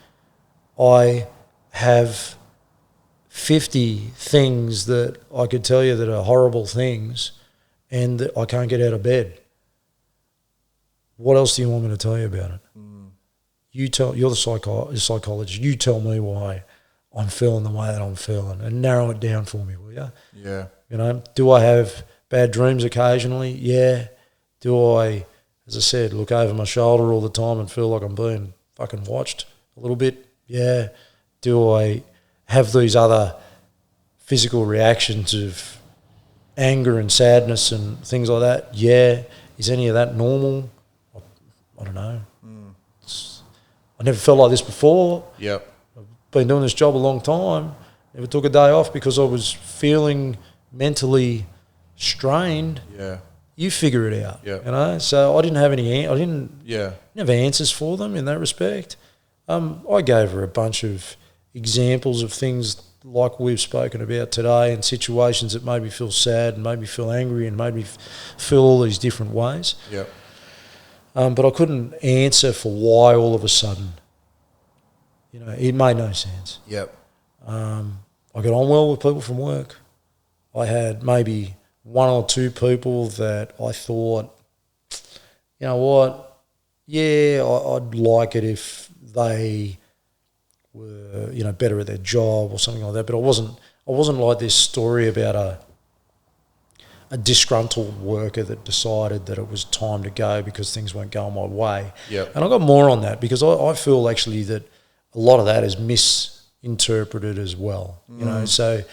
I have 50 things that I could tell you that are horrible things, and that I can't get out of bed. what else do you want me to tell you about it? You're the psychologist. You tell me why I'm feeling the way that I'm feeling, and narrow it down for me, will you? Yeah. You know, do I have bad dreams occasionally? Yeah. Do I, as I said, look over my shoulder all the time and feel like I'm being fucking watched a little bit? Yeah. Do I have these other physical reactions of anger and sadness and things like that? Yeah. Is any of that normal? I don't know. I never felt like this before. Yep. I've been doing this job a long time. Never took a day off because I was feeling mentally strained. Yeah. You figure it out. Yeah. You know. So I didn't have I didn't Yeah. have answers for them in that respect. I gave her a bunch of examples of things like we've spoken about today, and situations that made me feel sad and made me feel angry and made me feel all these different ways. Yep. But I couldn't answer for why all of a sudden. You know, it made no sense. Yep. I got on well with people from work. I had maybe one or two people that I thought, you know what, yeah, I'd like it if they were, you know, better at their job or something like that. But I wasn't like this story about a disgruntled worker that decided that it was time to go because things weren't going my way. Yep. And I got more on that because I feel actually that a lot of that is misinterpreted as well. You know, so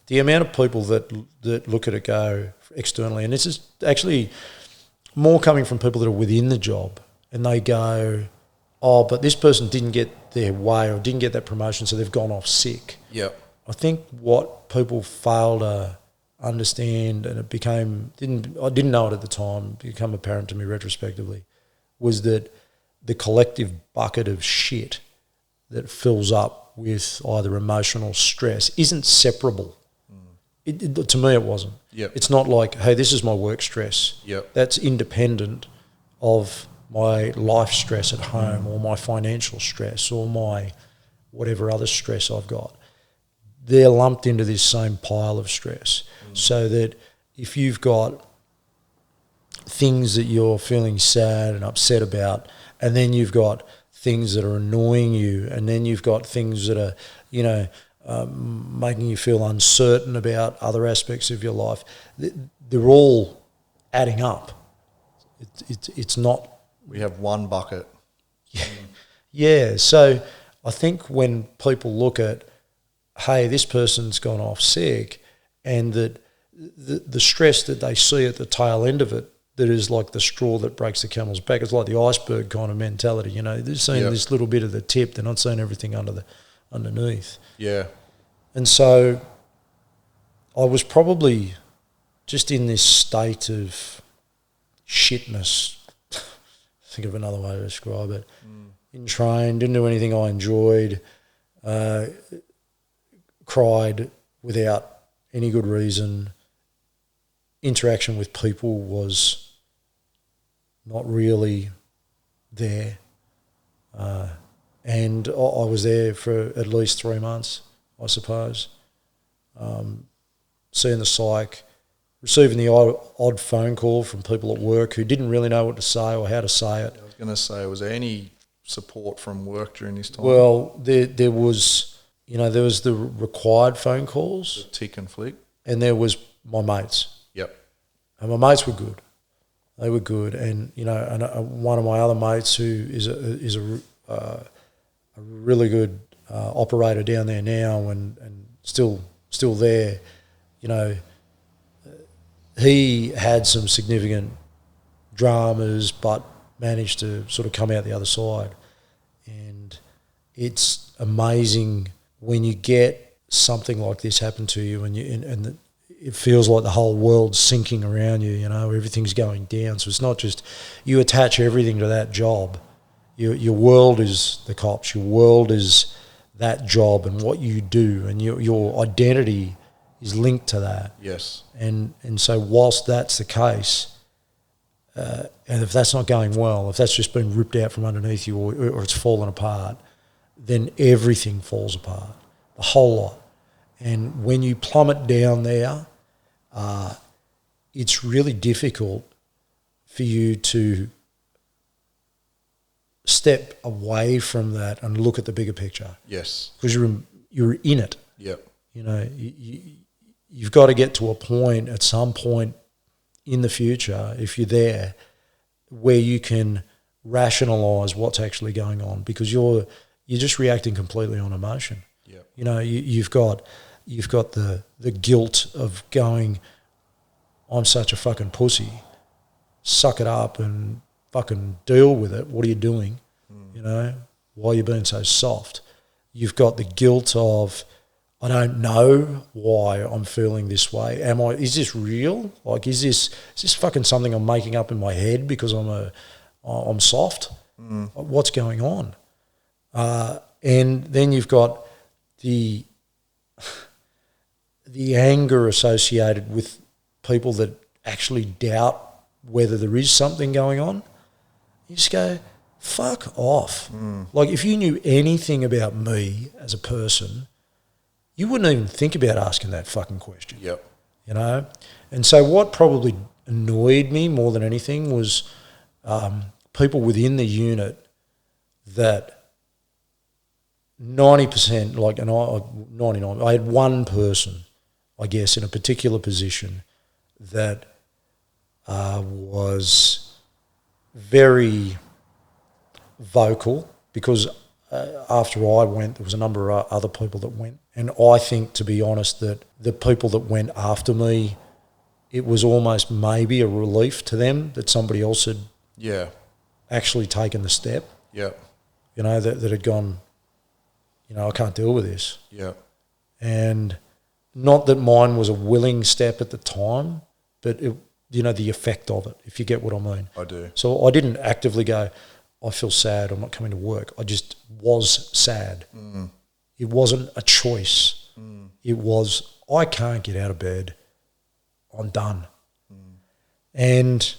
the amount of people that look at it go externally, and this is actually more coming from people that are within the job, and they go, oh, but this person didn't get their way or didn't get that promotion, so they've gone off sick. Yep. I think what people fail to understand, and I didn't know it at the time, it became apparent to me retrospectively, was that the collective bucket of shit that fills up with either emotional stress isn't separable. To me, it wasn't. Yep. It's not like, hey, this is my work stress. Yep. That's independent of my life stress at home or my financial stress or my whatever other stress I've got. They're lumped into this same pile of stress. So that if you've got things that you're feeling sad and upset about, and then you've got things that are annoying you, and then you've got things that are, you know, making you feel uncertain about other aspects of your life, they're all adding up. It's not... We have one bucket. Yeah, so I think when people look at, hey, this person's gone off sick, and that the stress that they see at the tail end of it, that is like the straw that breaks the camel's back. It's like the iceberg kind of mentality, you know. They're seeing this little bit of the tip. They're not seeing everything underneath. Yeah. And so I was probably just in this state of shitness. Think of another way to describe it. In train, didn't do anything I enjoyed, cried without any good reason. Interaction with people was not really there. And I was there for at least 3 months, I suppose. Seeing the psych, receiving the odd phone call from people at work who didn't really know what to say or how to say it. I was going to say, was there any support from work during this time? Well, there was, you know, there was the required phone calls. The tick and flick? And there was my mates. Yep. And my mates were good. They were good. And, you know, and one of my other mates who is a really good operator down there now and still there, you know, he had some significant dramas but managed to sort of come out the other side. And it's amazing when you get something like this happen to you and it feels like the whole world's sinking around you, you know, everything's going down. So it's not just you attach everything to that job. Your world is the cops. Your world is that job and what you do, and your identity is linked to that. Yes. And so whilst that's the case, and if that's not going well, if that's just been ripped out from underneath you or it's fallen apart, then everything falls apart, the whole lot. And when you plummet down there, it's really difficult for you to step away from that and look at the bigger picture. Yes. Because you're in it. Yep. You know, you've got to get to a point at some point in the future, if you're there, where you can rationalise what's actually going on, because you're just reacting completely on emotion. Yep. You know, you've got the guilt of going, I'm such a fucking pussy. Suck it up and fucking deal with it. What are you doing? You know, why are you being so soft? You've got the guilt of, I don't know why I'm feeling this way. Is this real? Like, is this fucking something I'm making up in my head because I'm soft? What's going on? And then you've got the anger associated with people that actually doubt whether there is something going on. You just go, fuck off. Like, if you knew anything about me as a person, you wouldn't even think about asking that fucking question. Yep. You know? And so what probably annoyed me more than anything was people within the unit that 90%, like, and 99, I had one person, I guess, in a particular position that was very vocal, because after I went, there was a number of other people that went. And I think, to be honest, that the people that went after me, it was almost maybe a relief to them that somebody else had actually taken the step. Yeah. You know, that had gone, you know, I can't deal with this. Yeah. And not that mine was a willing step at the time, but, you know, the effect of it, if you get what I mean. I do. So I didn't actively go, I feel sad, I'm not coming to work. I just was sad. It wasn't a choice. It was, I can't get out of bed. I'm done. And,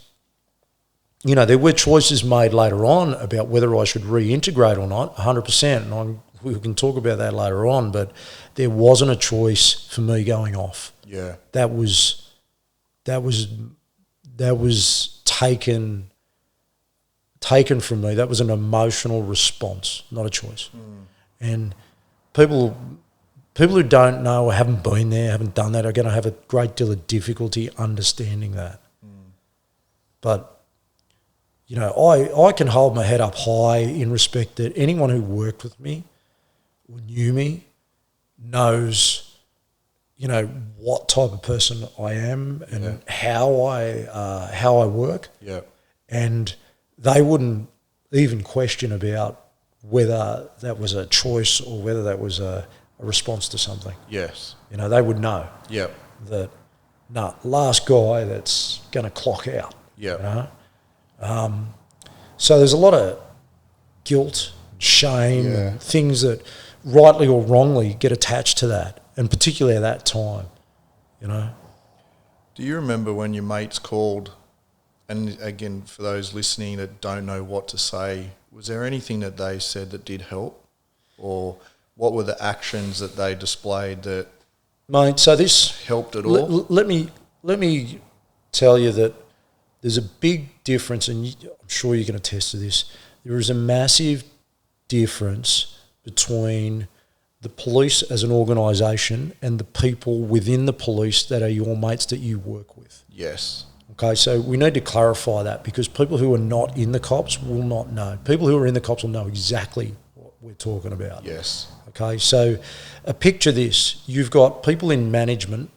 you know, there were choices made later on about whether I should reintegrate or not, 100%. And we can talk about that later on, but there wasn't a choice for me going off. Yeah. That was taken from me. That was an emotional response, not a choice. And people who don't know or haven't been there, haven't done that, are going to have a great deal of difficulty understanding that. But, you know, I can hold my head up high in respect that anyone who worked with me or knew me knows, you know, what type of person I am and how I work. Yeah. And they wouldn't even question about whether that was a choice or whether that was a response to something. Yes. You know, they would know Yep. that, last guy that's going to clock out. Yep. You know? So there's a lot of guilt, shame, and things that rightly or wrongly get attached to that, and particularly at that time, you know. Do you remember when your mates called, and again, for those listening that don't know what to say, was there anything that they said that did help? Or what were the actions that they displayed that, mate, so this helped at all? Let me tell you that there's a big difference, and I'm sure you can attest to this. There is a massive difference between the police as an organisation and the people within the police that are your mates that you work with. Yes. Okay, so we need to clarify that, because people who are not in the cops will not know. People who are in the cops will know exactly what we're talking about. Yes. Okay, so picture this. You've got people in management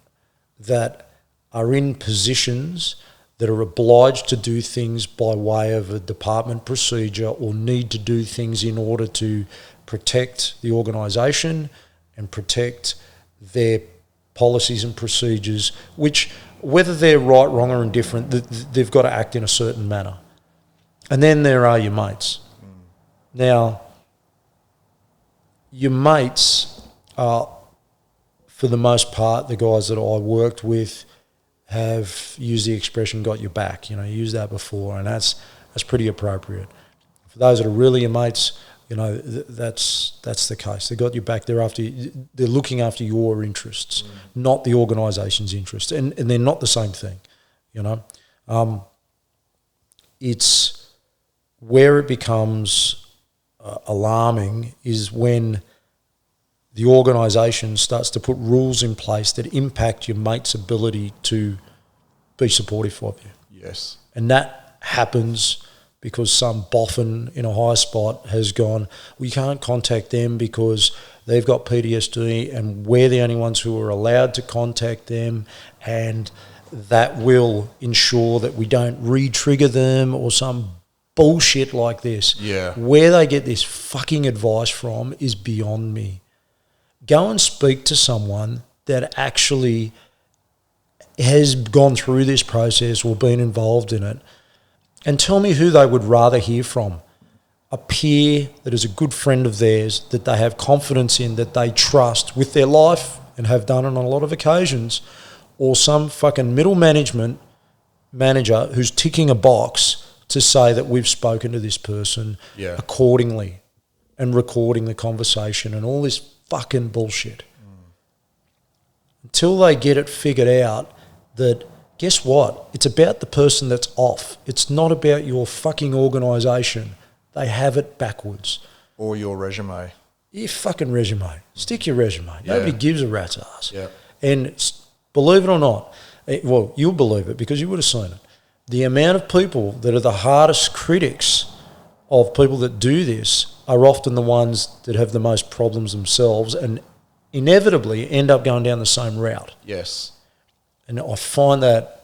that are in positions that are obliged to do things by way of a department procedure, or need to do things in order to protect the organisation and protect their policies and procedures, which, whether they're right, wrong or indifferent, they've got to act in a certain manner. And then there are your mates. Now, your mates are, for the most part, the guys that I worked with have used the expression "got your back." You know, you used that before, and that's pretty appropriate. For those that are really your mates, you know, that's the case. They got your back. They're looking after your interests, not the organisation's interests, and they're not the same thing. You know, it's where it becomes alarming is when the organisation starts to put rules in place that impact your mate's ability to be supportive of you. Yes. And that happens because some boffin in a high spot has gone, we can't contact them because they've got PTSD and we're the only ones who are allowed to contact them, and that will ensure that we don't re-trigger them or some bullshit like this. Yeah. Where they get this fucking advice from is beyond me. Go and speak to someone that actually has gone through this process or been involved in it, and tell me who they would rather hear from. A peer that is a good friend of theirs, that they have confidence in, that they trust with their life and have done it on a lot of occasions, or some fucking middle management manager who's ticking a box to say that we've spoken to this person accordingly and recording the conversation and all this fucking bullshit. Until they get it figured out that, guess what? It's about the person that's off. It's not about your fucking organisation. They have it backwards. Or your resume. Your fucking resume. Stick your resume. Nobody gives a rat's ass. Yeah. And believe it or not, well, you'll believe it because you would have seen it. The amount of people that are the hardest critics of people that do this are often the ones that have the most problems themselves and inevitably end up going down the same route. Yes. And I find that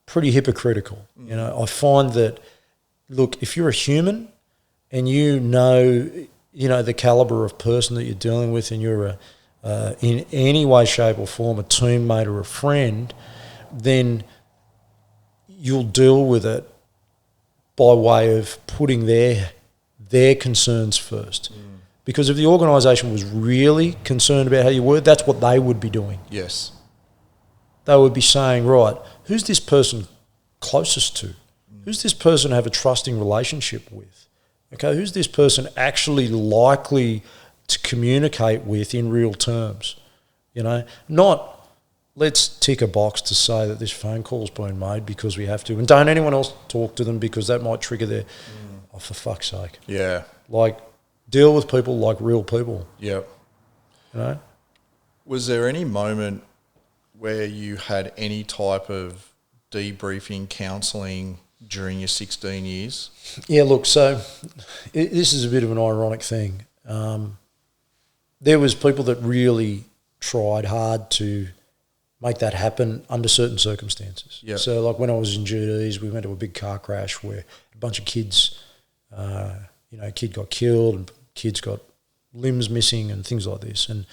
pretty hypocritical. You know, I find that, look, if you're a human and you know the caliber of person that you're dealing with, and you're in any way, shape or form a teammate or a friend, then you'll deal with it by way of putting their concerns first. Because if the organisation was really concerned about how you were, that's what they would be doing. Yes. They would be saying, right, who's this person closest to? Who's this person have a trusting relationship with? Okay, who's this person actually likely to communicate with in real terms? You know, not let's tick a box to say that this phone call's been made because we have to, and don't anyone else talk to them because that might trigger their, oh, for fuck's sake. Yeah. Like, deal with people like real people. Yeah. You know? Was there any moment where you had any type of debriefing, counselling during your 16 years? Yeah, look, so this is a bit of an ironic thing. There was people that really tried hard to make that happen under certain circumstances. Yep. So like when I was in GDs, we went to a big car crash where a bunch of kids, a kid got killed and kids got limbs missing and things like this. And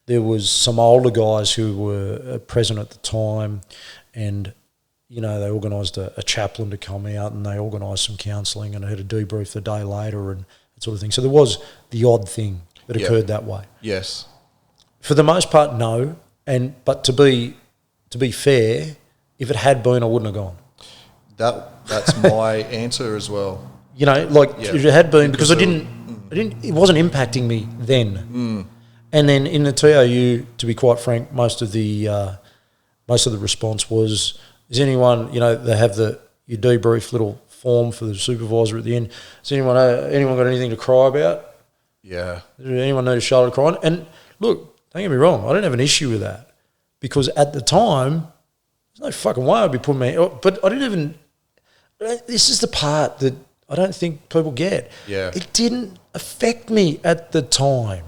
there was some older guys who were present at the time, and they organised a chaplain to come out, and they organised some counselling, and I had a debrief the day later and that sort of thing. So there was the odd thing that occurred that way. Yes. For the most part, no. But to be fair, if it had been, I wouldn't have gone. That's my answer as well. If it had been, because it wasn't impacting me then. And then in the TOU, to be quite frank, most of the response was, is anyone, they have your debrief little form for the supervisor at the end. Has anyone got anything to cry about? Yeah. Does anyone need a shoulder crying? And look, don't get me wrong, I don't have an issue with that, because at the time, there's no fucking way I'd be putting but I didn't even. This is the part that I don't think people get. Yeah. It didn't affect me at the time.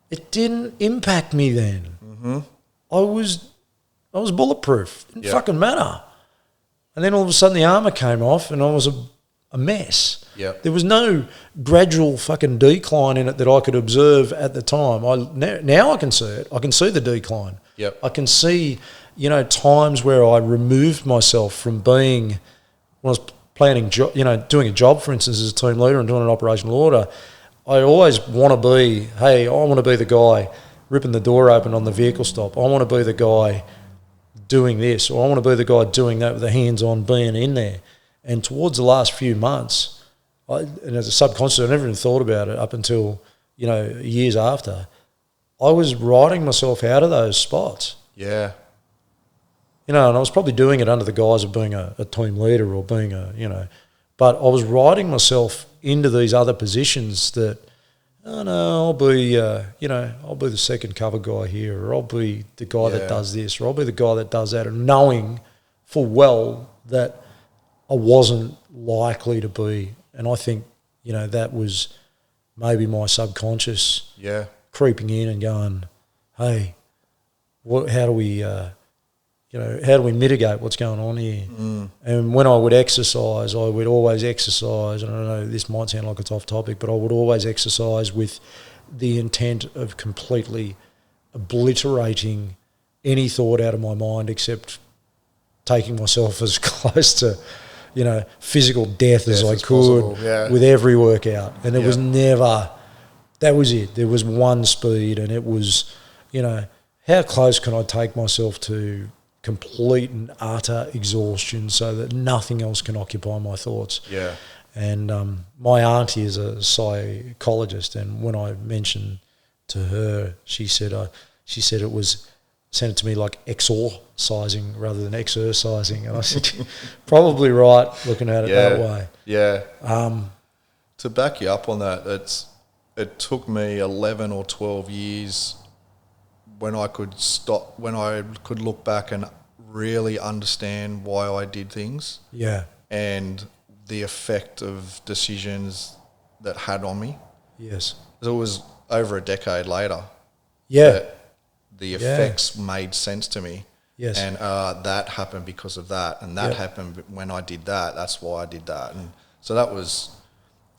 It didn't impact me then. Mm-hmm. I was bulletproof. It didn't fucking matter. And then all of a sudden the armour came off and I was a mess. Yep. There was no gradual fucking decline in it that I could observe at the time. Now I can see it. I can see the decline. Yep. I can see, times where I removed myself from being, when I was planning, doing a job, for instance, as a team leader and doing an operational order, I always want to be, I want to be the guy ripping the door open on the vehicle stop. I want to be the guy doing this, or I want to be the guy doing that with the hands-on being in there. And towards the last few months, and as a subconscious, I never even thought about it up until, years after, I was writing myself out of those spots. Yeah. And I was probably doing it under the guise of being a team leader or being But I was writing myself into these other positions that, oh no, I'll be, I'll be the second cover guy here, or I'll be the guy that does this, or I'll be the guy that does that, and knowing full well that I wasn't likely to be. And I think, that was maybe my subconscious creeping in and going, hey, how do we mitigate what's going on here? And when I would exercise, I would always exercise, and I know this might sound like it's off topic, but I would always exercise with the intent of completely obliterating any thought out of my mind, except taking myself as close to, physical death as I could with every workout. And it was never, that was it. There was one speed, and it was, how close can I take myself to complete and utter exhaustion so that nothing else can occupy my thoughts. Yeah. And my auntie is a psychologist, and when I mentioned to her, she said it was, sent it to me like exorcising rather than exercising. And I said, probably right, looking at it that way. Yeah. To back you up on that, it took me 11 or 12 years when I could look back and really understand why I did things. Yeah. And the effect of decisions that had on me. Yes. It was over a decade later. Yeah. That the effects made sense to me. Yes. And that happened because of that, and that happened when I did that. That's why I did that. And so that was,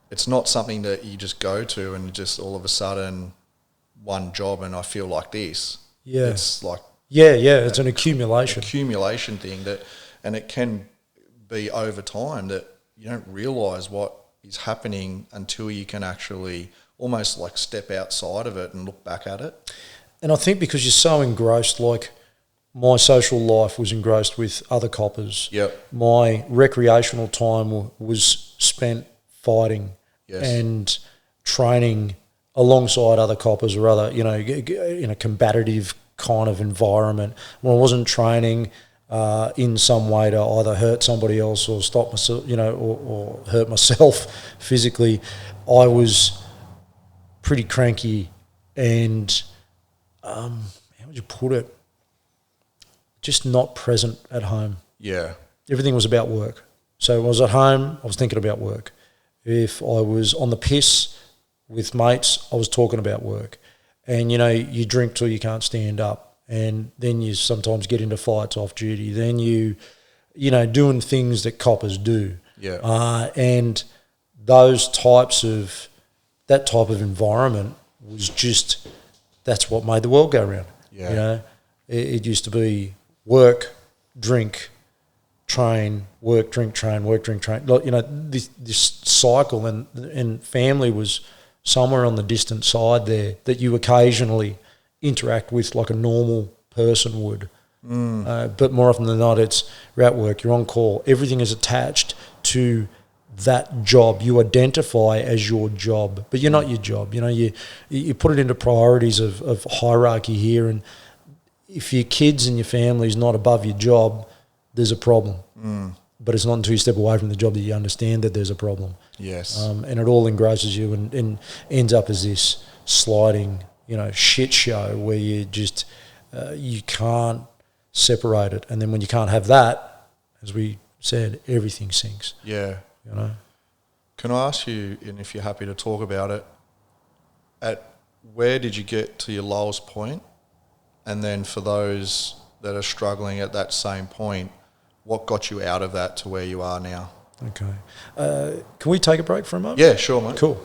it's not something that you just go to and just all of a sudden one job and I feel like this. Yeah. It's like, it's an accumulation thing that, and it can be over time that you don't realise what is happening until you can actually almost like step outside of it and look back at it. And I think because you're so engrossed, like my social life was engrossed with other coppers. Yep. My recreational time was spent fighting and training alongside other coppers or other, in a combative kind of environment. When I wasn't training in some way to either hurt somebody else or stop myself, or hurt myself physically, I was pretty cranky and, how would you put it, just not present at home. Yeah. Everything was about work. So when I was at home, I was thinking about work. If I was on the piss with mates, I was talking about work. And, you drink till you can't stand up, and then you sometimes get into fights off duty. Then doing things that coppers do. Yeah. And that type of environment was just, that's what made the world go round. Yeah. It used to be work, drink, train, work, drink, train, work, drink, train. This cycle, and family was somewhere on the distant side there that you occasionally interact with like a normal person would. But more often than not, you're at work, you're on call. Everything is attached to that job. You identify as your job, but you're not your job. You put it into priorities of hierarchy here, and if your kids and your family is not above your job, there's a problem. But it's not until you step away from the job that you understand that there's a problem. Yes. And it all engrosses you and ends up as this sliding, shit show where you just, you can't separate it. And then when you can't have that, as we said, everything sinks. Yeah. Can I ask you, and if you're happy to talk about it, at where did you get to your lowest point? And then for those that are struggling at that same point, what got you out of that to where you are now? Okay. Can we take a break for a moment? Yeah, sure, mate. Cool.